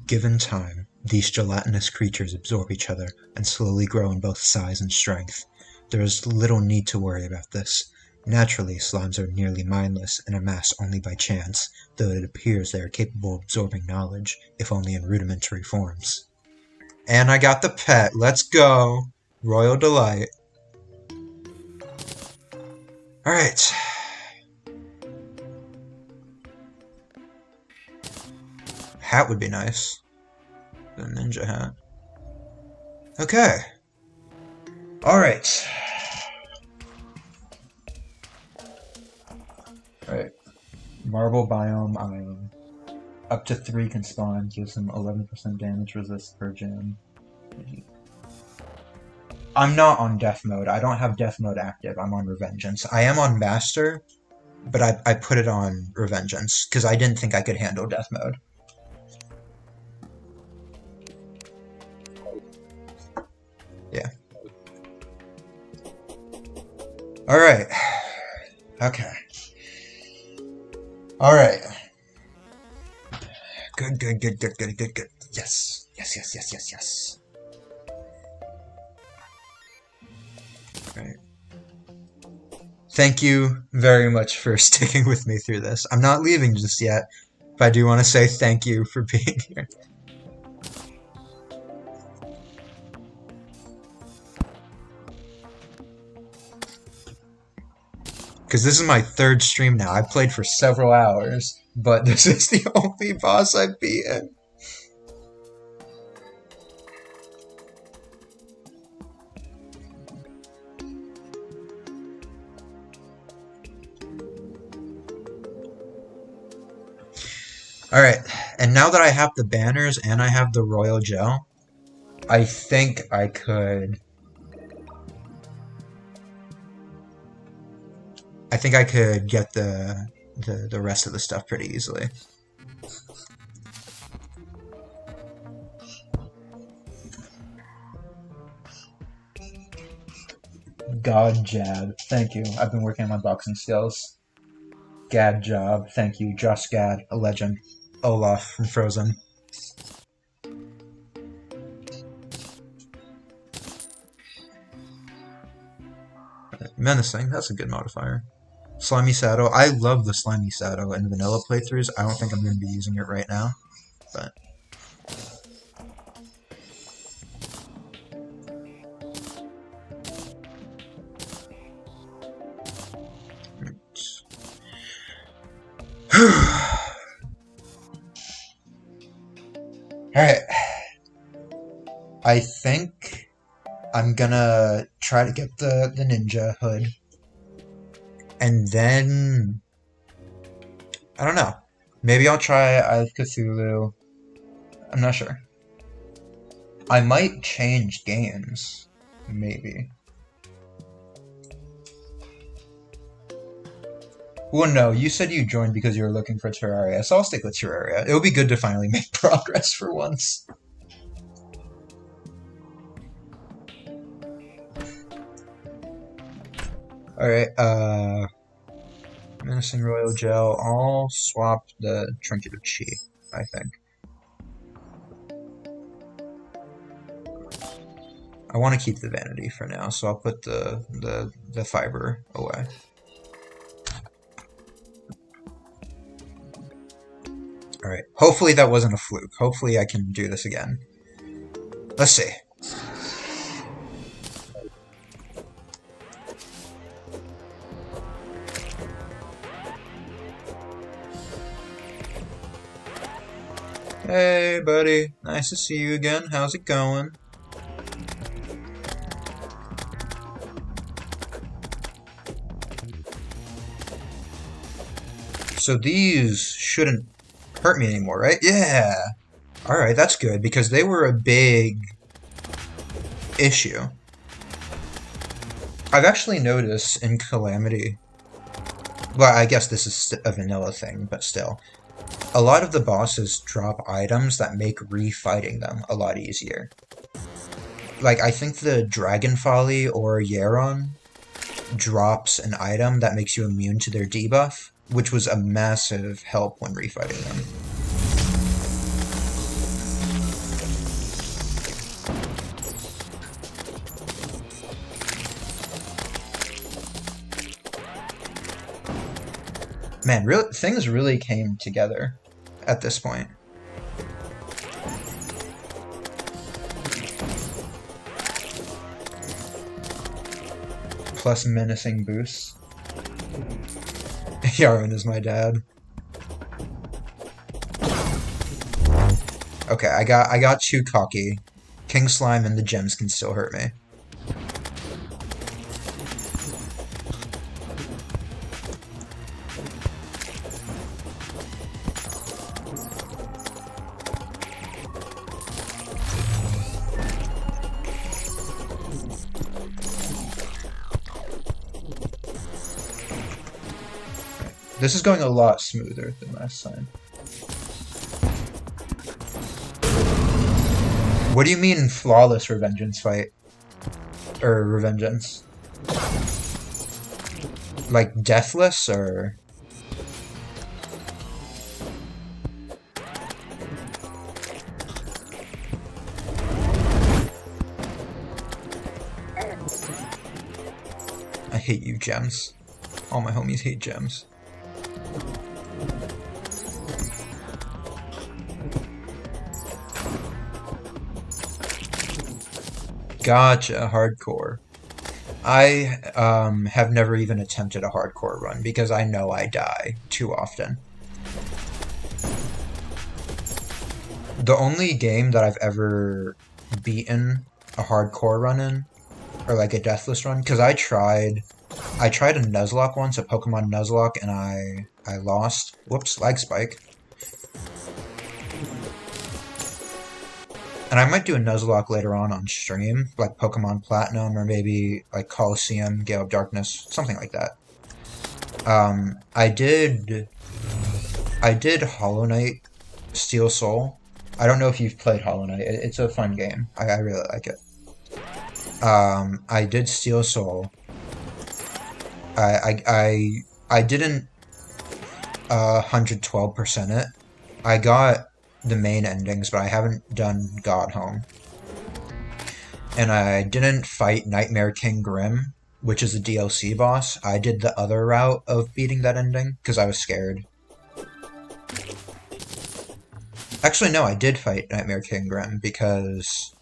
Given time, these gelatinous creatures absorb each other and slowly grow in both size and strength. There is little need to worry about this. Naturally, slimes are nearly mindless and amass only by chance, though it appears they are capable of absorbing knowledge, if only in rudimentary forms. And I got the pet. Let's go. Royal Delight. Alright. Hat would be nice. The ninja hat. Okay. Alright. Alright. Marble biome iron. Up to 3 can spawn, gives him 11% damage resist per gem. I'm not on death mode. I don't have death mode active. I'm on Revengeance. I am on master, but I put it on Revengeance because I didn't think I could handle death mode. Yeah. Alright. Okay. Alright. Good, good, good, good, good, good, good. Yes. Yes, yes, yes, yes, yes. Right. Thank you very much for sticking with me through this. I'm not leaving just yet, but I do want to say thank you for being here. Because this is my 3rd stream now. I played for several hours, but this is the only boss I've beaten. Alright, and now that I have the banners and I have the royal gel, I think I could... get the rest of the stuff pretty easily. God jab. Thank you. I've been working on my boxing skills. Gad job. Thank you, Josh Gad, a legend. Olaf from Frozen. Menacing, that's a good modifier. Slimy Saddle. I love the Slimy Saddle in vanilla playthroughs. I don't think I'm going to be using it right now, but... Alright. I think I'm gonna try to get the ninja hood. And then... I don't know. Maybe I'll try Eye of Cthulhu. I'm not sure. I might change games. Maybe. Well, no, you said you joined because you were looking for Terraria, so I'll stick with Terraria. It would be good to finally make progress for once. Alright, Menacing Royal Gel. I'll swap the Trinket of Chi, I think. I want to keep the Vanity for now, so I'll put the fiber away. Alright, hopefully that wasn't a fluke. Hopefully I can do this again. Let's see. Hey, buddy. Nice to see you again. How's it going? So these shouldn't hurt me anymore, right? Yeah! Alright, that's good, because they were a big issue. I've actually noticed in Calamity, well, I guess this is a vanilla thing, but still, a lot of the bosses drop items that make refighting them a lot easier. Like, I think the Dragon Folly or Yeron drops an item that makes you immune to their debuff, which was a massive help when refighting them. Man, things really came together at this point. Plus menacing boosts. Yaron is my dad. Okay, I got too cocky. King Slime and the gems can still hurt me. This is going a lot smoother than last time. What do you mean flawless Revengeance fight? Or Revengeance? Like deathless or... I hate you, gems. All my homies hate gems. Gotcha, hardcore. I have never even attempted a hardcore run because I know I die too often. The only game that I've ever beaten a hardcore run in, or like a deathless run, because I tried a Nuzlocke once, a Pokemon Nuzlocke, and I lost. Whoops, lag spike. And I might do a Nuzlocke later on stream, like Pokemon Platinum, or maybe like Coliseum, Gale of Darkness, something like that. I did Hollow Knight Steel Soul. I don't know if you've played Hollow Knight. It's a fun game. I really like it. I did Steel Soul. I didn't 112% it. I got the main endings, but I haven't done God Home. And I didn't fight Nightmare King Grim, which is a DLC boss. I did the other route of beating that ending because I was scared. Actually, no, I did fight Nightmare King Grim because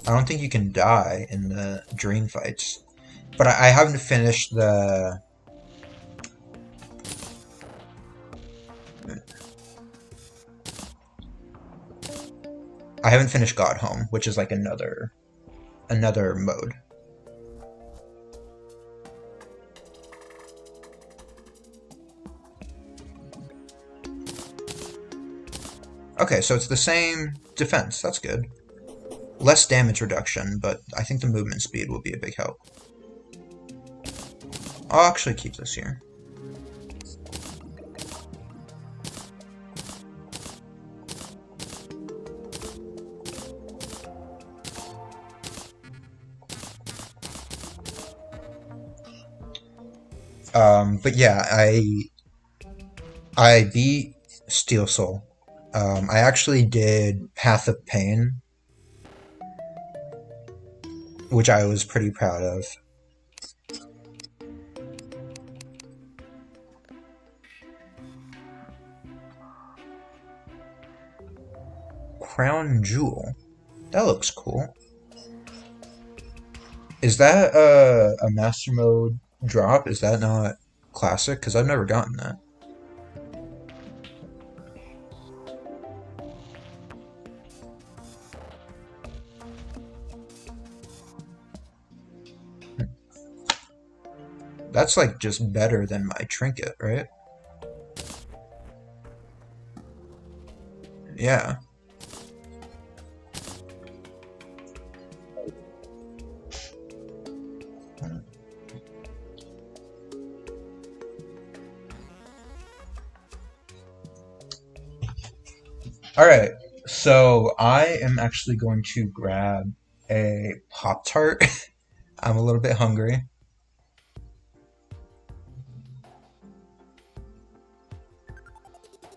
I don't think you can die in the dream fights. But I haven't finished the. I haven't finished God Home, which is like another mode. Okay, so it's the same defense. That's good. Less damage reduction, but I think the movement speed will be a big help. I'll actually keep this here. But yeah, I beat Steel Soul. I actually did Path of Pain, which I was pretty proud of. Crown Jewel. That looks cool. Is that a Master Mode drop? Is that not classic? Because I've never gotten that. That's like just better than my trinket, right? Yeah. All right. So I am actually going to grab a Pop Tart. I'm a little bit hungry.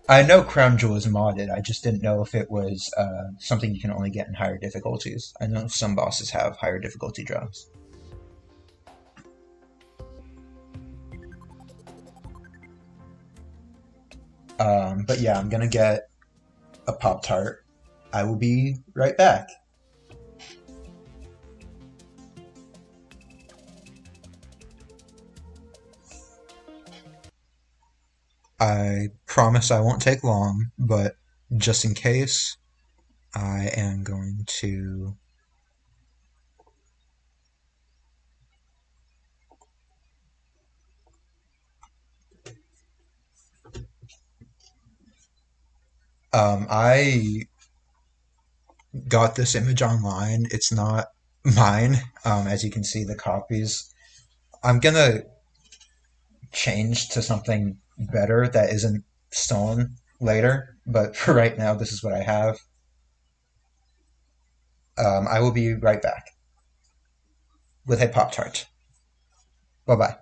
I know Crown Jewel is modded. I just didn't know if it was something you can only get in higher difficulties. I know some bosses have higher difficulty drops. But yeah, I'm gonna get a Pop Tart. I will be right back. I promise I won't take long, but just in case, I am going to. I got this image online. It's not mine. As you can see, the copies. I'm gonna change to something better that isn't stolen later, but for right now, this is what I have. I will be right back with a Pop Tart. Bye bye.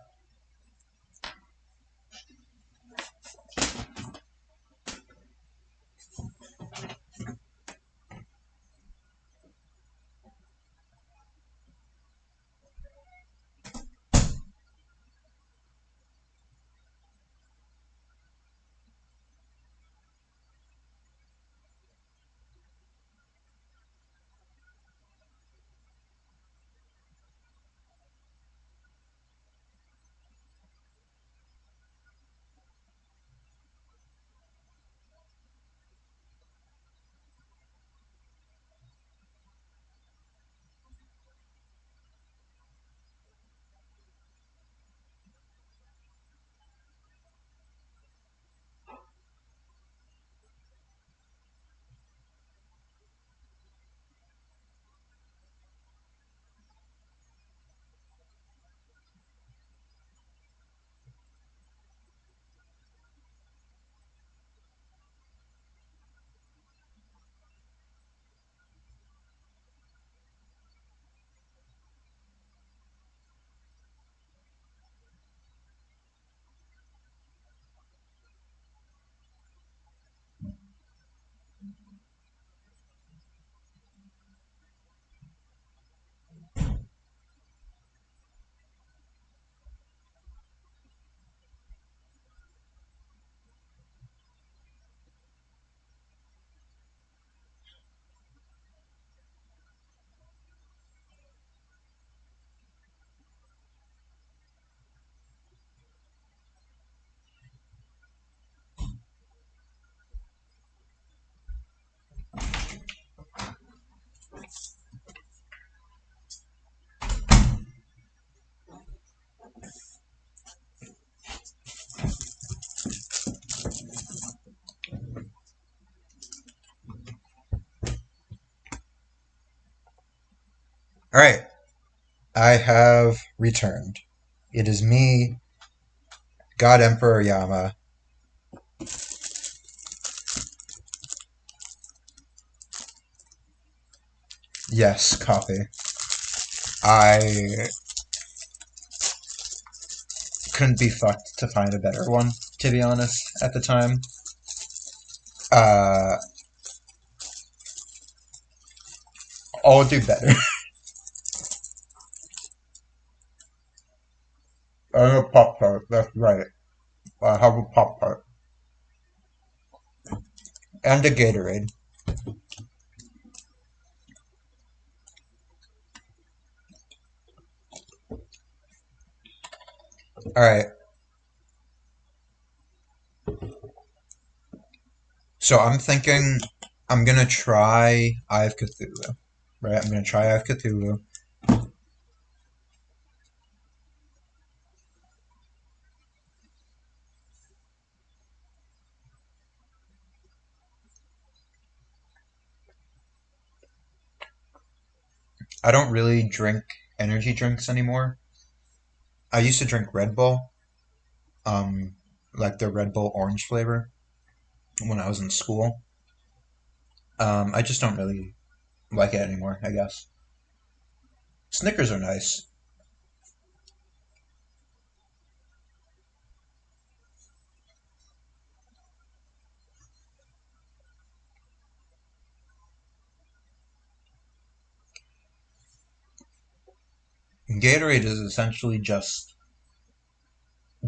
Alright, I have returned. It is me, God Emperor Yama. Yes, copy. I couldn't be fucked to find a better one, to be honest, at the time. Uh, I'll do better. I have a Pop Tart, that's right. I have a Pop Tart. And a Gatorade. Alright, so I'm thinking I'm gonna try Eye of Cthulhu. Right, I'm gonna try Eye of Cthulhu. I don't really drink energy drinks anymore. I used to drink Red Bull, um, like the Red Bull orange flavor when I was in school. I just don't really like it anymore, I guess. Snickers are nice. Gatorade is essentially just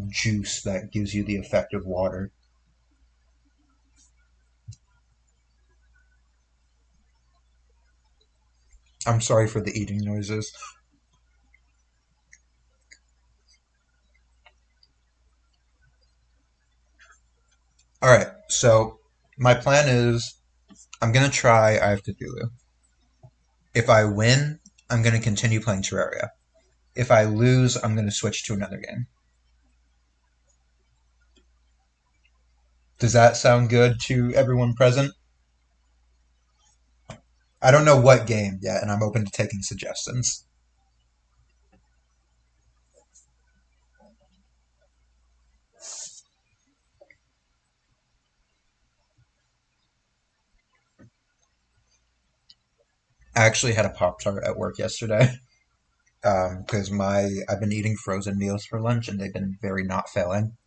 juice that gives you the effect of water. I'm sorry for the eating noises. Alright, so my plan is I'm gonna try Eye of Cthulhu. If I win, I'm gonna continue playing Terraria. If I lose, I'm gonna switch to another game. Does that sound good to everyone present? I don't know what game yet, and I'm open to taking suggestions. I actually had a Pop Tart at work yesterday because my I've been eating frozen meals for lunch and they've been very not filling.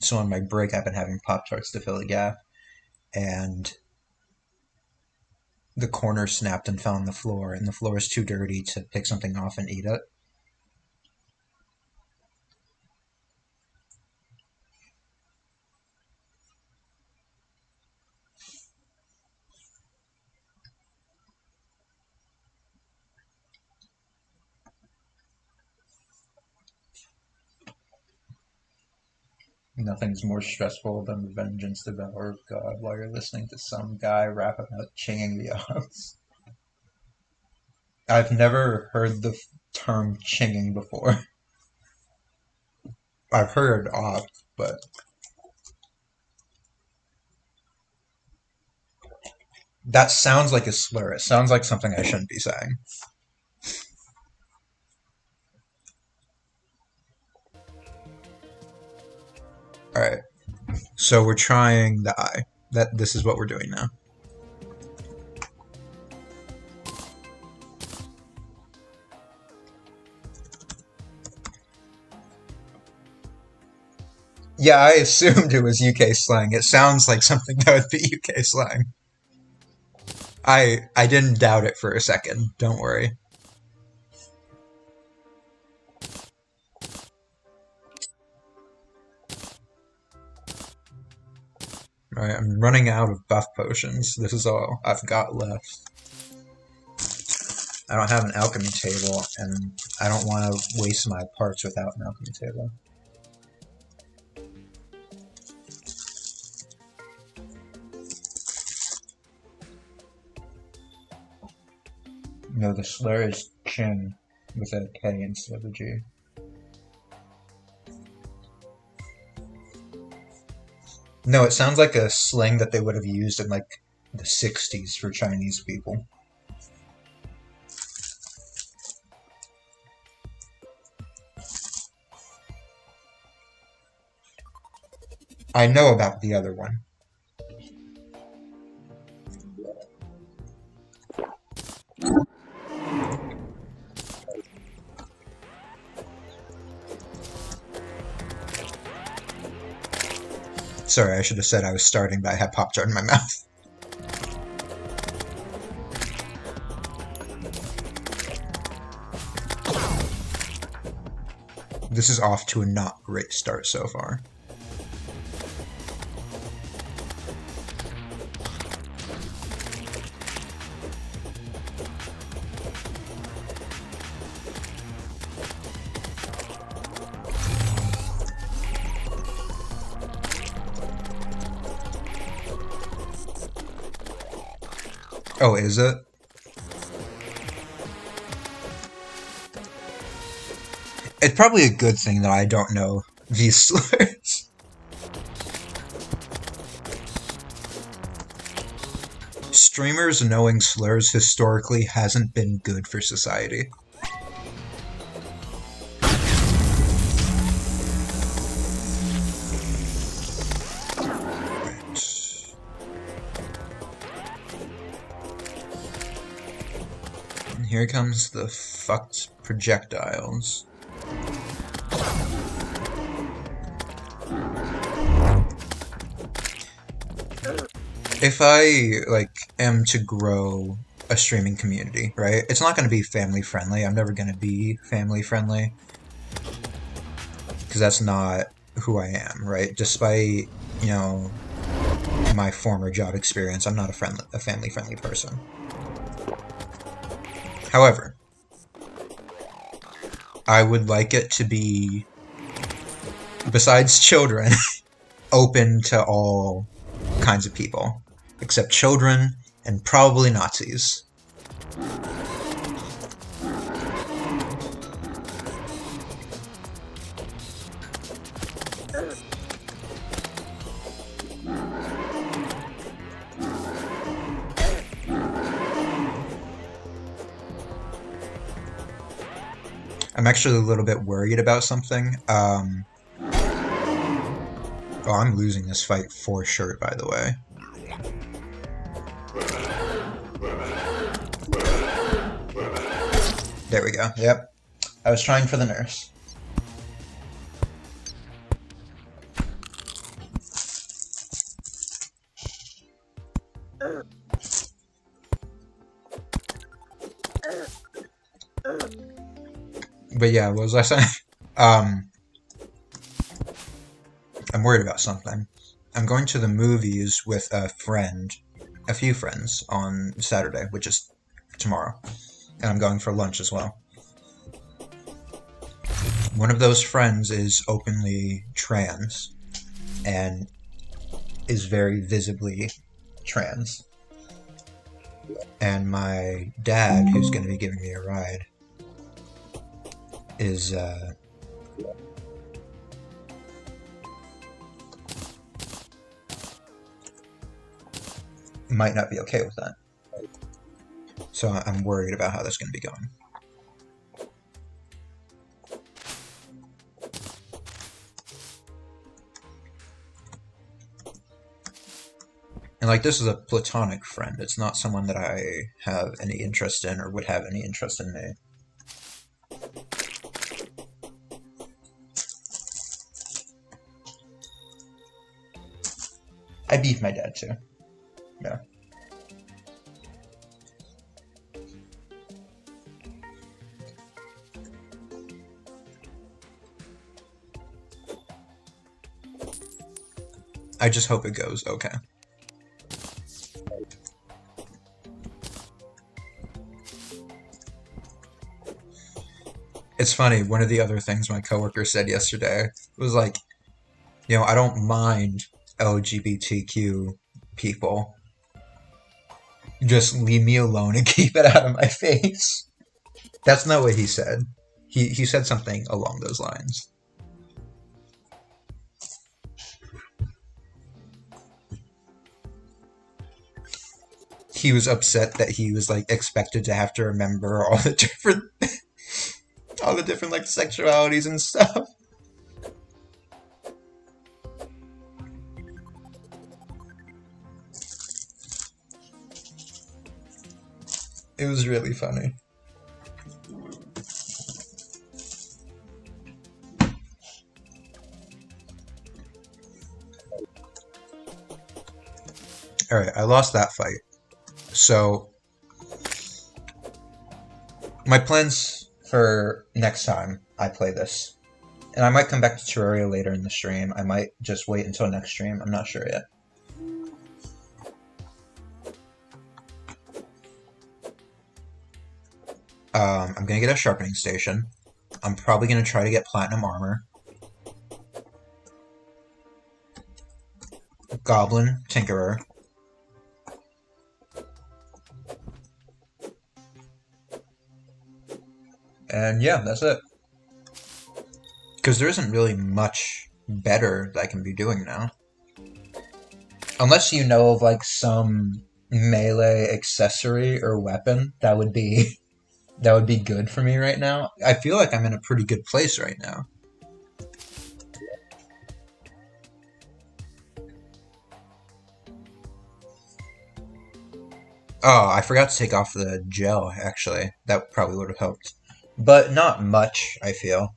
So on my break, I've been having Pop Tarts to fill the gap, and the corner snapped and fell on the floor, and the floor is too dirty to pick something off and eat it. Nothing's more stressful than the vengeance devour of God while you're listening to some guy rap about chinging the odds. I've never heard the term chinging before. I've heard off, but that sounds like a slur. It sounds like something I shouldn't be saying. All right, so we're trying the eye. That this is what we're doing now. Yeah, I assumed it was UK slang. It sounds like something that would be UK slang. I didn't doubt it for a second. Don't worry. All right, I'm running out of buff potions. This is all I've got left. I don't have an alchemy table, and I don't want to waste my parts without an alchemy table. No, the slur is chin with a K instead of a G. No, it sounds like a slang that they would have used in like the 60s for Chinese people. I know about the other one. Sorry, I should have said I was starting, but I had Pop Tart in my mouth. This is off to a not great start so far. Oh, is it? It's probably a good thing that I don't know these slurs. Streamers knowing slurs historically hasn't been good for society. And here comes the fucked projectiles. If I am to grow a streaming community, right? It's not going to be family friendly. I'm never going to be family friendly because that's not who I am, right? Despite, my former job experience, I'm not a family friendly person. However, I would like it to be, besides children, open to all kinds of people, except children and probably Nazis. I'm actually a little bit worried about something. Oh, I'm losing this fight for sure, by the way. There we go. Yep. I was trying for the nurse. But yeah, what was I saying? I'm worried about something. I'm going to the movies with a few friends on Saturday, which is tomorrow. And I'm going for lunch as well. One of those friends is openly trans and is very visibly trans. And my dad, who's going to be giving me a ride, is might not be okay with that. So I'm worried about how that's going to be going. And this is a platonic friend. It's not someone that I have any interest in or would have any interest in me. I beef my dad too. Yeah. I just hope it goes okay. It's funny, one of the other things my coworker said yesterday was I don't mind LGBTQ people. Just leave me alone and keep it out of my face. That's not what he said. He said something along those lines. He was upset that he was expected to have to remember all the different sexualities and stuff. It was really funny. Alright, I lost that fight. So, my plans for next time I play this, and I might come back to Terraria later in the stream. I might just wait until next stream. I'm not sure yet. I'm gonna get a sharpening station. I'm probably gonna try to get platinum armor. Goblin Tinkerer. And yeah, that's it. Because there isn't really much better that I can be doing now. Unless you know of like some melee accessory or weapon that would be good for me right now. I feel like I'm in a pretty good place right now. Oh, I forgot to take off the gel, actually. That probably would have helped. But not much, I feel.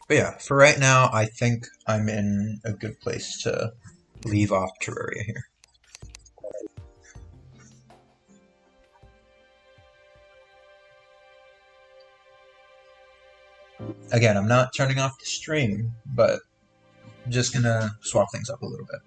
But yeah, for right now, I think I'm in a good place to leave off Terraria here. Again, I'm not turning off the stream, but just gonna swap things up a little bit.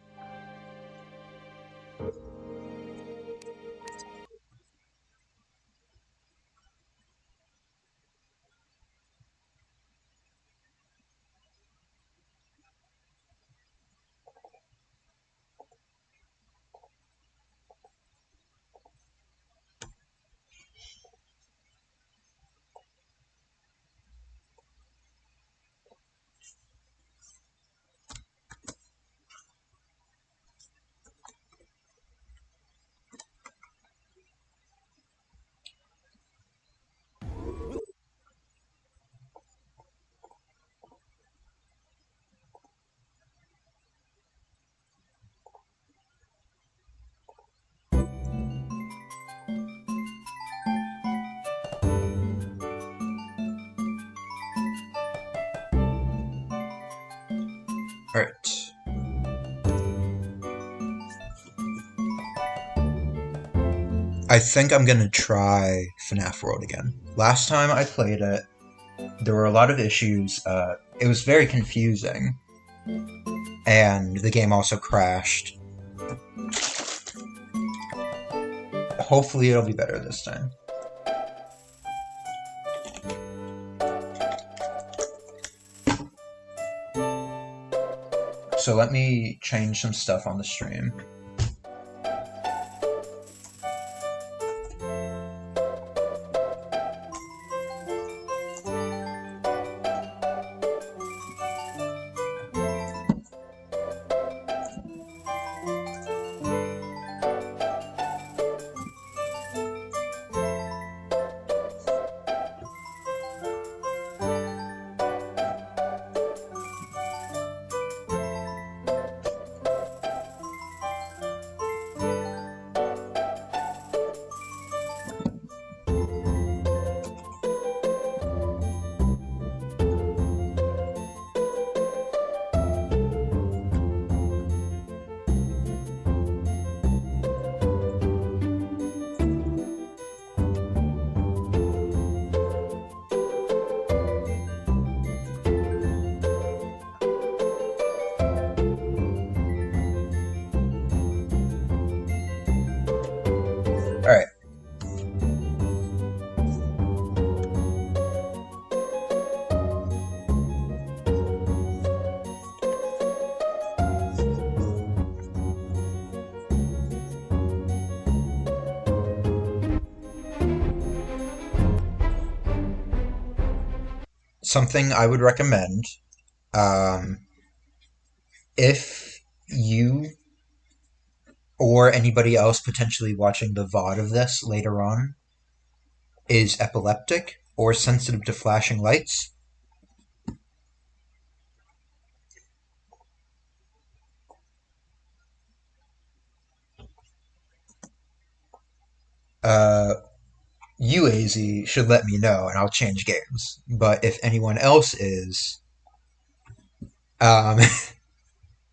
Alright. I think I'm gonna try FNAF World again. Last time I played it, there were a lot of issues. It was very confusing, and the game also crashed. Hopefully it'll be better this time. So let me change some stuff on the stream. Alright. Something I would recommend, if you or anybody else potentially watching the VOD of this later on is epileptic or sensitive to flashing lights, uh, you, AZ, should let me know and I'll change games. But if anyone else is, um,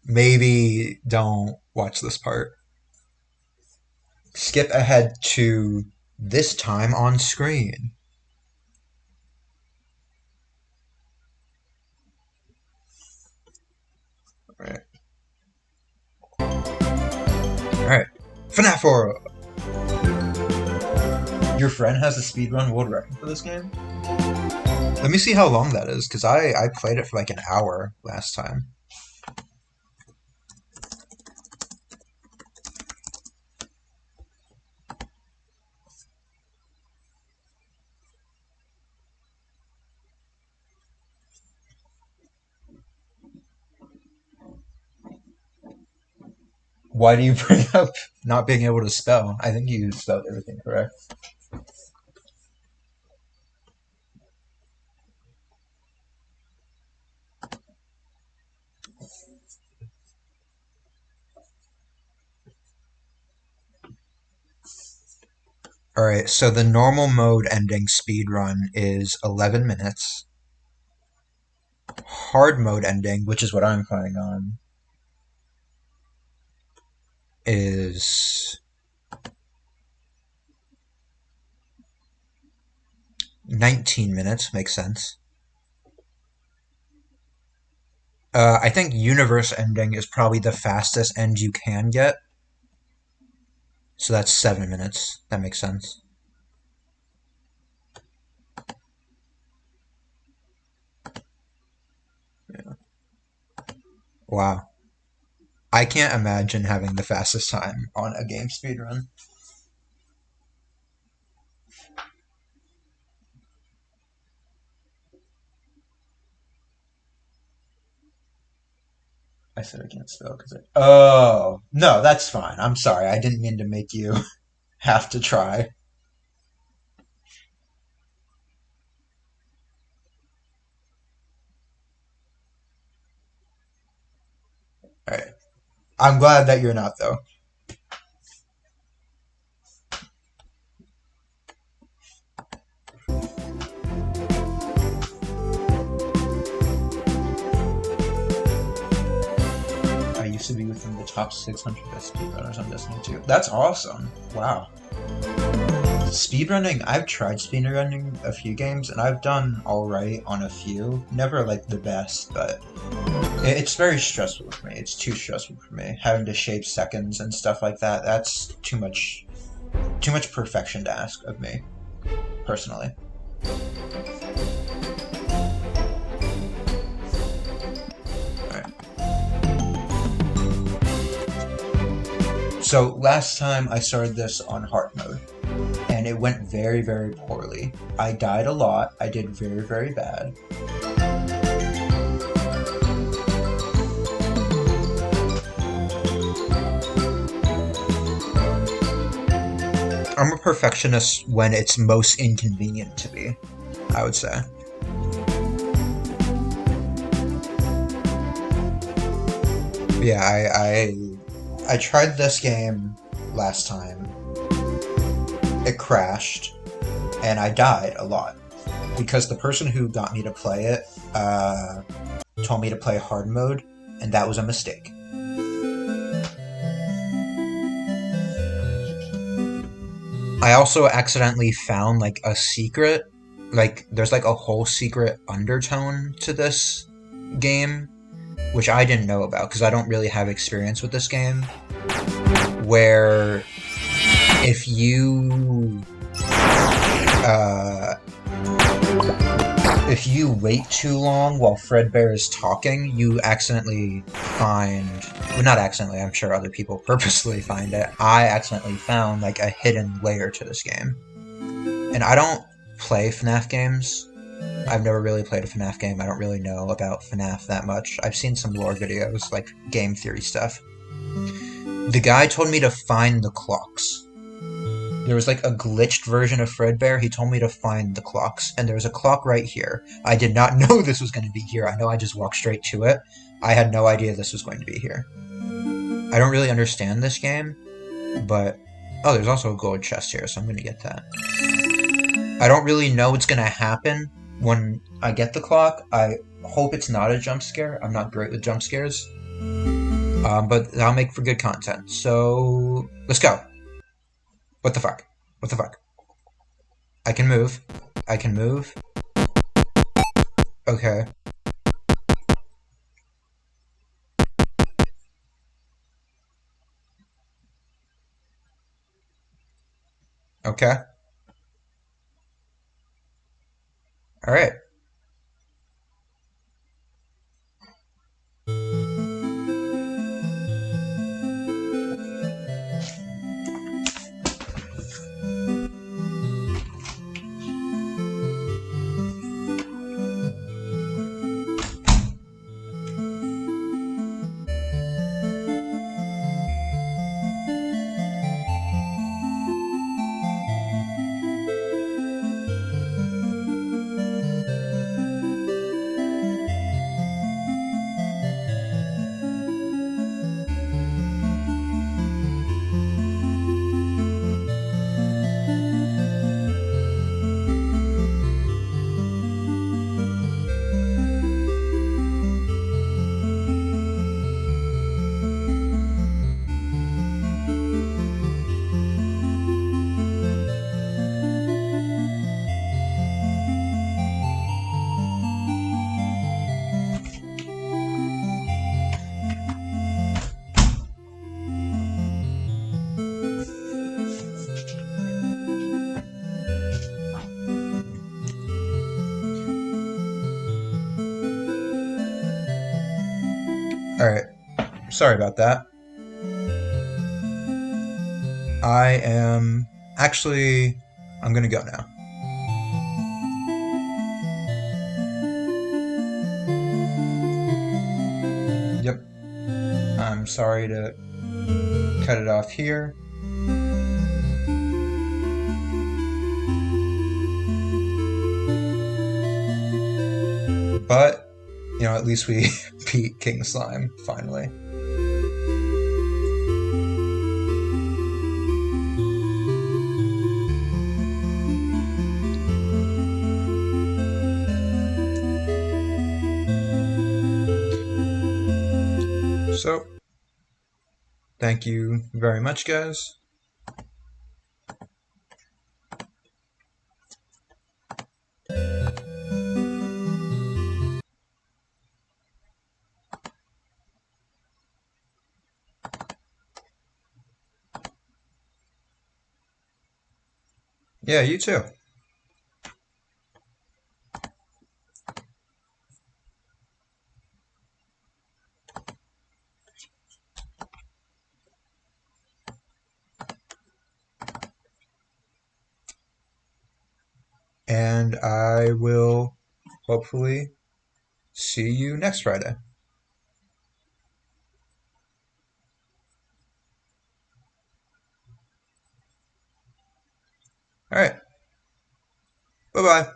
maybe don't watch this part. Skip ahead to this time on screen. Alright. Alright. FNAF 4! Your friend has a speedrun world record for this game? Let me see how long that is, because I played it for like an hour last time. Why do you bring up not being able to spell? I think you spelled everything correct. Alright, so the normal mode ending speedrun is 11 minutes. Hard mode ending, which is what I'm playing on, is 19 minutes. Makes sense. I think universe ending is probably the fastest end you can get. So that's 7 minutes. That makes sense. Yeah. Wow. I can't imagine having the fastest time on a game speedrun. I said I can't spell because I. Oh! No, that's fine. I'm sorry. I didn't mean to make you have to try. Alright. I'm glad that you're not, though. I used to be within the top 600 best speedrunners on Destiny 2. That's awesome. Wow. Speedrunning, I've tried speedrunning a few games, and I've done alright on a few. Never like the best, but it's very stressful for me. It's too stressful for me. Having to shape seconds and stuff like that, that's too much perfection to ask of me, personally. Alright. So last time I started this on hard mode, and it went very, very poorly. I died a lot. I did very, very bad. I'm a perfectionist when it's most inconvenient to be, I would say. Yeah, I tried this game last time. It crashed, and I died a lot because the person who got me to play it told me to play hard mode, and that was a mistake. I also accidentally found like a secret, like there's like a whole secret undertone to this game, which I didn't know about because I don't really have experience with this game, where if you if you wait too long while Fredbear is talking, you accidentally find, well, not accidentally, I'm sure other people purposely find it. I accidentally found like a hidden layer to this game. And I don't play FNAF games. I've never really played a FNAF game. I don't really know about FNAF that much. I've seen some lore videos, like game theory stuff. The guy told me to find the clocks. There was like a glitched version of Fredbear. He told me to find the clocks, and there's a clock right here. I did not know this was going to be here. I know I just walked straight to it. I had no idea this was going to be here. I don't really understand this game, but Oh, there's also a gold chest here, so I'm gonna get that. I don't really know what's gonna happen when I get the clock. I hope it's not a jump scare. I'm not great with jump scares. But that'll make for good content. So let's go. What the fuck? What the fuck? I can move. I can move. Okay. Okay. All right. All right. Sorry about that. I am actually. I'm gonna go now. Yep. I'm sorry to cut it off here, but at least we beat King Slime finally. So, thank you very much, guys. Yeah, you too. And I will hopefully see you next Friday. All right. Bye bye.